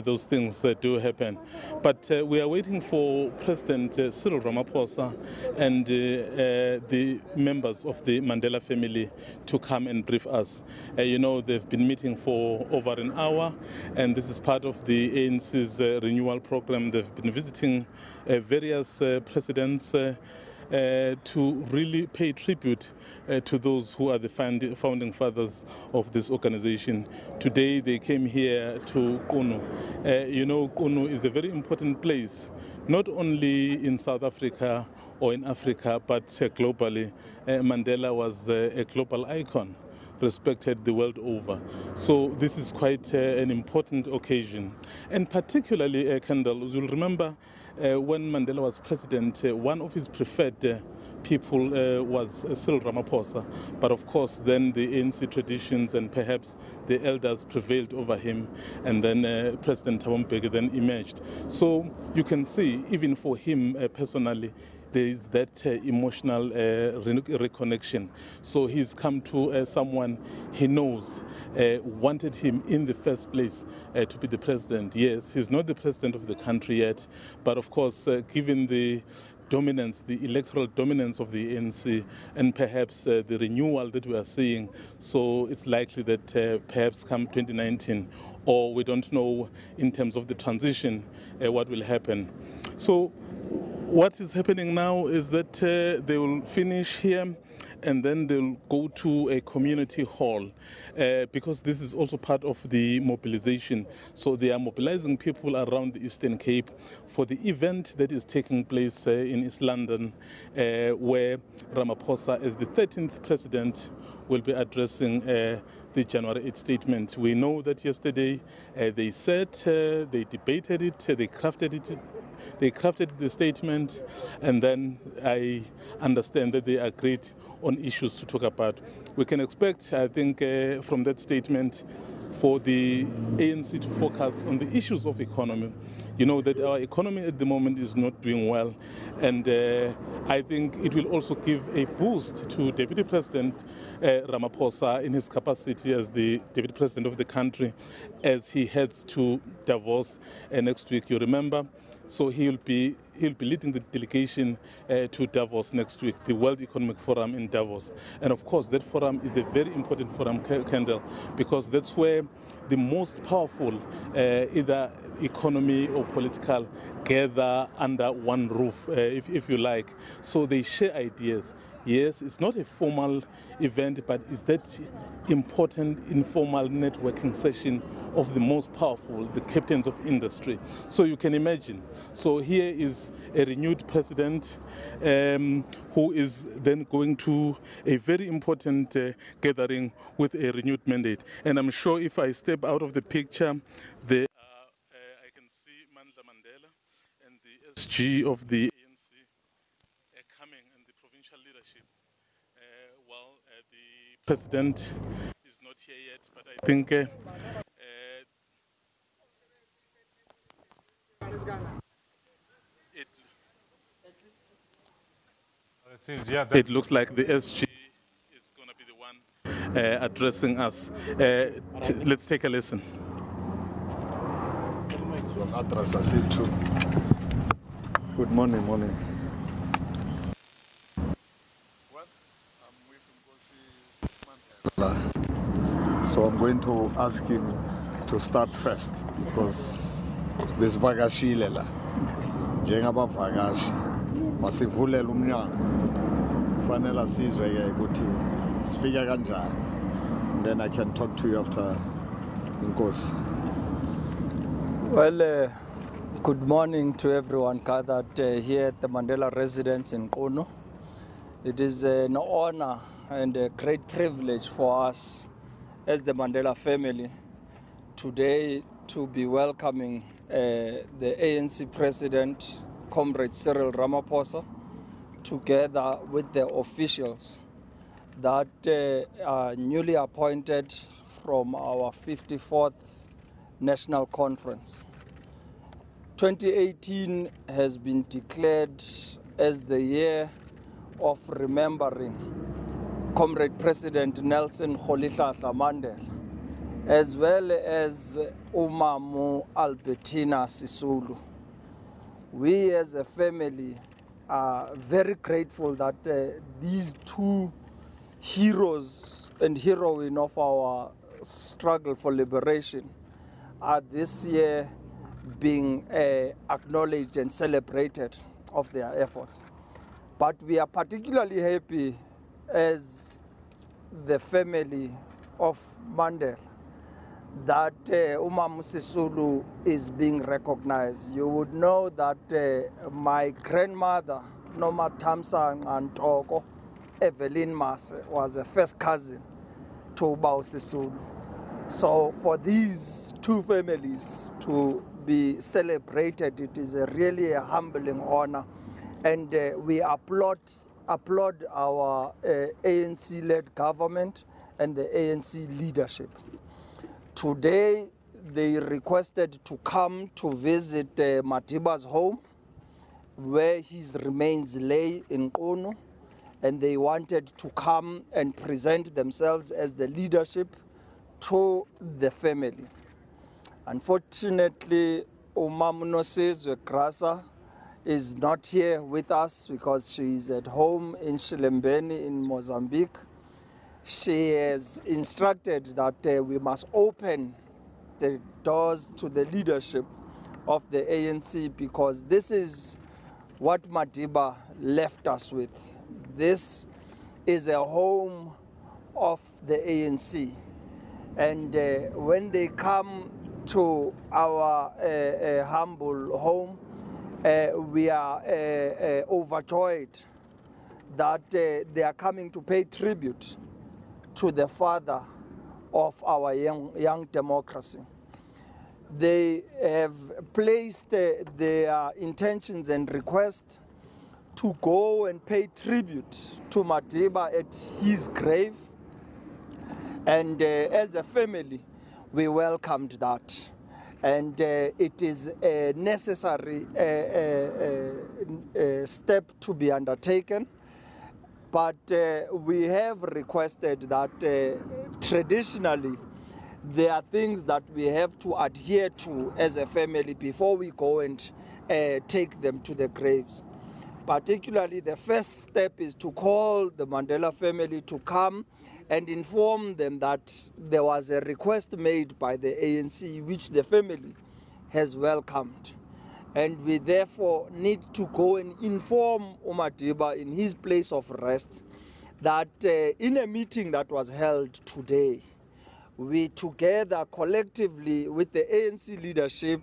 Those things do happen. But we are waiting for President Cyril Ramaphosa and the members of the Mandela family to come and brief us. You know, they've been meeting for over an hour, and this is part of the ANC's renewal program. They've been visiting various presidents to really pay tribute to those who are the founding fathers of this organization. Today they came here to Nkunu. You know, Nkunu is a very important place, not only in South Africa or in Africa, but globally. Mandela was a global icon, respected the world over. So this is quite an important occasion. And particularly, Kendall, you'll remember when Mandela was president, one of his preferred people was Cyril Ramaphosa. But of course, then the ANC traditions and perhaps the elders prevailed over him, and then President Thabo Mbeki then emerged. So you can see, even for him personally, there is that emotional reconnection. So he's come to someone he knows wanted him in the first place to be the president. Yes, he's not the president of the country yet, but of course, given the dominance, the electoral dominance of the ANC, and perhaps the renewal that we are seeing. So it's likely that perhaps come 2019, or we don't know in terms of the transition what will happen. So what is happening now is that they will finish here and then they'll go to a community hall because this is also part of the mobilization. So they are mobilizing people around the Eastern Cape for the event that is taking place in East London, where Ramaphosa, as the 13th president, will be addressing the January 8th statement. We know that yesterday they said, they debated it, they crafted the statement, and then I understand that they agreed on issues to talk about. We can expect, I think, from that statement for the ANC to focus on the issues of economy. You know that our economy at the moment is not doing well, and I think it will also give a boost to Deputy President Ramaphosa in his capacity as the Deputy President of the country as he heads to Davos next week. You remember? So he'll be leading the delegation to Davos next week, the World Economic Forum in Davos. And of course, that forum is a very important forum, Kendall, because that's where the most powerful, either economy or political, gather under one roof, if you like. So they share ideas. Yes, it's not a formal event, but it's that important informal networking session of the most powerful, the captains of industry. So you can imagine. So here is a renewed president who is then going to a very important gathering with a renewed mandate. And I'm sure if I step out of the picture, I can see Mandla Mandela and the SG of the ANC coming, and the provincial leadership. Well, the president is not here yet, but I think it looks like the SG is going to be the one addressing us. Let's take a listen. Good morning. So I'm going to ask him to start first because besivakashile la njengabavakashi masivulela umnyango kufanele sizwe ke ukuthi sifika kanjani, and then I can talk to you after. Inkosi. Well, good morning to everyone gathered here at the Mandela residence in Qunu. It is an honor and a great privilege for us as the Mandela family today to be welcoming the ANC President, Comrade Cyril Ramaphosa, together with the officials that are newly appointed from our 54th National Conference. 2018 has been declared as the year of remembering Comrade President Nelson Rolihlahla Mandela, as well as Umamu Albertina Sisulu. We as a family are very grateful that these two heroes and heroine of our struggle for liberation are this year being acknowledged and celebrated of their efforts. But we are particularly happy as the family of Mandela that Umamu Sisulu is being recognized. You would know that my grandmother, Noma Tamsang Antoko, Evelyn Mase, was a first cousin to Ubao Sisulu. So for these two families to be celebrated, it is really a humbling honor. And we applaud our ANC-led government and the ANC leadership. Today, they requested to come to visit Matiba's home, where his remains lay in Qunu, and they wanted to come and present themselves as the leadership to the family. Unfortunately, Umamu Nosizwe Grasa is not here with us because she is at home in Shilembeni in Mozambique. She has instructed that we must open the doors to the leadership of the ANC because this is what Madiba left us with. This is a home of the ANC. And when they come to our humble home, we are overjoyed that they are coming to pay tribute to the father of our young democracy. They have placed their intentions and requests to go and pay tribute to Madiba at his grave. And as a family, we welcomed that. And it is a necessary step to be undertaken. But we have requested that traditionally, there are things that we have to adhere to as a family before we go and take them to the graves. Particularly, the first step is to call the Mandela family to come and inform them that there was a request made by the ANC which the family has welcomed. And we therefore need to go and inform Madiba in his place of rest that in a meeting that was held today, we together collectively with the ANC leadership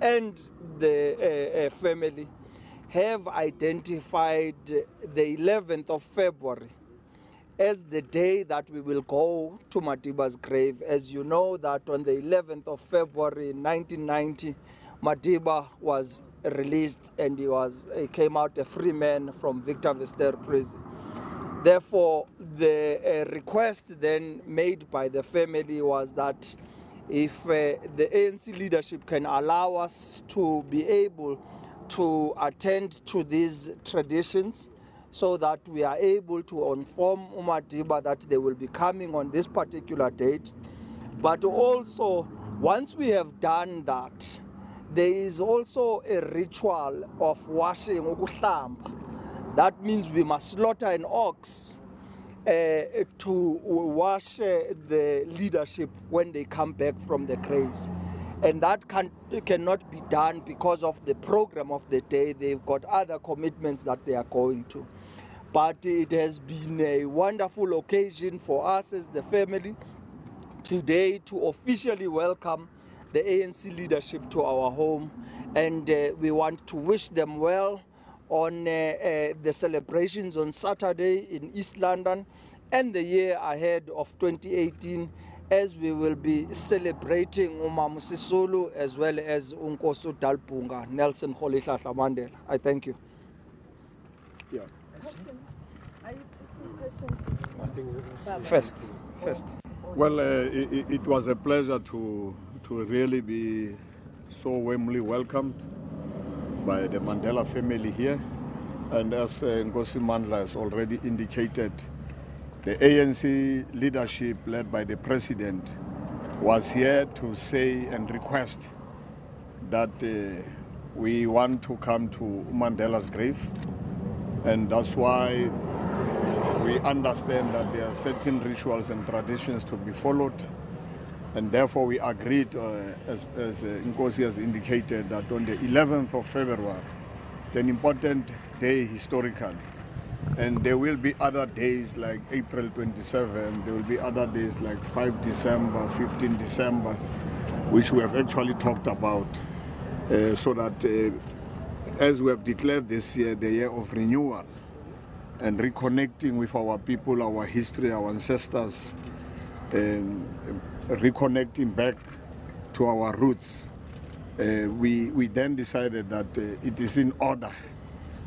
and the family have identified the 11th of February as the day that we will go to Madiba's grave. As you know that on the 11th of February 1990, Madiba was released and he came out a free man from Victor Verster prison. Therefore, the request then made by the family was that if the ANC leadership can allow us to be able to attend to these traditions so that we are able to inform Madiba that they will be coming on this particular date. But also, once we have done that, there is also a ritual of washing ukuhlamba. That means we must slaughter an ox to wash the leadership when they come back from the graves. And that cannot be done because of the program of the day. They've got other commitments that they are going to. But it has been a wonderful occasion for us as the family today to officially welcome the ANC leadership to our home. And we want to wish them well on the celebrations on Saturday in East London and the year ahead of 2018, as we will be celebrating Umamu Sisulu as well as Unkosi Dalpunga, Nelson Rolihlahla Mandela. I thank you. Yeah. First. Well, it was a pleasure to really be so warmly welcomed by the Mandela family here. And as Nkosi Mandla has already indicated, the ANC leadership led by the president was here to say and request that we want to come to Mandela's grave. And that's why we understand that there are certain rituals and traditions to be followed. And therefore we agreed, as Nkosi has indicated, that on the 11th of February, it's an important day historically. And there will be other days like April 27, there will be other days like 5 December, 15 December, which we have actually talked about, so that as we have declared this year, the year of renewal and reconnecting with our people, our history, our ancestors, reconnecting back to our roots, we then decided that it is in order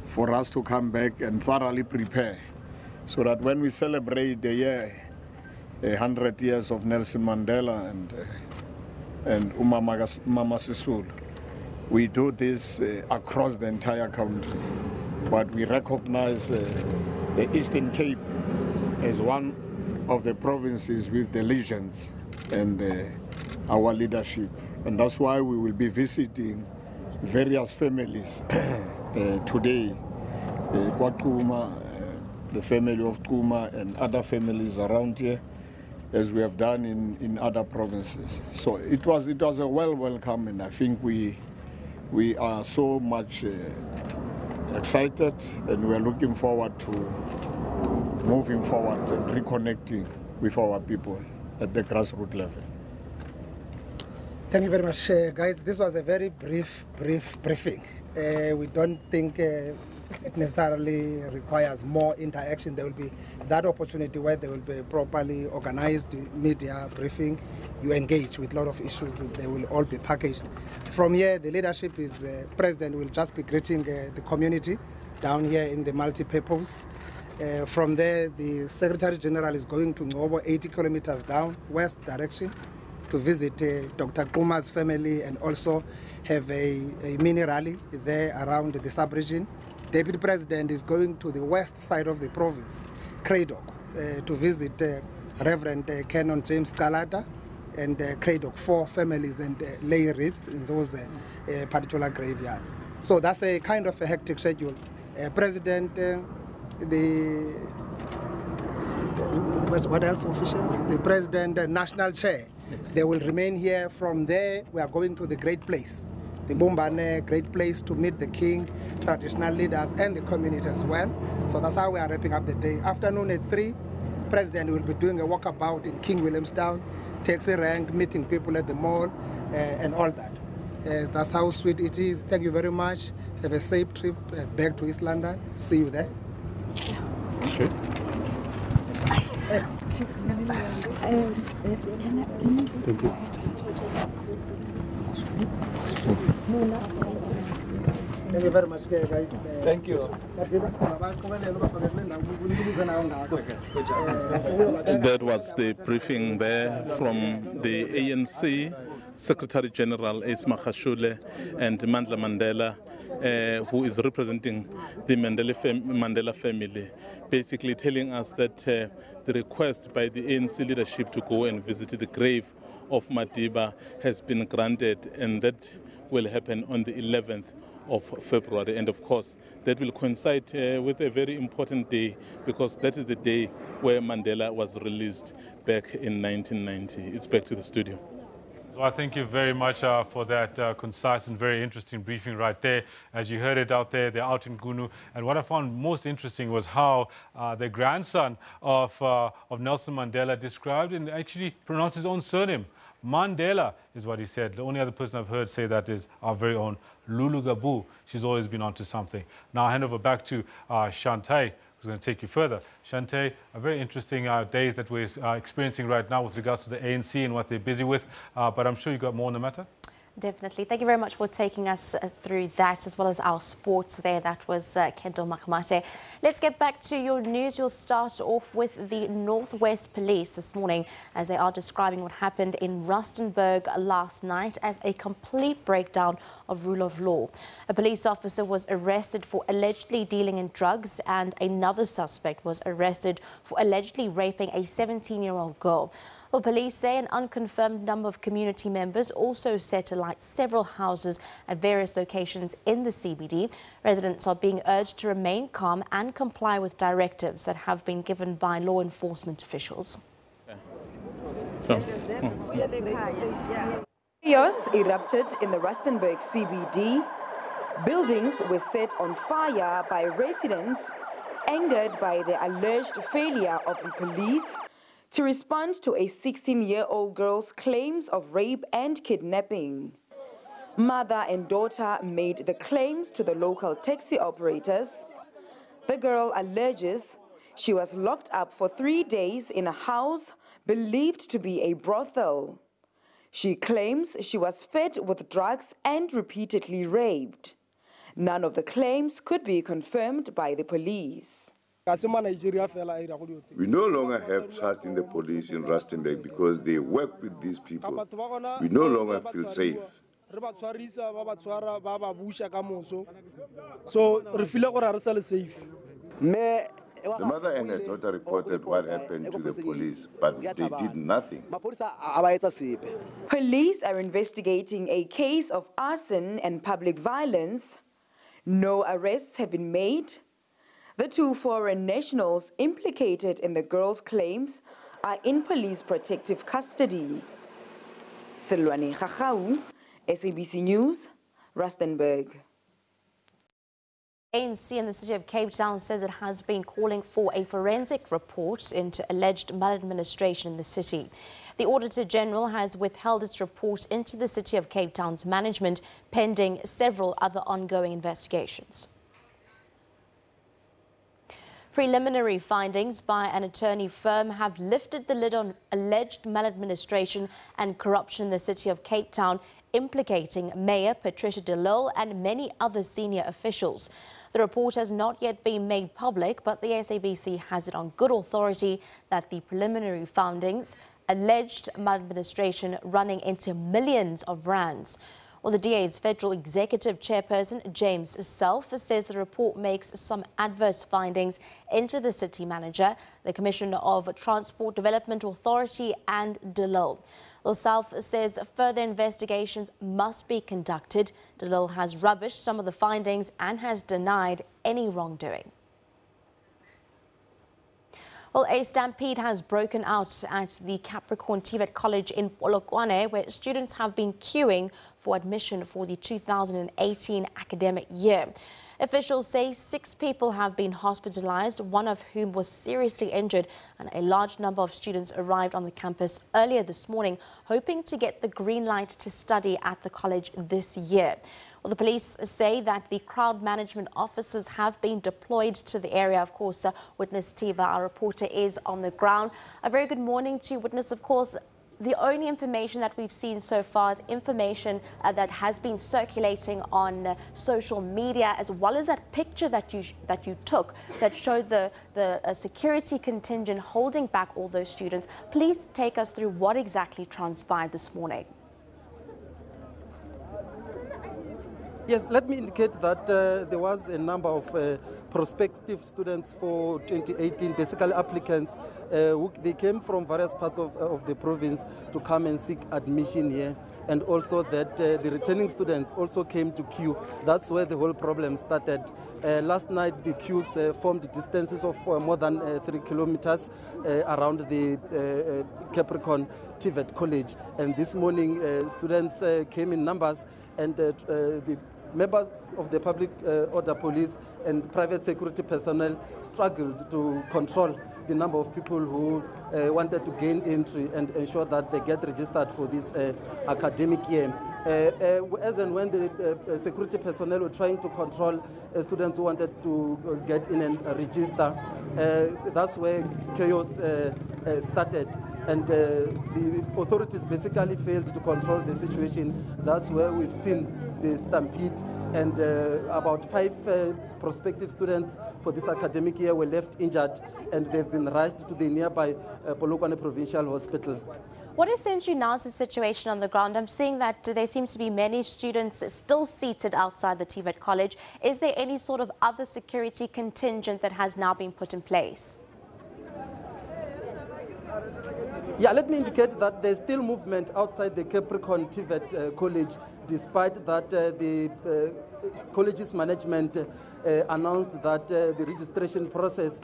for us to come back and thoroughly prepare so that when we celebrate the year, 100 years of Nelson Mandela and Mama Sisulu, we do this across the entire country. But we recognize the Eastern Cape as one of the provinces with the legends and our leadership. And that's why we will be visiting various families today, Kwakuma, the family of Kuma and other families around here, as we have done in other provinces. So it was a welcome, and I think we are so much excited, and we are looking forward to moving forward and reconnecting with our people at the grassroots level. Thank you very much, guys. This was a very brief briefing. We don't think it necessarily requires more interaction. There will be that opportunity where there will be properly organized media briefing. You engage with a lot of issues. They will all be packaged. From here, the leadership is, President will just be greeting the community down here in the multi-purpose. From there, the Secretary General is going to over 80 kilometers down, west direction, to visit Dr. Kuma's family and also have a mini rally there around the sub-region. Deputy President is going to the west side of the province, Craddock, to visit Reverend Canon James Kalata and Craddock, 4 families, and lay wreath in those particular graveyards. So that's a kind of a hectic schedule. President, what else official? The President, National Chair, they will remain here. From there, we are going to the Great Place, the Bumbane Great Place, to meet the King, traditional leaders, and the community as well. So that's how we are wrapping up the day. Afternoon at 3, President will be doing a walkabout in King Williamstown, taxi rank, meeting people at the mall, and all that. That's how sweet it is. Thank you very much. Have a safe trip back to East London. See you there. Okay. Thank you. Thank you very much, guys. Thank you. That was the briefing there from the ANC Secretary General Isma Khashule and Mandla Mandela, who is representing the Mandela family, basically telling us that the request by the ANC leadership to go and visit the grave of Madiba has been granted, and that will happen on the 11th of February. And of course, that will coincide with a very important day, because that is the day where Mandela was released back in 1990. It's back to the studio. So I thank you very much for that concise and very interesting briefing right there. As you heard it out there, they're out in Gunu. And what I found most interesting was how the grandson of Nelson Mandela described and actually pronounced his own surname. Mandela is what he said. The only other person I've heard say that is our very own Lulu Gabu. She's always been onto something. Now I hand over back to Shantae, who's going to take you further. Shantae, a very interesting days that we're experiencing right now with regards to the ANC and what they're busy with, but I'm sure you got more on the matter. Definitely. Thank you very much for taking us through that, as well as our sports there. That was Kendall Makamate. Let's get back to your news. You'll start off with the Northwest Police this morning, as they are describing what happened in Rustenburg last night as a complete breakdown of rule of law. A police officer was arrested for allegedly dealing in drugs, and another suspect was arrested for allegedly raping a 17-year-old girl. Well, police say an unconfirmed number of community members also set alight several houses at various locations in the CBD. Residents are being urged to remain calm and comply with directives that have been given by law enforcement officials. Chaos erupted in the Rustenburg CBD. Buildings were set on fire by residents, angered by the alleged failure of the police to respond to a 16-year-old girl's claims of rape and kidnapping. Mother and daughter made the claims to the local taxi operators. The girl alleges she was locked up for 3 days in a house believed to be a brothel. She claims she was fed with drugs and repeatedly raped. None of the claims could be confirmed by the police. We no longer have trust in the police in Rustenburg because they work with these people. We no longer feel safe. The mother and her daughter reported what happened to the police, but they did nothing. Police are investigating a case of arson and public violence. No arrests have been made. The 2 foreign nationals implicated in the girls' claims are in police protective custody. Silwane Khachau, SABC News, Rustenburg. ANC in the city of Cape Town says it has been calling for a forensic report into alleged maladministration in the city. The Auditor General has withheld its report into the city of Cape Town's management pending several other ongoing investigations. Preliminary findings by an attorney firm have lifted the lid on alleged maladministration and corruption in the city of Cape Town, implicating Mayor Patricia de Lille and many other senior officials. The report has not yet been made public, but the SABC has it on good authority that the preliminary findings alleged maladministration running into millions of rands. Well, the DA's Federal Executive Chairperson, James Self, says the report makes some adverse findings into the city manager, the Commissioner of Transport Development Authority and de Lille. Well, Self says further investigations must be conducted. De Lille has rubbished some of the findings and has denied any wrongdoing. Well, a stampede has broken out at the Capricorn TVET College in Polokwane, where students have been queuing for admission for the 2018 academic year. Officials say 6 people have been hospitalized, one of whom was seriously injured, and a large number of students arrived on the campus earlier this morning, hoping to get the green light to study at the college this year. Well, the police say that the crowd management officers have been deployed to the area. Of course, Witness Tiva, our reporter, is on the ground. A very good morning to you, Witness. Of course, the only information that we've seen so far is information that has been circulating on social media, as well as that picture that you took that showed the security contingent holding back all those students. Please take us through what exactly transpired this morning. Yes, let me indicate that there was a number of prospective students for 2018, basically applicants. They came from various parts of the province to come and seek admission here, and also that the returning students also came to queue. That's where the whole problem started. Last night, the queues formed distances of more than 3 kilometers around the Capricorn TVET College. And this morning, students came in numbers, and the members of the public order police and private security personnel struggled to control the number of people who wanted to gain entry and ensure that they get registered for this academic year. As and when the security personnel were trying to control students who wanted to get in and register, that's where chaos started. And the authorities basically failed to control the situation. That's where we've seen the stampede, and about 5 prospective students for this academic year were left injured, and they've been rushed to the nearby Polokwane Provincial Hospital. What essentially now is the situation on the ground? I'm seeing that there seems to be many students still seated outside the TVET College. Is there any sort of other security contingent that has now been put in place? Yeah, let me indicate that there's still movement outside the Capricorn TVET College, despite that the college's management announced that the registration process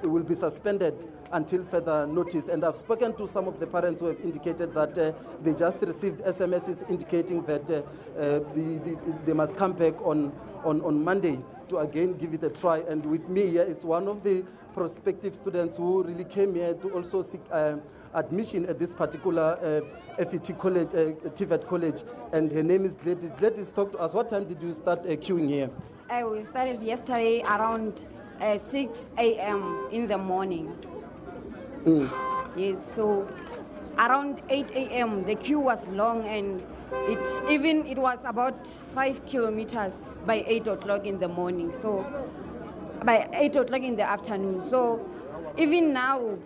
will be suspended until further notice. And I've spoken to some of the parents who have indicated that they just received SMSs indicating that they must come back on Monday to again give it a try. And with me here is one of the prospective students who really came here to also seek admission at this particular FET college, TVET college, and her name is Gladys. Gladys, talk to us. What time did you start queuing here? We started yesterday around 6 a.m. in the morning. Yes, so around 8 a.m. the queue was long, and it was about 5 kilometers by 8 o'clock in the morning. So by 8 o'clock in the afternoon. So even now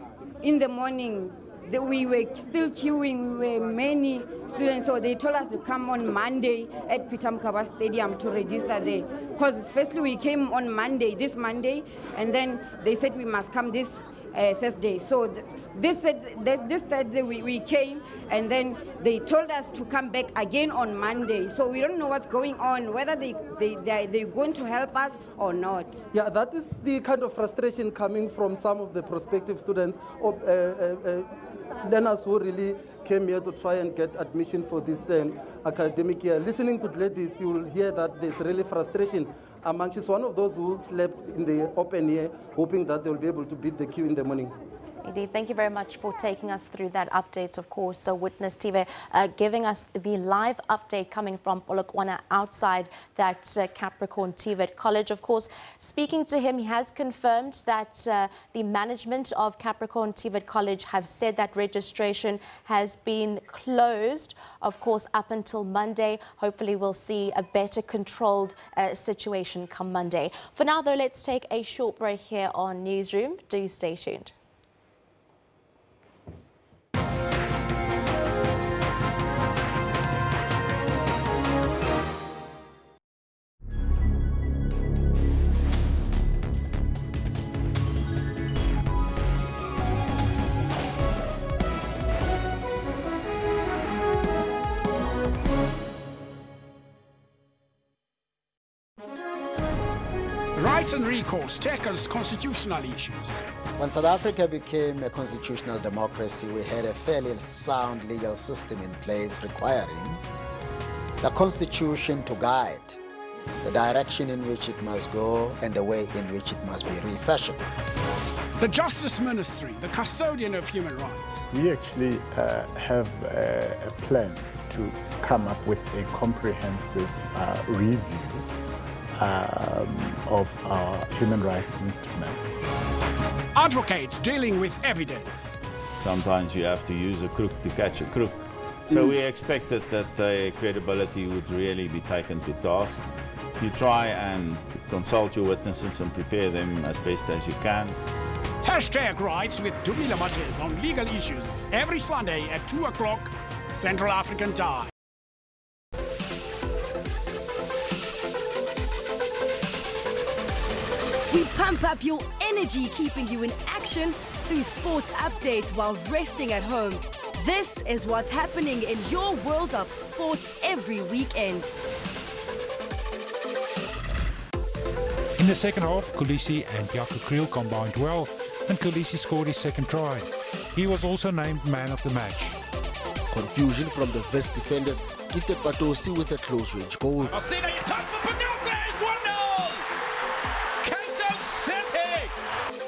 in the morning, we were still queuing. We were many students, so they told us to come on Monday at Peter Mokaba Stadium to register there. Because firstly we came on Monday, this Monday, and then they said we must come this Thursday. So this Thursday we came, and then they told us to come back again on Monday. So we don't know what's going on, whether they're going to help us or not. Yeah, that is the kind of frustration coming from some of the prospective students or learners who really came here to try and get admission for this academic year. Listening to ladies, you will hear that there's really frustration among. She's one of those who slept in the open air, hoping that they will be able to beat the queue in the morning. Indeed, thank you very much for taking us through that update. Of course, so Witness TV giving us the live update coming from Polokwane outside that Capricorn TVET College. Of course, speaking to him, he has confirmed that the management of Capricorn TVET College have said that registration has been closed, of course, up until Monday. Hopefully, we'll see a better controlled situation come Monday. For now, though, let's take a short break here on Newsroom. Do stay tuned. Rights and recourse tackles constitutional issues. When South Africa became a constitutional democracy, we had a fairly sound legal system in place requiring the Constitution to guide the direction in which it must go and the way in which it must be refashioned. The Justice Ministry, the custodian of human rights. We actually have a plan to come up with a comprehensive review of our human rights instruments. Advocates dealing with evidence. Sometimes you have to use a crook to catch a crook. So we expected that the credibility would really be taken to task. You try and consult your witnesses and prepare them as best as you can. Hashtag Rights with Dumila Matez on legal issues every Sunday at 2 o'clock Central African Time. We pump up your energy, keeping you in action through sports updates while resting at home. This is what's happening in your world of sports every weekend. In the second half, Kolisi and Jaco Kriel combined well, and Kolisi scored his second try. He was also named man of the match. Confusion from the West defenders gifted Batosi with a close-range goal.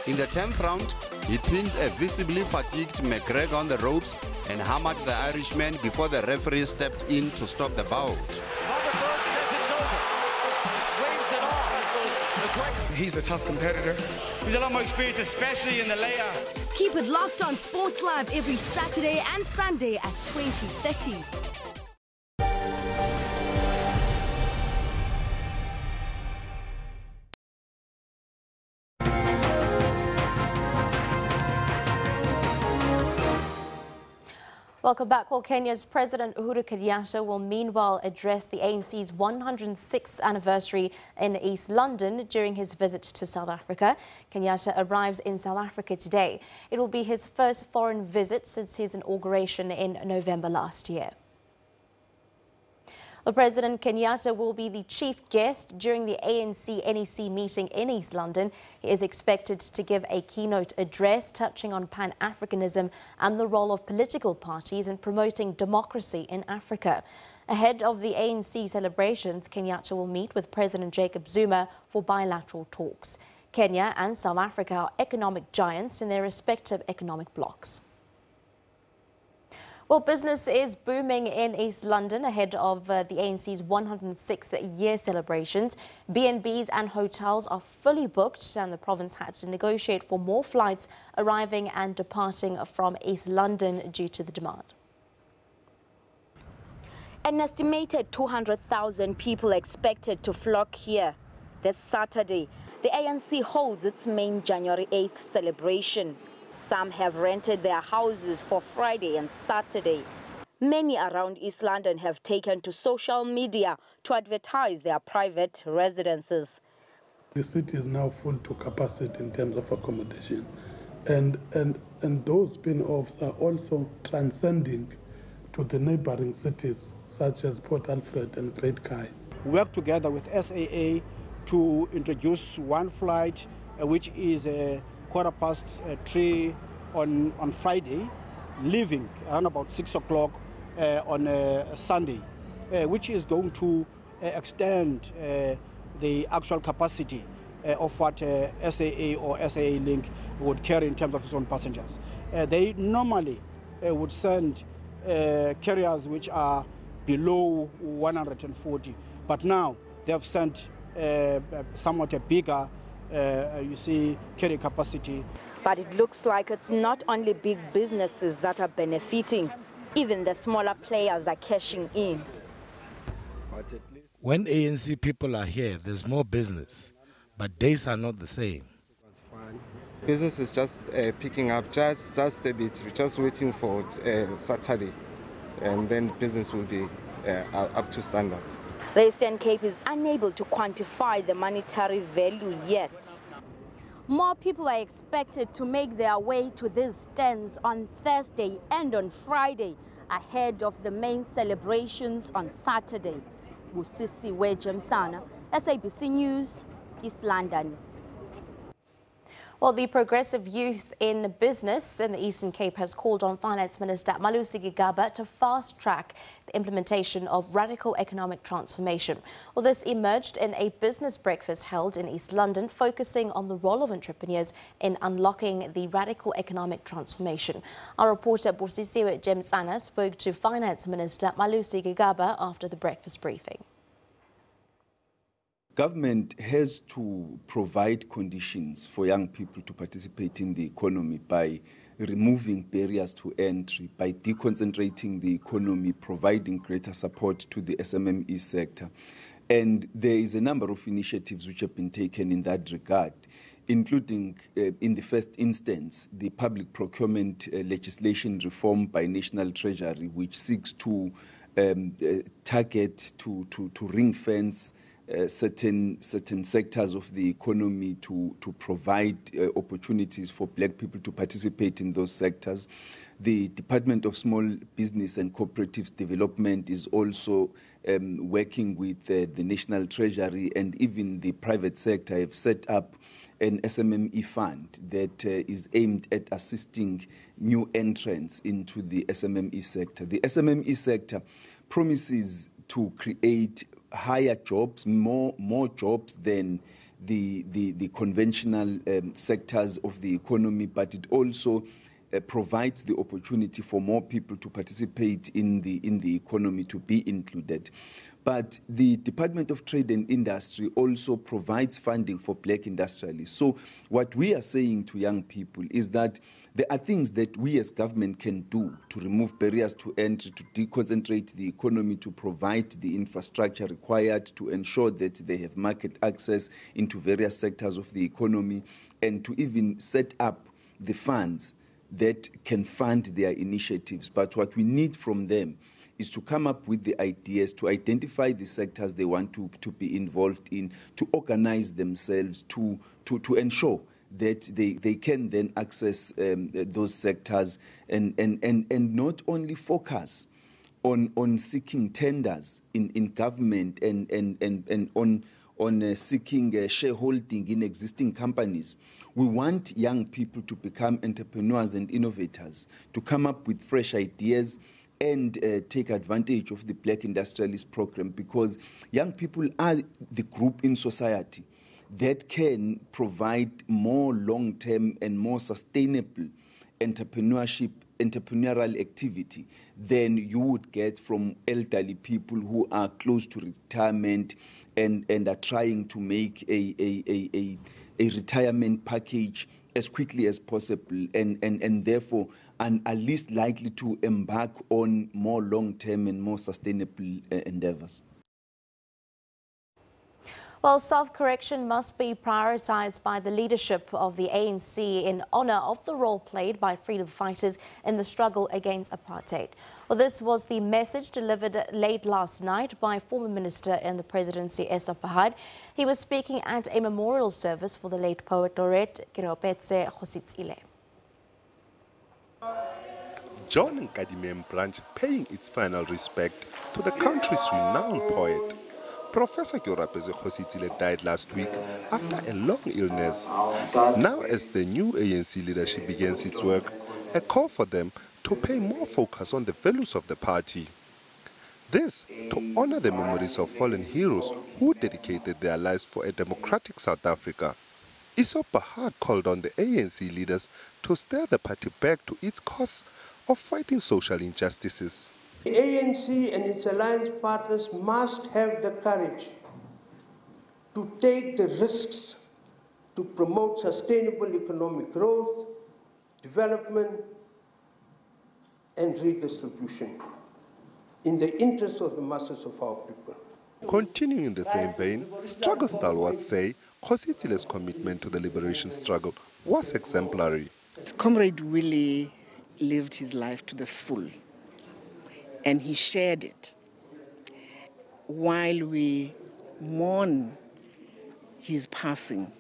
In the 10th round, he pinned a visibly fatigued McGregor on the ropes and hammered the Irishman before the referee stepped in to stop the bout. He's a tough competitor. He's a lot more experienced, especially in the layout. Keep it locked on Sports Live every Saturday and Sunday at 20:30. Welcome back. Well, Kenya's President Uhuru Kenyatta will meanwhile address the ANC's 106th anniversary in East London during his visit to South Africa. Kenyatta arrives in South Africa today. It will be his first foreign visit since his inauguration in November last year. Well, President Kenyatta will be the chief guest during the ANC-NEC meeting in East London. He is expected to give a keynote address touching on Pan-Africanism and the role of political parties in promoting democracy in Africa. Ahead of the ANC celebrations, Kenyatta will meet with President Jacob Zuma for bilateral talks. Kenya and South Africa are economic giants in their respective economic blocs. Well, business is booming in East London ahead of the ANC's 106th year celebrations. B&Bs and hotels are fully booked, and the province had to negotiate for more flights arriving and departing from East London due to the demand. An estimated 200,000 people expected to flock here this Saturday. The ANC holds its main January 8th celebration. Some have rented their houses for Friday and Saturday. Many around East London have taken to social media to advertise their private residences. The city is now full to capacity in terms of accommodation. And those spin-offs are also transcending to the neighboring cities such as Port Alfred and Great Kai. We work together with SAA to introduce one flight, which is 3:15 on Friday, leaving around about 6 o'clock on Sunday, which is going to extend the actual capacity of what SAA or SAA Link would carry in terms of its own passengers. They normally would send carriers which are below 140, but now they have sent somewhat a bigger, carrier capacity. But it looks like it's not only big businesses that are benefiting, even the smaller players are cashing in. When ANC people are here, there's more business, but days are not the same. Business is just picking up just a bit. We're just waiting for Saturday, and then business will be up to standard. The Eastern Cape is unable to quantify the monetary value yet. More people are expected to make their way to these stands on Thursday and on Friday ahead of the main celebrations on Saturday. Busisi Wejemsana, SABC News, East London. Well, the Progressive Youth in Business in the Eastern Cape has called on Finance Minister Malusi Gigaba to fast-track the implementation of radical economic transformation. Well, this emerged in a business breakfast held in East London, focusing on the role of entrepreneurs in unlocking the radical economic transformation. Our reporter Busisiwe Jemsana spoke to Finance Minister Malusi Gigaba after the breakfast briefing. Government has to provide conditions for young people to participate in the economy by removing barriers to entry, by deconcentrating the economy, providing greater support to the SMME sector. And there is a number of initiatives which have been taken in that regard, including, in the first instance, the public procurement legislation reform by National Treasury, which seeks to target, to ring-fence certain sectors of the economy to provide opportunities for black people to participate in those sectors. The Department of Small Business and Cooperatives Development is also working with the National Treasury, and even the private sector have set up an SMME fund that is aimed at assisting new entrants into the SMME sector. The SMME sector promises to create higher jobs, more jobs than the conventional sectors of the economy, but it also provides the opportunity for more people to participate in the economy, to be included. But the Department of Trade and Industry also provides funding for black industrialists. So what we are saying to young people is that there are things that we as government can do to remove barriers to entry, to deconcentrate the economy, to provide the infrastructure required to ensure that they have market access into various sectors of the economy, and to even set up the funds that can fund their initiatives. But what we need from them is to come up with the ideas, to identify the sectors they want to be involved in, to organize themselves, to ensure that they can then access those sectors and not only focus on seeking tenders in government and on seeking shareholding in existing companies. We want young people to become entrepreneurs and innovators, to come up with fresh ideas and take advantage of the Black Industrialist Program, because young people are the group in society that can provide more long-term and more sustainable entrepreneurial activity than you would get from elderly people who are close to retirement and are trying to make a retirement package as quickly as possible and therefore are least likely to embark on more long-term and more sustainable endeavors. Well, self-correction must be prioritized by the leadership of the ANC in honor of the role played by freedom fighters in the struggle against apartheid. Well, this was the message delivered late last night by former Minister in the Presidency, Esa Pahad. He was speaking at a memorial service for the late poet laureate Kiropetse Khositsile. John Nkadimem branch paying its final respect to the country's renowned poet. Professor Kyorapeze Khositsile died last week after a long illness. Now as the new ANC leadership begins its work, a call for them to pay more focus on the values of the party. This to honor the memories of fallen heroes who dedicated their lives for a democratic South Africa. Isop Bahad called on the ANC leaders to steer the party back to its cause of fighting social injustices. The ANC and its alliance partners must have the courage to take the risks to promote sustainable economic growth, development, and redistribution in the interest of the masses of our people. Continuing in the same vein, struggle stalwarts say Khositsile's commitment to the liberation struggle was exemplary. Comrade Willie lived his life to the full, and he shared it. While we mourn his passing,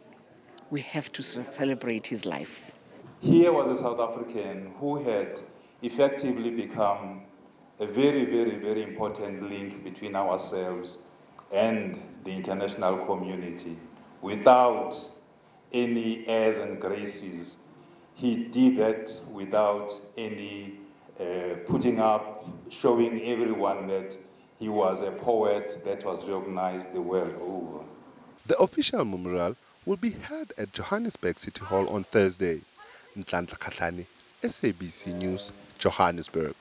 we have to celebrate his life. Here was a South African who had effectively become a very, very, very important link between ourselves and the international community. Without any airs and graces, he did that without any putting up, showing everyone that he was a poet that was recognized the world over. The official memorial will be held at Johannesburg City Hall on Thursday. Nhlanhla Khatlani, SABC News, Johannesburg.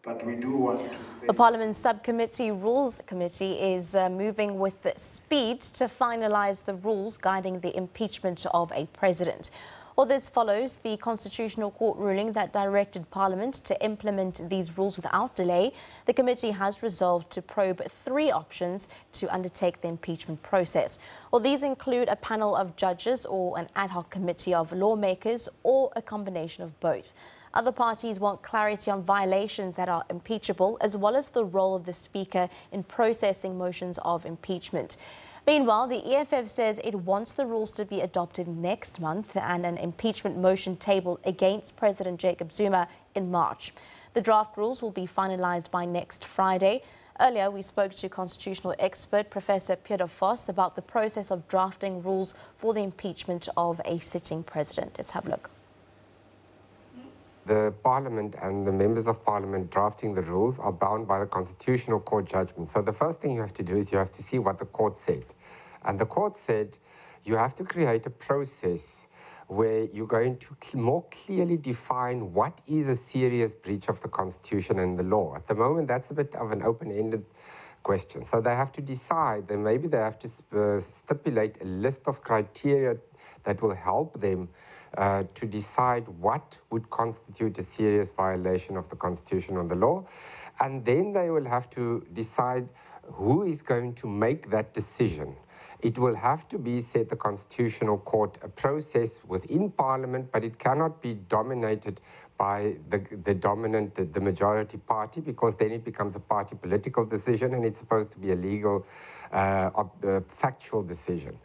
But we do want to say... The Parliament Subcommittee Rules Committee is moving with speed to finalise the rules guiding the impeachment of a president. Well, this follows the Constitutional Court ruling that directed Parliament to implement these rules without delay. The committee has resolved to probe 3 options to undertake the impeachment process. Well, these include a panel of judges or an ad hoc committee of lawmakers or a combination of both. Other parties want clarity on violations that are impeachable, as well as the role of the Speaker in processing motions of impeachment. Meanwhile, the EFF says it wants the rules to be adopted next month and an impeachment motion tabled against President Jacob Zuma in March. The draft rules will be finalised by next Friday. Earlier, we spoke to constitutional expert Professor Peter Voss about the process of drafting rules for the impeachment of a sitting president. Let's have a look. The Parliament and the members of Parliament drafting the rules are bound by the Constitutional Court judgment. So the first thing you have to do is you have to see what the court said. And the court said you have to create a process where you're going to more clearly define what is a serious breach of the Constitution and the law. At the moment, that's a bit of an open-ended question. So they have to decide, then maybe they have to stipulate a list of criteria that will help them to decide what would constitute a serious violation of the Constitution or the law. And then they will have to decide who is going to make that decision. It will have to be, said the Constitutional Court, a process within Parliament, but it cannot be dominated by the majority party, because then it becomes a party political decision and it's supposed to be a legal, factual decision.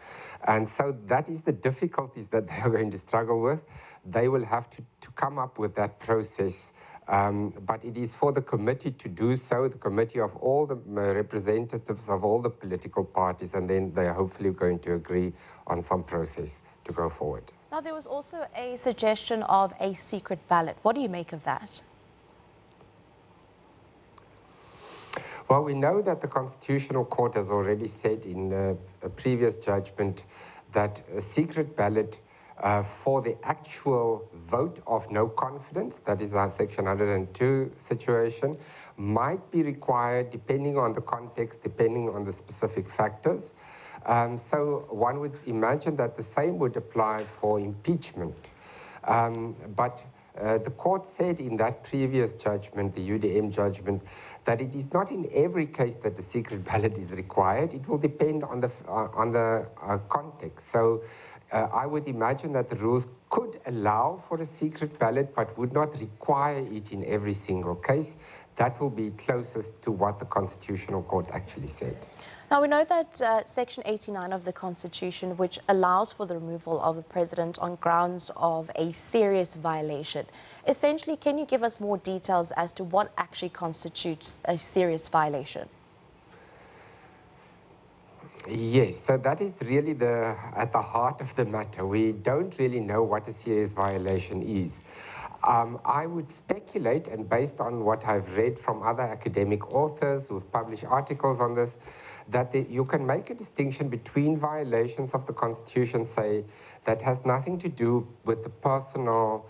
And so that is the difficulties that they are going to struggle with. They will have to come up with that process. But it is for the committee to do so, the committee of all the representatives of all the political parties, and then they are hopefully going to agree on some process to go forward. Now, there was also a suggestion of a secret ballot. What do you make of that? Well, we know that the Constitutional Court has already said in a previous judgment that a secret ballot for the actual vote of no confidence, that is our Section 102 situation, might be required depending on the context, depending on the specific factors. So one would imagine that the same would apply for impeachment. But the court said in that previous judgment, the UDM judgment, that it is not in every case that the secret ballot is required. It will depend on the context. So I would imagine that the rules could allow for a secret ballot, but would not require it in every single case. That will be closest to what the Constitutional Court actually said. Now, we know that Section 89 of the Constitution, which allows for the removal of the president on grounds of a serious violation. Essentially, can you give us more details as to what actually constitutes a serious violation? Yes, so that is really at the heart of the matter. We don't really know what a serious violation is. I would speculate, and based on what I've read from other academic authors who've published articles on this, that you can make a distinction between violations of the Constitution, say, that has nothing to do with the personal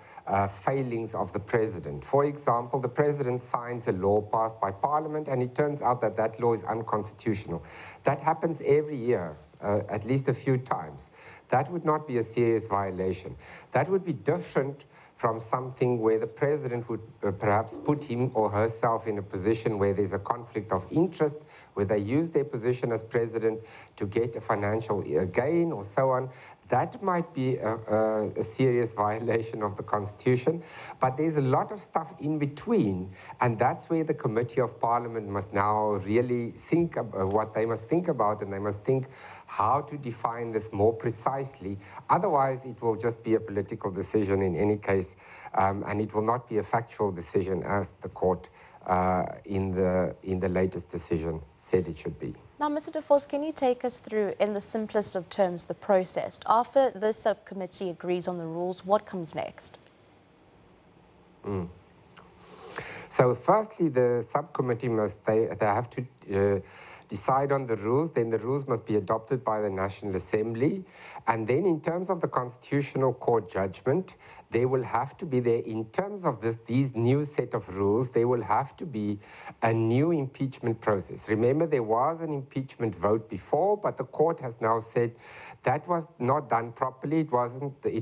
failings of the president. For example, the president signs a law passed by Parliament, and it turns out that that law is unconstitutional. That happens every year, at least a few times. That would not be a serious violation. That would be different from something where the president would perhaps put him or herself in a position where there's a conflict of interest, where they use their position as president to get a financial gain or so on. That might be a serious violation of the Constitution, but there's a lot of stuff in between, and that's where the Committee of Parliament must now really think about what they must think about, and they must think how to define this more precisely. Otherwise, it will just be a political decision in any case, and it will not be a factual decision as the court in the latest decision said it should be. Now, Mr. De Vos, can you take us through, in the simplest of terms, the process? After the subcommittee agrees on the rules, what comes next? So firstly, the subcommittee they have to decide on the rules, then the rules must be adopted by the National Assembly, and then in terms of the Constitutional Court judgment, there will have to be in terms of these new set of rules, there will have to be a new impeachment process. Remember, there was an impeachment vote before, but the court has now said that was not done properly. It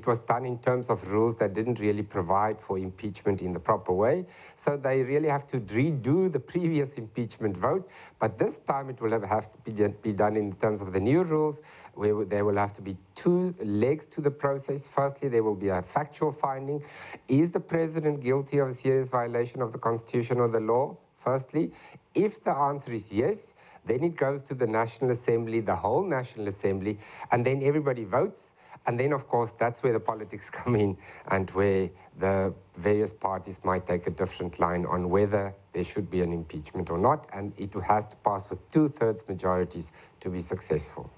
was done in terms of rules that didn't really provide for impeachment in the proper way. So they really have to redo the previous impeachment vote, but this time it will have to be done in terms of the new rules, where there will have to be two legs to the process. Firstly, there will be a factual finding. Is the president guilty of a serious violation of the Constitution or the law? Firstly, if the answer is yes, then it goes to the National Assembly, the whole National Assembly, and then everybody votes. And then, of course, that's where the politics come in and where the various parties might take a different line on whether there should be an impeachment or not, and it has to pass with 2/3 majorities to be successful.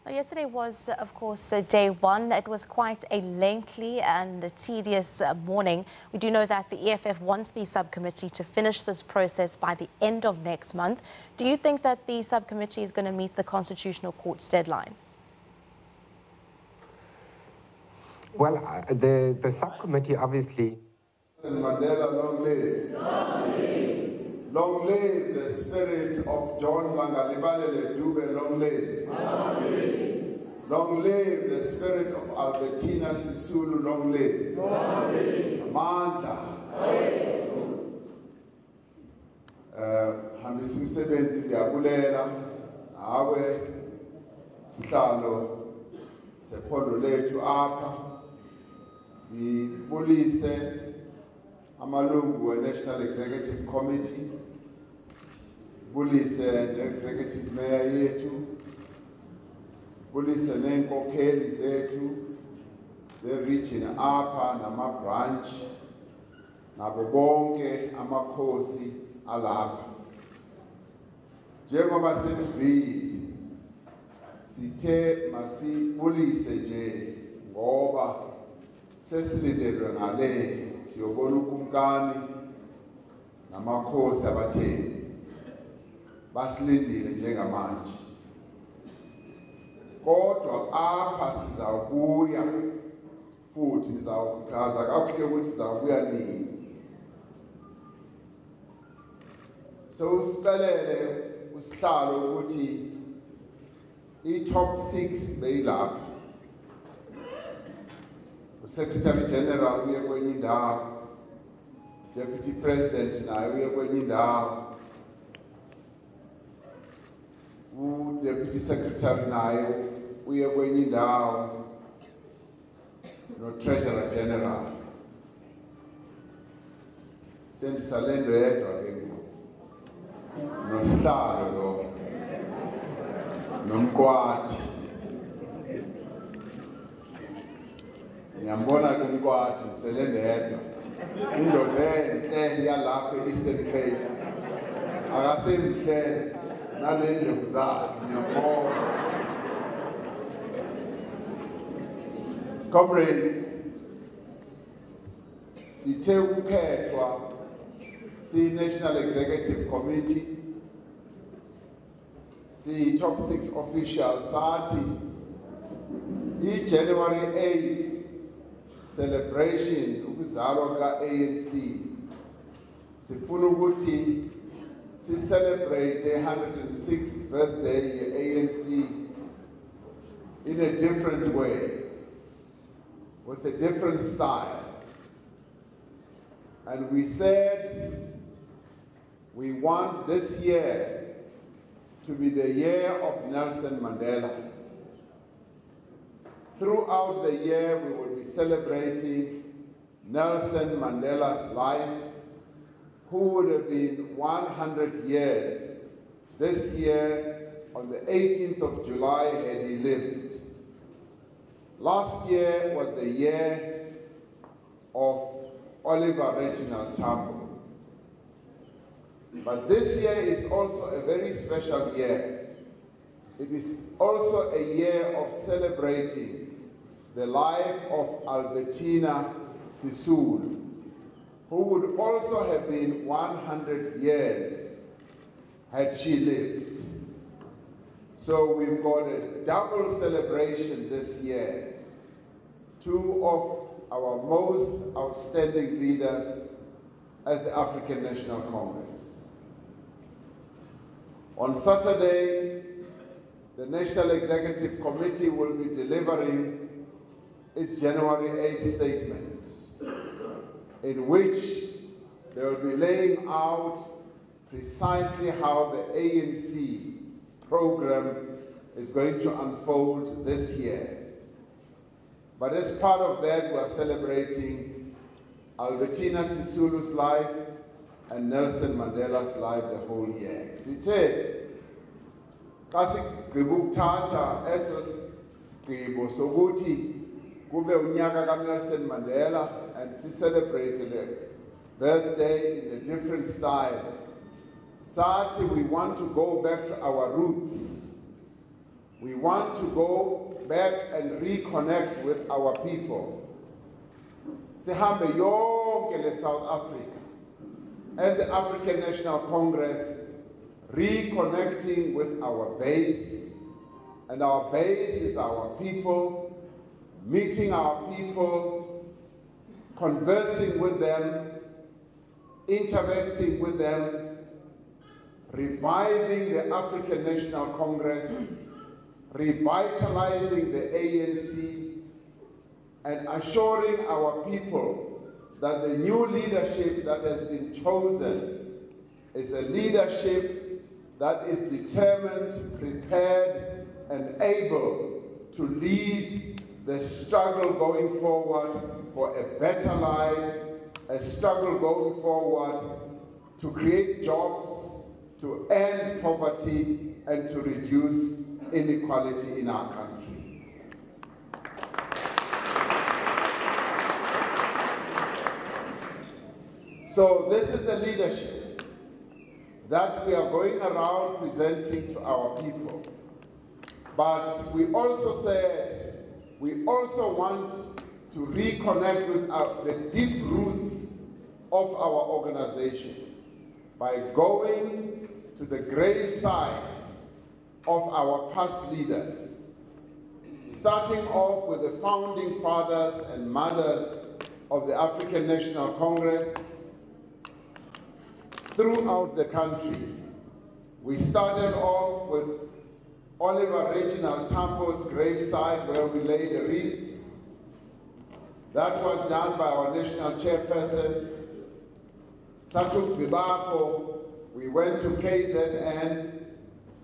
Yesterday was, of course, day one. It was quite a lengthy and tedious morning. We do know that the EFF wants the subcommittee to finish this process by the end of next month. Do you think that the subcommittee is going to meet the Constitutional Court's deadline? Well, the subcommittee obviously... Mandela, long live. Long live. Long live the spirit of John Mangalibalele Dube, long live. Long live. Long live the spirit of Albertina Sisulu, long live. Long live. Amanda. Hambisa umsebenzi ndiyabulela nawe sihlalo sephondo lethu apha ngibulise amalungu we-National Executive Committee, bulise ne-Executive Mayor yethu, bulise neenkokheli zethu ze-region apha nama-branch nabo bonke amakhosi alapha. Njengoba senivile, sithe masibulise nje ngoba sesilindelwe ngale siyobona ukumkani namakhosi abatheni basilindile njengamanje. Kodwa apha sizawubuya futhi nizawuchaza kakuhle ukuthi sizawubuya nini. So sicalele usihlalo ukuthi i-top 6 beyilapha. Secretary General uye kwenye indawo, Deputy President naye uye kwenye indawo, Deputy Secretary naye uye kwenye indawo, no Treasurer General. Sendisalendo yedwa ke nosihlalo lo. nomkwati. Ngiyambona ke umkwati selendedwa. Indoda enhle yalapha e-Eastern Cape. Akasemhle nalendlovu zakhe ngiyabona. Comrades, sithe ukukhethwa si-National Executive Committee, si-top 6 officials sathi i-January 8th celebration ukuzalwa ka-ANC sifuna ukuthi si-celebrate the 106th birthday ye-ANC in a different way, with a different style. And we said we want this year to be the year of Nelson Mandela. Throughout the year, we will be celebrating Nelson Mandela's life, who would have been 100 years this year on the 18th of July had he lived. Last year was the year of Oliver Reginald Tambo. But this year is also a very special year. It is also a year of celebrating the life of Albertina Sisulu, who would also have been 100 years had she lived. So we've got a double celebration this year. Two of our most outstanding leaders as the African National Congress. On Saturday, the National Executive Committee will be delivering its January 8th statement, in which they will be laying out precisely how the ANC's program is going to unfold this year. But as part of that, we are celebrating Albertina Sisulu's life and Nelson Mandela's life the whole year. Sithe, kasi gqibukuthatha eso sigqibo sokuthi kube unyaka kaNelson Mandela and celebrate the birthday in a different style. Sathi, we want to go back to our roots. We want to go back and reconnect with our people. Sihambe yonke le South Africa as the African National Congress, reconnecting with our base, and our base is our people, meeting our people, conversing with them, interacting with them, reviving the African National Congress, revitalizing the ANC, and assuring our people that the new leadership that has been chosen is a leadership that is determined, prepared, and able to lead the struggle going forward for a better life, a struggle going forward to create jobs, to end poverty, and to reduce inequality in our country. So this is the leadership that we are going around presenting to our people. But we also said we also want to reconnect with the deep roots of our organization by going to the grave sites of our past leaders, starting off with the founding fathers and mothers of the African National Congress throughout the country. We started off with Oliver Reginald Tambo's gravesite, where we laid a wreath. That was done by our national chairperson, Satuk Dibapo. We went to KZN,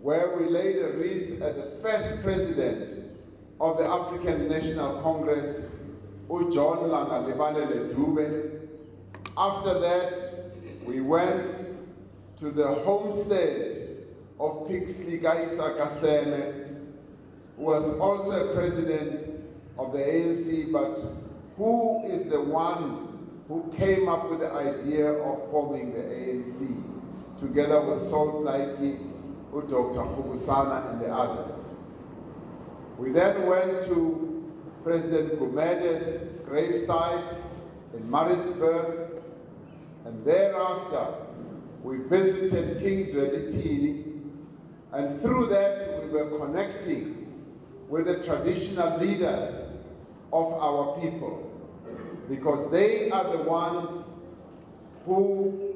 where we laid a wreath at the first president of the African National Congress, John Langalibale Dube. After that, we went to the homestead of Pixley Gaisa Kaseme, who was also a president of the ANC, but who is the one who came up with the idea of forming the ANC, together with Salt Laiki, Dr. Khubusana, and the others. We then went to President Gumede's gravesite in Maritzburg, and thereafter we visited Kingswelitini, and through that we were connecting with the traditional leaders of our people, because they are the ones who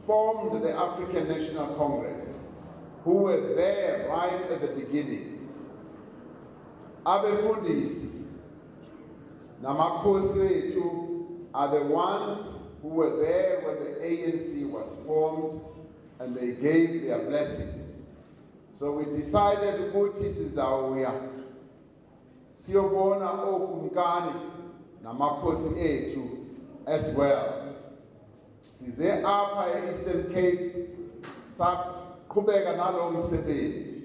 formed the African National Congress, who were there right at the beginning. Abefundisi namakhosi wethu are the ones who were there when the ANC was formed, and they gave their blessings. So we decided ukuthi sizawuya siyobona okumkani namakhosi ethu as well. Size apha e-Eastern Cape saqhubeka nalo msebenzi.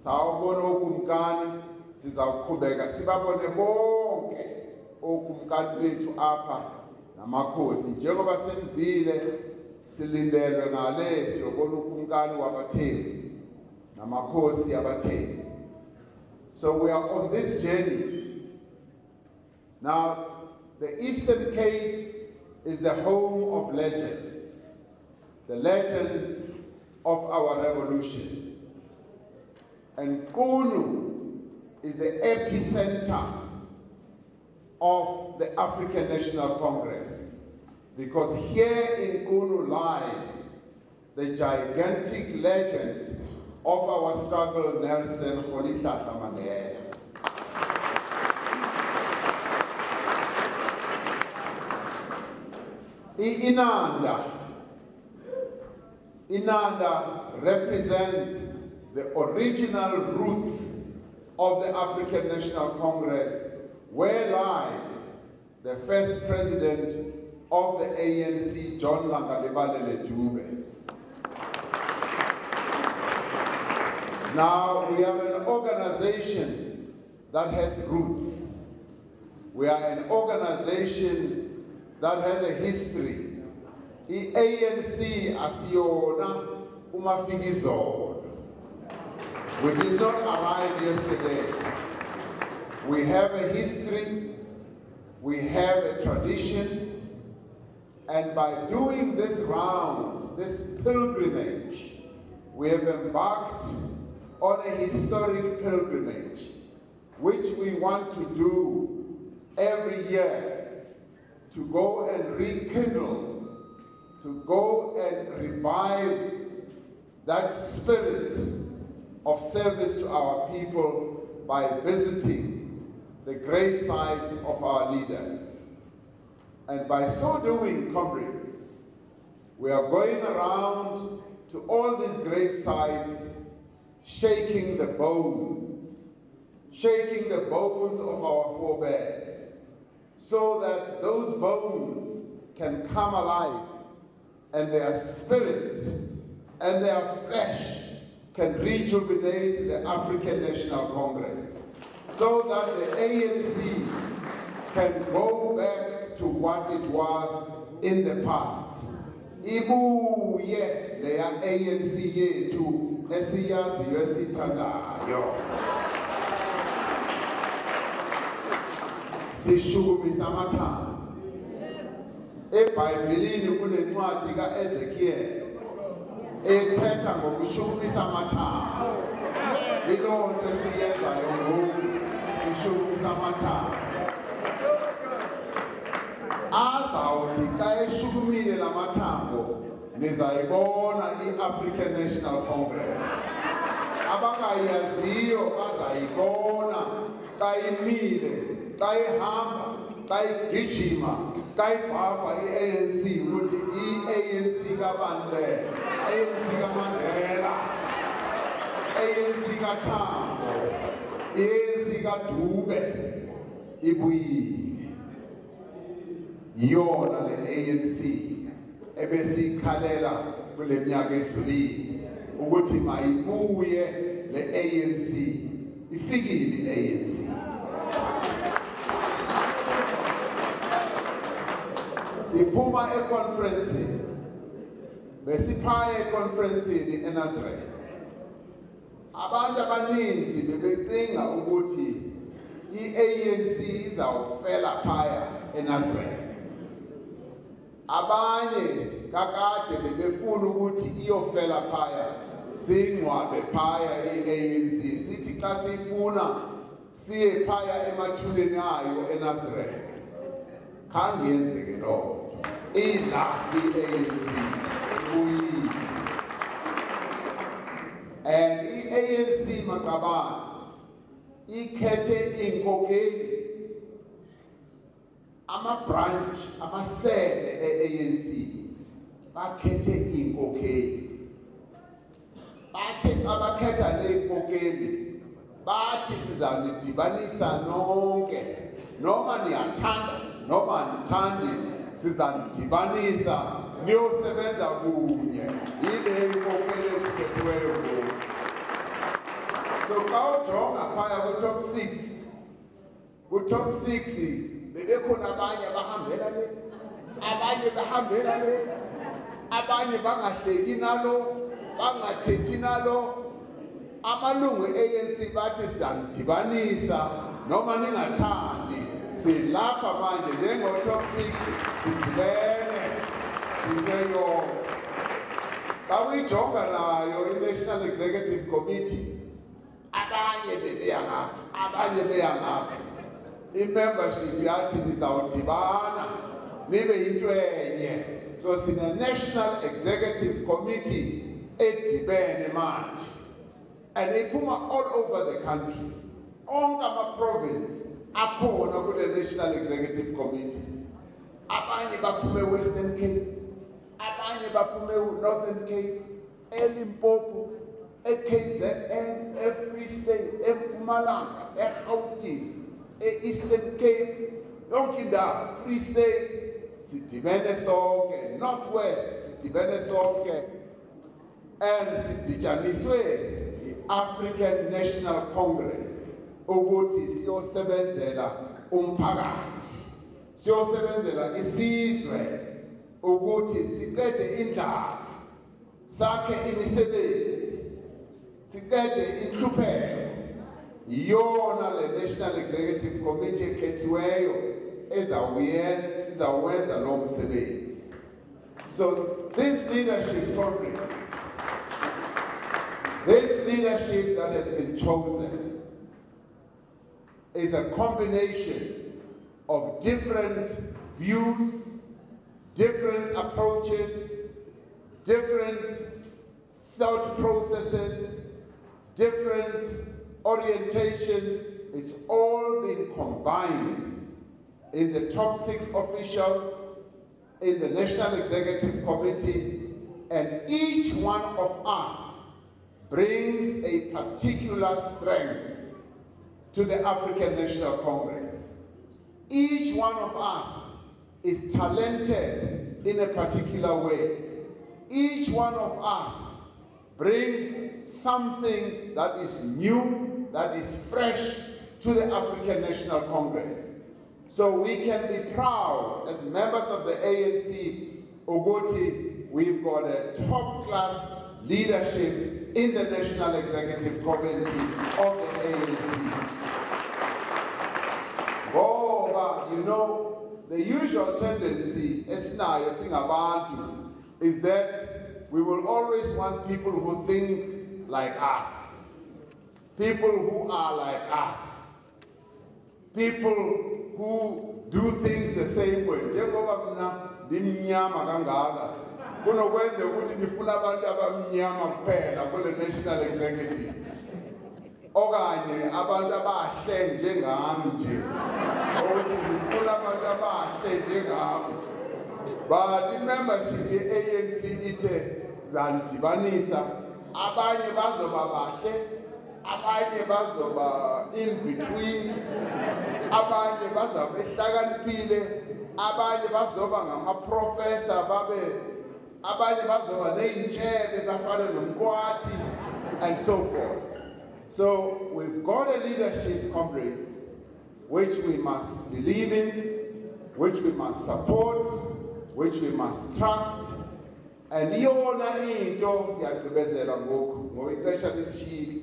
Sawubona okumkani, sizawuqhubeka sibabone bonke okumkani bethu apha namakhosi. Njengoba senivile silindelwe ngale siyobona okumkani wabathembu namakhosi abathembu. So we are on this journey. Now, the Eastern Cape is the home of legends, the legends of our revolution. And Kunu is the epicenter of the African National Congress, because here in Kunu lies the gigantic legend of our struggle, Nelson Rolihlahla Mandela. Inanda represents the original roots of the African National Congress, where lies the first president of the ANC, John Langalibalele Dube. Now, we are an organization that has roots. We are an organization that has a history. The ANC asiyona umafikizolo. We did not arrive yesterday. We have a history, we have a tradition, and by doing this round, this pilgrimage, we have embarked on a historic pilgrimage, which we want to do every year, to go and rekindle, to go and revive that spirit of service to our people by visiting the grave sites of our leaders. And by so doing, comrades, we are going around to all these grave sites, shaking the bones of our forebears, so that those bones can come alive and their spirit and their flesh can rejuvenate the African National Congress, so that the ANC can go back to what it was in the past. Ibuye leya ANC yethu esiyaziyo esithandayo. Sishukumisa amathambo. EBhayibhelini kunencwadi kaEzekiel ethetha ngokushukumisa amathambo. Yiloo nto esiyenzayo ngoku, sishukumisa amathambo. Azawuthi xa eshukumile la mathambo, nizayibona i-African National Congress. Abangayaziyo bazayibona xa imile, xa ihamba, xa igijima, xa ibhabha i-ANC ukuthi i-ANC kaBandlela, ANC kaMandela, ANC kaTambo, ANC kaDube ibuyile. Yona le ANC ebesikhalela kule minyaka edlulile ukuthi mayibuye le ANC ifikile i-ANC. Siphuma econferencini, besiphaya econferencini eNazareth. Abantu abaninzi bebecinga ukuthi i-ANC izawufela phaya eNazareth. Abanye kakade bebefuna ukuthi iyofela phaya, singcwabe phaya i-ANC, sithi xa sifuna siye phaya emathuneni ayo eNazareth. Khange yenzeke lokho. Ila i-ANC uyile. And i-ANC Maqabane ikhethe inkokeli, ama-branch, amasebe e-ANC bakhethe inkokeli. Bathe abakhetha le nkokeli bathi sizanidibanisa nonke, noma niyathanda noma nithandi, sizanidibanisa niyosebenza kunye. Yile inkokeli ezikhethiweyo ngoku. So xa ujonga phaya ku-top 6 bebekhona abanye abahambela le, abanye bahambela le, abanye bangahleki nalo, bangathethi nalo. Amalungu e-ANC bathi sizanidibanisa noma ningathandi, silapha manje njengo-top 6 sidibene sineyo. Xa uyijonga nayo i-National Executive Committee, abanye bebeya ngapha, abanye beya ngapha. I-membership yathi nizawudibana nibe yinto enye. So sine-National Executive Committee edibene manje, and iphuma all over the country. Onke ama-province akhona kule National Executive Committee. Abanye baphume Western Cape, abanye baphume Northern Cape, eLimpopo, e-KZN, e-Free State, eMpumalanga, e-Gauteng, e-Eastern Cape, yonke indawo, Free State, sidibene sonke, Northwest, sidibene sonke, and sidijaniswe i-African National Congress ukuthi siyosebenzela umphakathi, siyosebenzela isizwe ukuthi siqede indlala, sakhe imisebenzi, siqede inhlupheko. Iyona le National Executive Committee ekhethiweyo ezawuwenza lo msebenzi. So this leadership conference, this leadership that has been chosen is a combination of different views, different approaches, different thought processes, different orientations. It's all been combined in the top 6 officials, in the National Executive Committee, and each one of us brings a particular strength to the African National Congress. Each one of us is talented in a particular way. Each one of us brings something that is new, that is fresh to the African National Congress. So we can be proud as members of the ANC, Ogoti, we've got a top-class leadership in the National Executive Committee of the ANC. Oh, you know, the usual tendency is that we will always want people who think like us, people who are like us, people who do things the same way. Njengoba mina ndimnyama kangaka, kunokwenza ukuthi ngifuna abantu abamnyama kuphela kule National Executive. Okanye abantu abahle njengami nje. Ukuthi ngifuna abantu abahle njengami. But the membership ye-ANC ithe zandibanisa, abanye bazoba bahle, abanye bazoba in between, abanye bazoba ehlakaniphile, abanye bazoba ngamaprofessor babe, abanye bazoba ney'ntshebe bafane nomkwathi, and so forth. So we've got a leadership, comrades, which we must believe in, which we must support, which we must trust. And iyona into yagqibezela ngoku ngoba ixesha lisishiyile.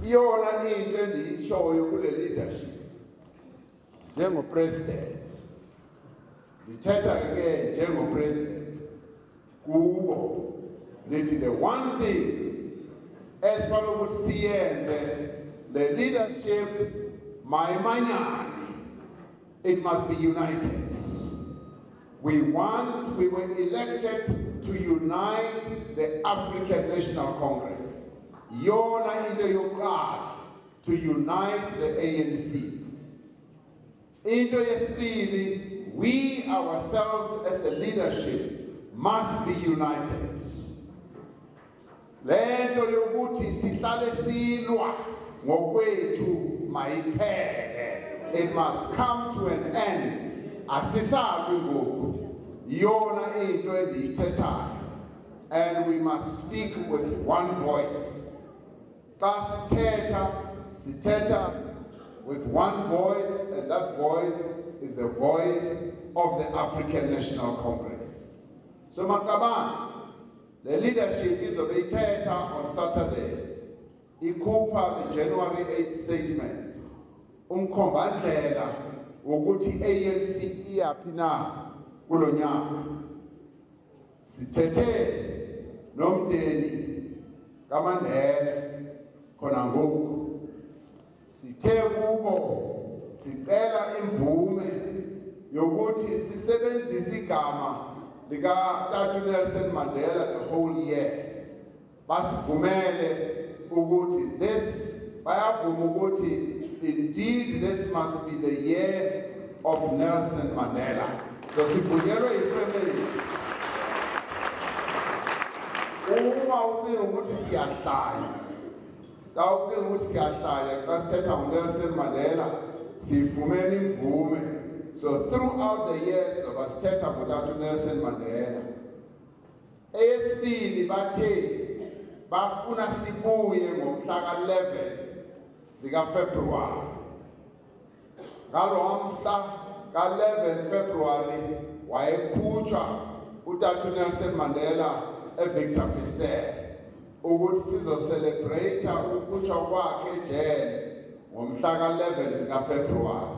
Iyona into endiyishoyo kule leadership njengopresident. Ndithetha ke njengopresident kubo lithi the one thing esifana ukuthi siyenze the leadership mayimanyane, it must be united. We were elected to unite the African National Congress. Yona into yokuqala to unite the ANC. Into yesibili, we ourselves as the leadership must be united. Lento yokuthi sihlale silwa ngokwethu mayiphele. It must come to an end. Asisabi ngoku. Yona into endiyithethayo. And we must speak with one voice. Xa sithetha with one voice, and that voice is the voice of the African National Congress. So Makaban, the leadership is of ithetha on Saturday. Ikhupha the January 8th statement. Umkhombandlela ukuthi ANC iyaphi na kulo nyaka. Sithethe nomndeni kaMandela khona ngoku. Sithe kubo sicela imvume yokuthi sisebenzise igama lika Tatu Nelson Mandela the whole year. Basivumele ukuthi bayavuma ukuthi indeed this must be the year of Nelson Mandela. So sivunyelwe yifamily. Uma ucinga ukuthi siyahlala. Xa ucinga ukuthi siyahlala xa sithetha ngoNelson Mandela sifumene imvume. So throughout the years of sithetha ngotata Nelson Mandela. Eyesibili bathe bafuna sibuye ngomhla ka-11 zikaFebruwari. Ngalo mhla ka-11 February wayekhutshwa utata Nelson Mandela eVictor Verster ukuthi sizocelebrate ukukhutshwa kwakhe ejele ngomhla ka-11 zikaFebruwari.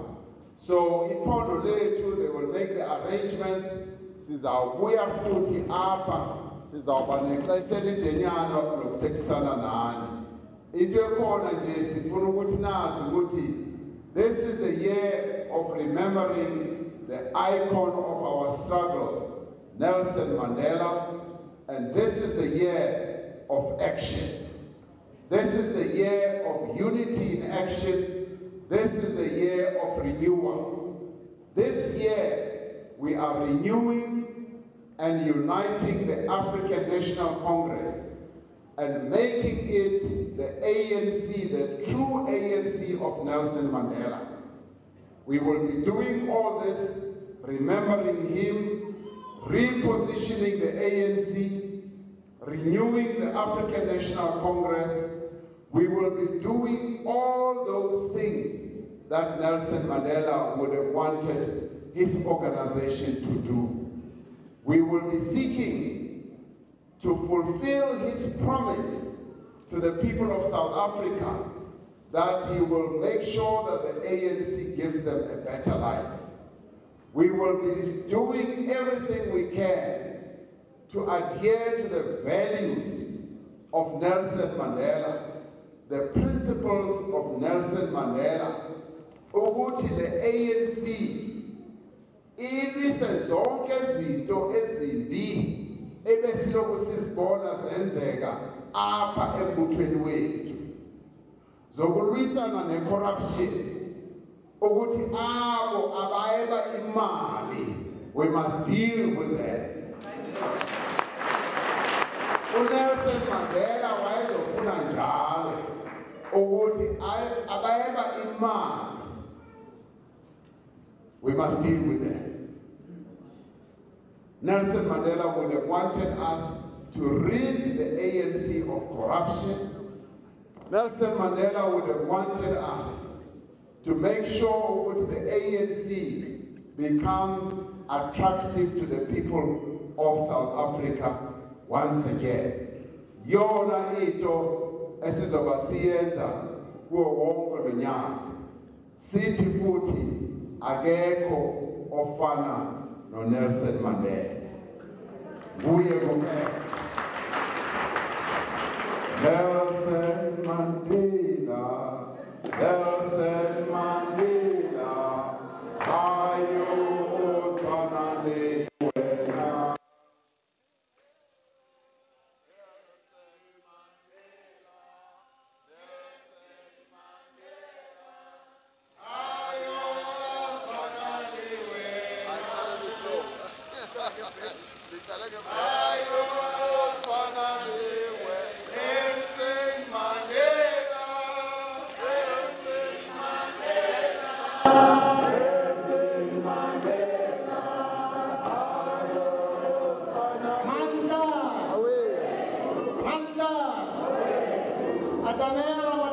So iphondo lethu, they will make the arrangements. Sizawubuya futhi apha sizawuba nexesha elidenyana lokuthethisana nani. Into ekhona nje sifuna ukuthi nazi ukuthi this is the year of remembering the icon of our struggle, Nelson Mandela, and this is the year of action. This is the year of unity in action. This is the year of renewal. This year, we are renewing and uniting the African National Congress and making it the ANC, the true ANC of Nelson Mandela. We will be doing all this, remembering him, repositioning the ANC, renewing the African National Congress. We will be doing all those things that Nelson Mandela would have wanted his organization to do. We will be seeking to fulfill his promise to the people of South Africa that he will make sure that the ANC gives them a better life. We will be doing everything we can to adhere to the values of Nelson Mandela, the principles of Nelson Mandela, ukuthi the ANC ilwise zonke izinto ezimbi ebesilokhu sizibona zenzeka apha embuthweni wethu. Zokulwisana ne-corruption, ukuthi abo abayeba imali, we must deal with them. uNelson Mandela wayezofuna njalo ukuthi abayeba imali, we must deal with them. Nelson Mandela would have wanted us to rid the ANC of corruption. Nelson Mandela would have wanted us to make sure that the ANC becomes attractive to the people of South Africa once again. Yona ito esizobasiyenza kuwo wonke lonyaka. Sithi futhi akekho ofana no Nelson Mandela. Nguye kuphela. Nelson Mandela, Nelson Mandela, ayo otwanale wena. Atamera